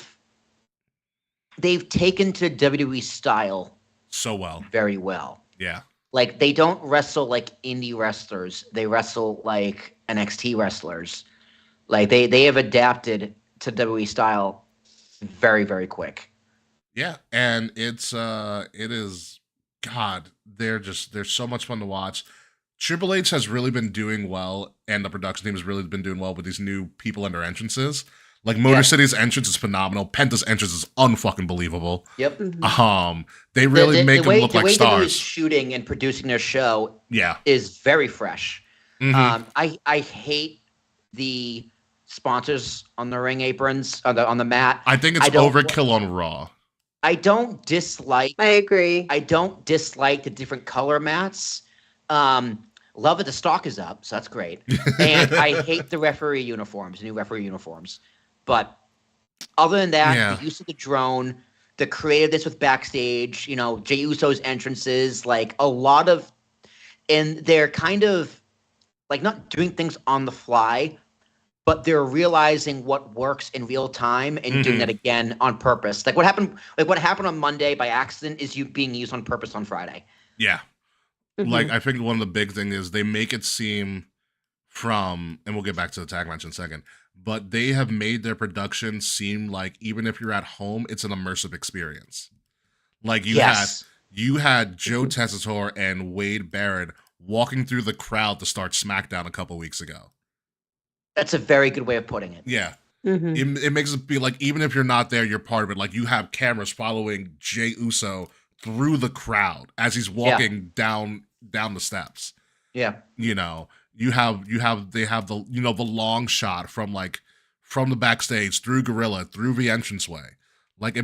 taken to WWE style so well, very well. Yeah. Like, they don't wrestle like indie wrestlers. They wrestle like NXT wrestlers. Like, they have adapted to WWE style very, very quick. Yeah, and it is, God, they're so much fun to watch. Triple H has really been doing well, and the production team has really been doing well with these new people and their entrances. Like, Motor City's entrance is phenomenal. Penta's entrance is unfucking believable. Yep. They really make them look like stars. The way shooting and producing their show is very fresh. Mm-hmm. I hate the sponsors on the ring aprons on the mat. I think it's overkill on Raw. I don't dislike. I agree. I don't dislike the different color mats. Love that the stock is up, so that's great. And I hate the referee uniforms, new referee uniforms. But other than that, the use of the drone, the creativeness with backstage, Jey Uso's entrances, like a lot of, and they're kind of like not doing things on the fly, but they're realizing what works in real time and doing that again on purpose. Like what happened on Monday by accident is you being used on purpose on Friday. Yeah. Like, I think one of the big things is they make it seem and we'll get back to the tag match in a second, but they have made their production seem like even if you're at home, it's an immersive experience. Like you had Joe Tessitore and Wade Barrett walking through the crowd to start SmackDown a couple weeks ago. That's a very good way of putting it. Yeah. It makes it be like, even if you're not there, you're part of it. Like you have cameras following Jey Uso through the crowd as he's walking down the steps. Yeah. They have the, the long shot from the backstage through Gorilla, through the entranceway. Like they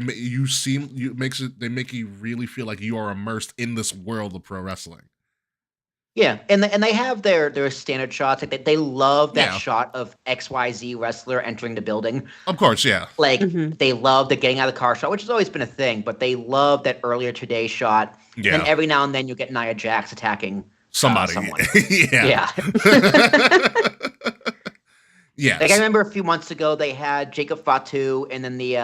make you really feel like you are immersed in this world of pro wrestling. Yeah, and they have their standard shots. Like they love that shot of XYZ wrestler entering the building. Of course, yeah. Like they love the getting out of the car shot, which has always been a thing. But they love that earlier today shot. Yeah. And every now and then you get Nia Jax attacking someone. Yeah. Yeah. Like I remember a few months ago they had Jacob Fatu and then the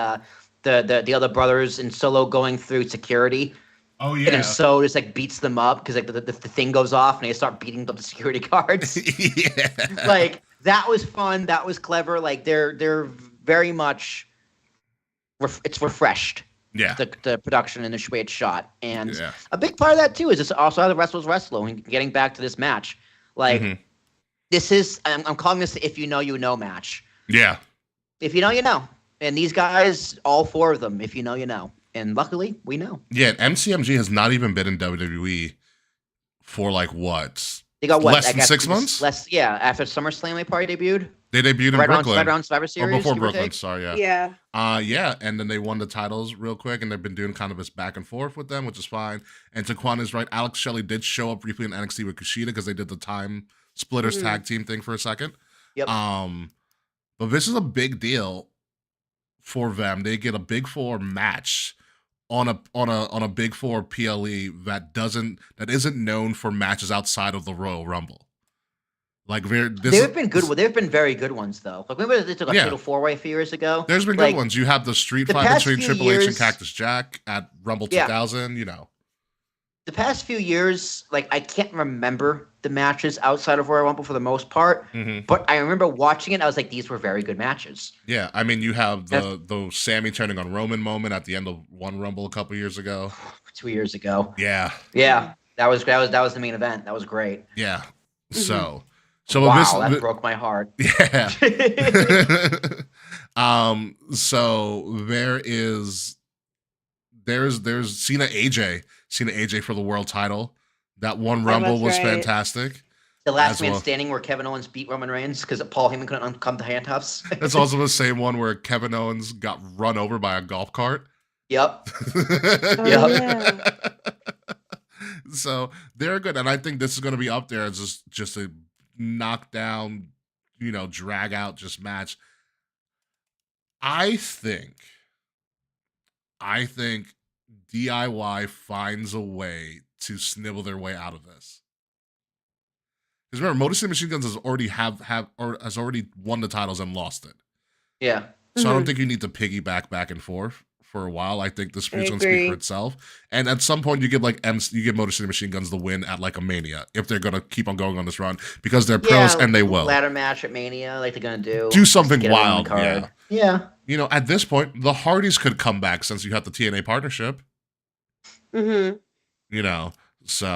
other brothers in Solo going through security. Oh yeah, and then So just like beats them up because like the thing goes off and they start beating up the security guards. Yeah, like that was fun. That was clever. Like they're very much it's refreshed. Yeah, the production and the way it's shot, and a big part of that too is just also how the wrestlers wrestle. And getting back to this match, like this is I'm calling this the if you know you know match. Yeah, if you know you know, and these guys, all four of them, if you know you know. And luckily, we know. Yeah, MCMG has not even been in WWE for like what? They got less than 6 months? After SummerSlam, they probably debuted. They debuted in Brooklyn. Right around Survivor Series. Or before Brooklyn, sorry, Yeah. Yeah, and then they won the titles real quick, and they've been doing kind of this back and forth with them, which is fine. And Taquan is right. Alex Shelley did show up briefly in NXT with Kushida because they did the time splitters tag team thing for a second. Yep. But this is a big deal for them. They get a Big Four match on a Big Four PLE that isn't known for matches outside of the Royal Rumble. Like there have been good. There have been very good ones though. Like remember they took a Fatal 4-Way a few years ago. There's been good ones. You have the street fight between Triple H and Cactus Jack at Rumble 2000. The past few years, like I can't remember the matches outside of Royal Rumble for the most part, but I remember watching it. I was like, these were very good matches. Yeah, I mean, you have the Sammy turning on Roman moment at the end of one Rumble a couple years ago. 2 years ago. Yeah. Yeah, that was the main event. That was great. Yeah. So wow, that broke my heart. Yeah. So there's Cena AJ for the world title. That one Rumble was fantastic. The last man standing where Kevin Owens beat Roman Reigns because Paul Heyman couldn't uncome the handcuffs. It's also the same one where Kevin Owens got run over by a golf cart. Yep. Yeah. So they're good, and I think this is going to be up there as just a knockdown, drag out just match. I think DIY finds a way to snibble their way out of this. Because remember, Motor City Machine Guns has already won the titles and lost it. Yeah. So I don't think you need to piggyback back and forth for a while. I think this feud's going to speak for itself. And at some point, you give Motor City Machine Guns the win at like a Mania if they're going to keep on going on this run because they're pros and they will. Ladder match at Mania, like they're going to do something wild. Yeah. At this point, the Hardys could come back since you have the TNA partnership. So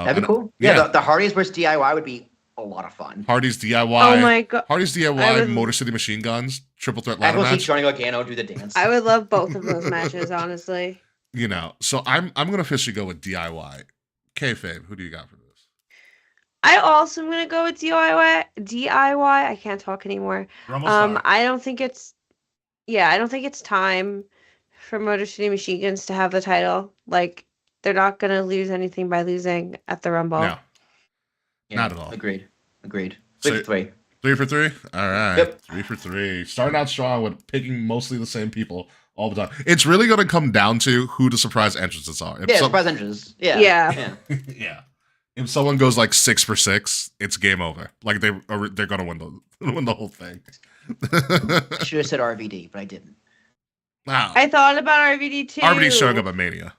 that'd be cool. Yeah, the Hardys versus DIY would be a lot of fun. Hardys DIY. Oh my god. Hardys DIY, Motor City Machine Guns, triple threat ladder match. I will see Johnny Gargano do the dance. I would love both of those matches, honestly. So I'm gonna officially go with DIY. Kayfabe, who do you got for this? I also am gonna go with DIY. I can't talk anymore. I don't think it's time for Motor City Machine Guns to have the title. Like, they're not gonna lose anything by losing at the Rumble. No. Yeah, Not at all. Agreed. 3 So- for 3. 3 for 3? All right. Yep. 3 for 3. Starting out strong with picking mostly the same people all the time. It's really going to come down to who the surprise entrances are. If Surprise entrances. Yeah. Yeah. yeah. If someone goes like 6 for 6, it's game over. Like they're going to win the whole thing. I should have said RVD, but I didn't. Wow. I thought about RVD too. RVD's showing up at Mania.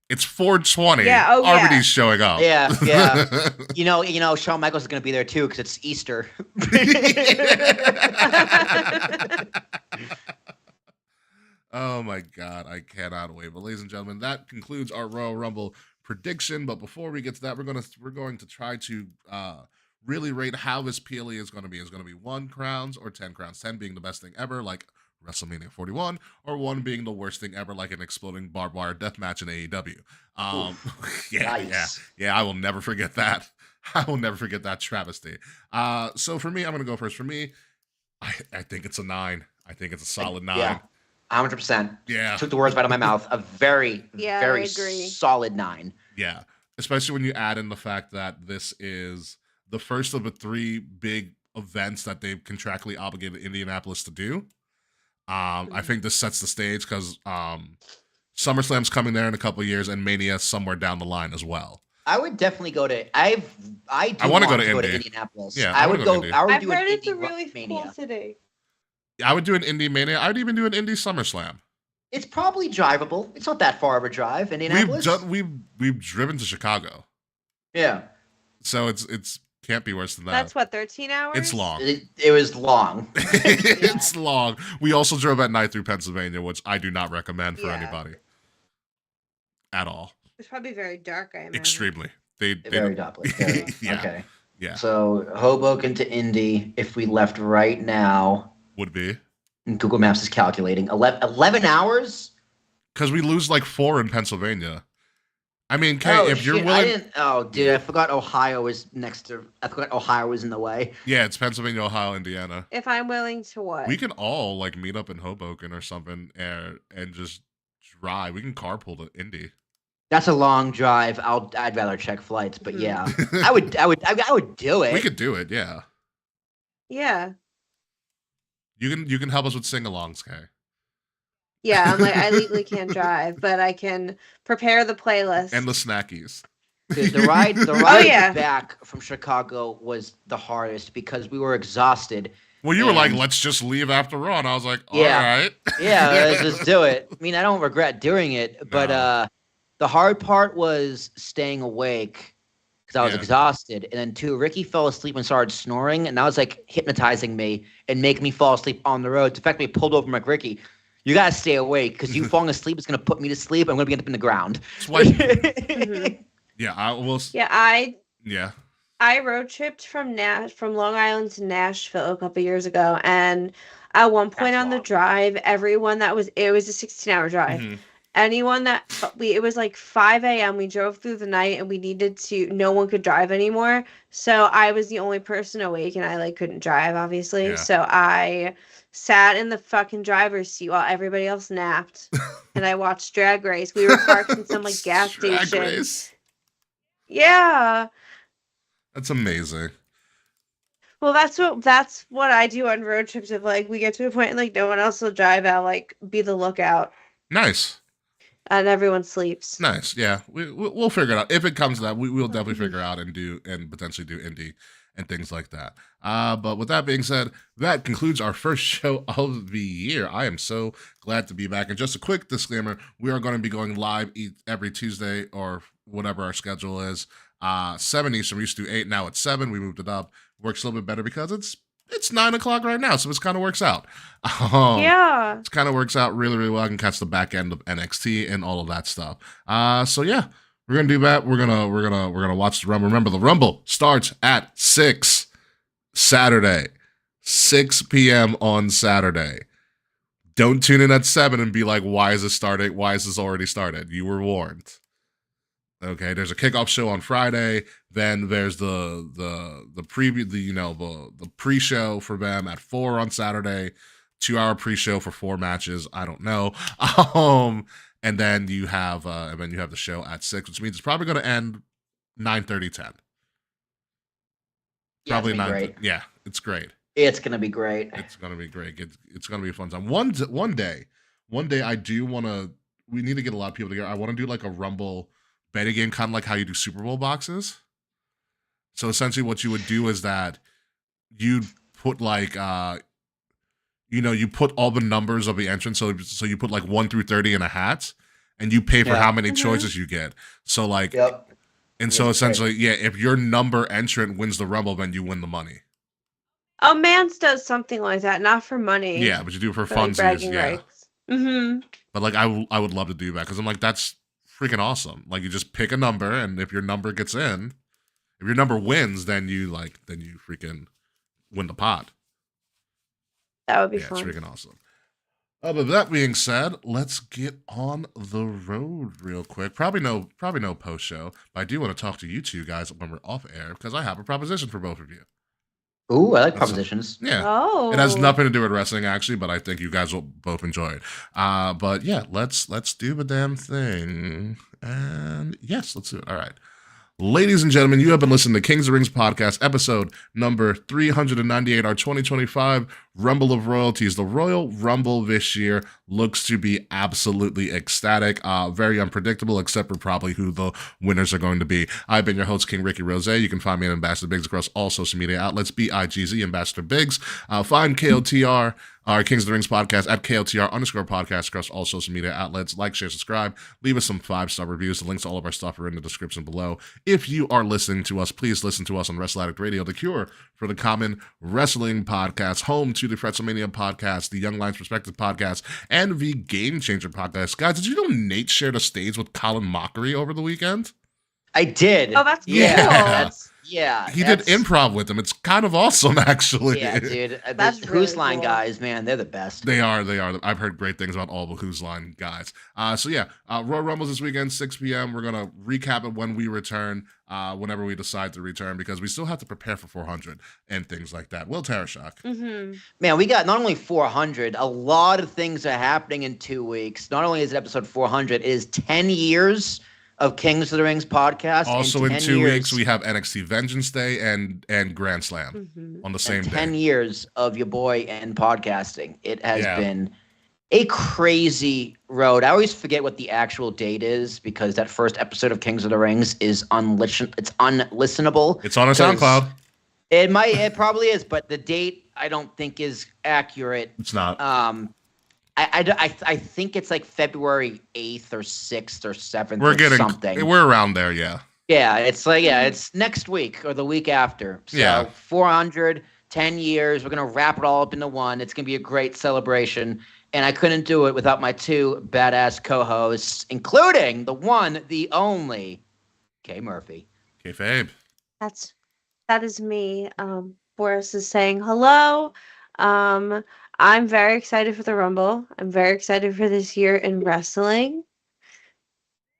It's 420. Yeah, oh, yeah. RVD's showing up. Yeah. you know, Shawn Michaels is going to be there too because it's Easter. Oh my God, I cannot wait. But ladies and gentlemen, that concludes our Royal Rumble prediction. But before we get to that, we're going to try to really rate how this PLE is going to be. Is going to be 1 crowns or 10 crowns. 10 being the best thing ever, like WrestleMania 41, or 1 being the worst thing ever, like an exploding barbed wire death match in AEW. Nice. Yeah. I will never forget that. I will never forget that travesty. So for me, I'm going to go first. For me, I think it's a 9. I think it's a solid 9. Yeah. 100%. Yeah. Took the words right out of my mouth. A very, Yeah, very I agree. solid 9. Yeah. Especially when you add in the fact that this is the first of the 3 big events that they've contractually obligated Indianapolis to do. I think this sets the stage because SummerSlam's coming there in a couple of years and Mania somewhere down the line as well. I would definitely go to. I want to go to Indianapolis. Yeah, I would go. Indy. I would I've do an heard it's Indy a really Mania. cool city. I would do an Indie Mania. I would even do an Indie SummerSlam. It's probably drivable. It's not that far of a drive. Indianapolis. We've driven to Chicago, Yeah. so it's can't be worse than that. That's what, 13 hours? It's long. It was long. It's long. We also drove at night through Pennsylvania, which I do not recommend for Yeah. anybody at all. It's probably very dark, I imagine. Extremely. They Very doubly. Very, Yeah. Okay. Yeah. So Hoboken to Indy, if we left right now, Would be and Google Maps is calculating 11 hours. because we lose like 4 in Pennsylvania. I mean, Kay, if you're shit, willing, I forgot Ohio was next to. I forgot Ohio was in the way. yeah, it's Pennsylvania, Ohio, Indiana. If I'm willing to what? We can all like meet up in Hoboken or something and just drive. We can carpool to Indy. That's a long drive. I'd rather check flights, but yeah, I would do it. We could do it. Yeah, Yeah. you can help us with sing-alongs, Kay. Yeah, I'm like, I legally can't drive, but I can prepare the playlist. And the snackies. Dude, the ride yeah. back from Chicago was the hardest because we were exhausted. Well, you were like, And- let's just leave after Raw, and I was like, all Yeah. right. Yeah, let's just do it. I mean, I don't regret doing it, but No. the hard part was staying awake because I was Yeah. exhausted. And then 2, Ricky fell asleep and started snoring, and that was like hypnotizing me and making me fall asleep on the road. In fact, we pulled over. I'm like, Ricky, you gotta stay awake because you falling asleep is gonna put me to sleep. I'm gonna be up in the ground. That's why- Mhm. yeah, I will. Yeah, I road tripped from Long Island to Nashville a couple years ago, and at one point That's on the long. drive, it was a 16-hour drive. Mhm. Anyone it was like 5 a.m. We drove through the night, and no one could drive anymore. So I was the only person awake, and I like couldn't drive, obviously. Yeah. So I sat in the fucking driver's seat while everybody else napped, and I watched Drag Race. We were parked in some like gas Drag station. Race. Yeah. That's amazing. Well, that's what I do on road trips. If like we get to a point and like no one else will drive, I'll like be the lookout, Nice. and everyone sleeps. Nice. Yeah, we'll figure it out. If it comes to that, we'll definitely figure out and potentially do indie and things like that. But with that being said, that concludes our first show of the year. I am so glad to be back. And just a quick disclaimer, we are going to be going live every Tuesday or whatever our schedule is. 7 Eastern. We used to do 8. Now it's 7. We moved it up. Works a little bit better because it's 9 o'clock right now. So this kind of works out. Yeah. It kind of works out really, really well. I can catch the back end of NXT and all of that stuff. So yeah, we're gonna do that. We're gonna watch the Rumble. Remember, the Rumble starts at 6 Saturday, 6 p.m. on Saturday. Don't tune in at 7 and be like, "Why is this starting? Why is this already started?" You were warned. Okay, there's a kickoff show on Friday. Then there's the preview, the pre-show for them at 4 on Saturday. 2-hour pre-show for 4 matches. I don't know. And then you have the show at 6, which means it's probably going to end 9:30, 10. Yeah, Probably it's 9. great. Yeah, it's great. It's gonna be great. It's gonna be great. It's gonna be a fun time. One day, I do want to. We need to get a lot of people together. I want to do like a Rumble betting game, kind of like how you do Super Bowl boxes. So essentially, what you would do is that you'd put like you put all the numbers of the entrance. So you put like 1 through 30 in a hat, and you pay for how many choices you get. So like, and so essentially, if your number entrant wins the Rumble, then you win the money. Oh, Mans does something like that, not for money. Yeah, but you do it for funsies. Yeah. Rights. Mm-hmm. But like, I would love to do that because I'm like, that's freaking awesome. Like, you just pick a number, and if your number gets in, if your number wins, then you freaking win the pot. That would be fun. It's freaking awesome. But that being said, let's get on the road real quick. Probably no post show, but I do want to talk to you two guys when we're off air because I have a proposition for both of you. Ooh, I like propositions. Yeah. Oh. It has nothing to do with wrestling, actually, but I think you guys will both enjoy it. But yeah, let's do the damn thing. And yes, let's do it. All right. Ladies and gentlemen, you have been listening to Kings of the Rings podcast, episode number 398, our 2025 Rumble of Royalties. The Royal Rumble this year looks to be absolutely ecstatic, very unpredictable, except for probably who the winners are going to be. I've been your host, King Ricky Rose. You can find me at Ambassador Biggs across all social media outlets, BIGZ, Ambassador Biggs. Find KOTR, our Kings of the Rings podcast, at KOTR_podcast across all social media outlets. Like, share, subscribe. Leave us some 5-star reviews. The links to all of our stuff are in the description below. If you are listening to us, please listen to us on Wrestle Addict Radio, the cure for the common wrestling podcast, home to the WrestleMania podcast, the Young Lions Perspective podcast, and the Game Changer podcast. Guys, did you know Nate shared a stage with Colin Mockery over the weekend? I did. Oh, that's cool. He did improv with him. It's kind of awesome, actually. Yeah, dude. That's The really Who's Line cool. guys, man, they're the best. They are. I've heard great things about all the Who's Line guys. So yeah, Royal Rumbles this weekend, 6 p.m. We're going to recap it when we return, whenever we decide to return, because we still have to prepare for 400 and things like that. Will Tarashok. Mm-hmm. Man, we got not only 400, a lot of things are happening in 2 weeks. Not only is it episode 400, it is 10 years of Kings of the Rings podcast. Also in 2 weeks, we have NXT Vengeance Day and Grand Slam on the same day. 10 years of your boy and podcasting. It has been a crazy road. I always forget what the actual date is because that first episode of Kings of the Rings is unlistenable. It's on our SoundCloud. It probably is, but the date I don't think is accurate. It's not. I think it's like February 8th or 6th or 7th something. We're around there, yeah. Yeah, it's next week or the week after. So 400, 10 years, we're going to wrap it all up into one. It's going to be a great celebration. And I couldn't do it without my 2 badass co-hosts, including the one, the only, Kay Murphy. Kayfabe. That is me. Boris is saying hello. I'm very excited for the Rumble. I'm very excited for this year in wrestling.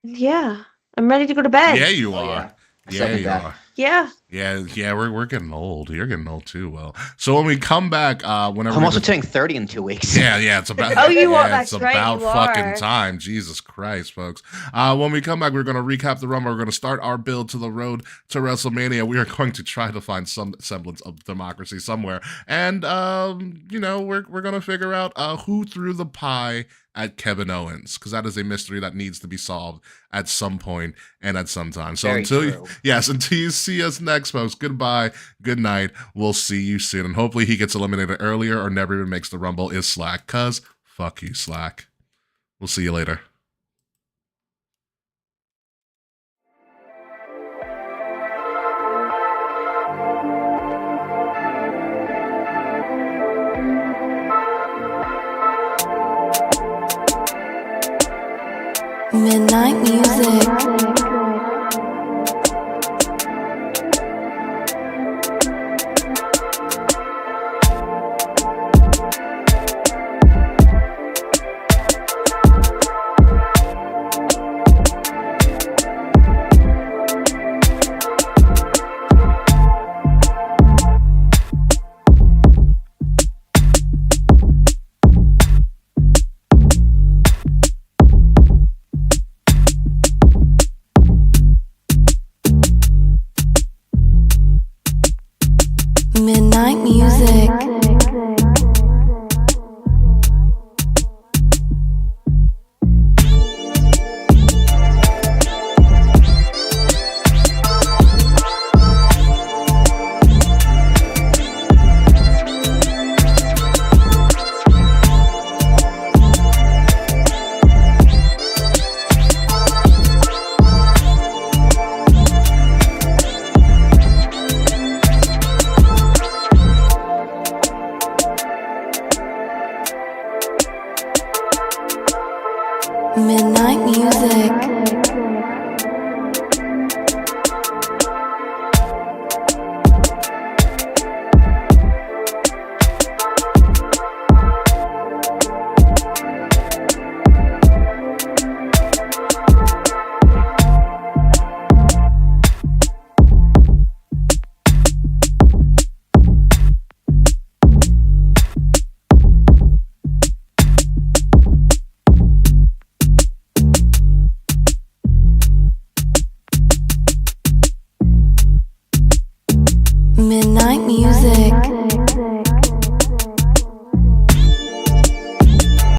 Yeah, I'm ready to go to bed. Yeah, you are. Yeah, you are. Yeah. Yeah, we're getting old. You're getting old too, Will. So when we come back, whenever I'm also turning 30 in 2 weeks. Yeah, it's about that's it's right, about you fucking are. time. Jesus Christ, folks. When we come back, we're gonna recap the Rumble. We're gonna start our build to the road to WrestleMania. We are going to try to find some semblance of democracy somewhere. And we're gonna figure out who threw the pie at Kevin Owens, because that is a mystery that needs to be solved at some point and at some time. So until you see us next, folks, goodbye, good night. We'll see you soon. And hopefully he gets eliminated earlier or never even makes the Rumble is Slack, because fuck you, Slack. We'll see you later. Midnight music. Midnight music.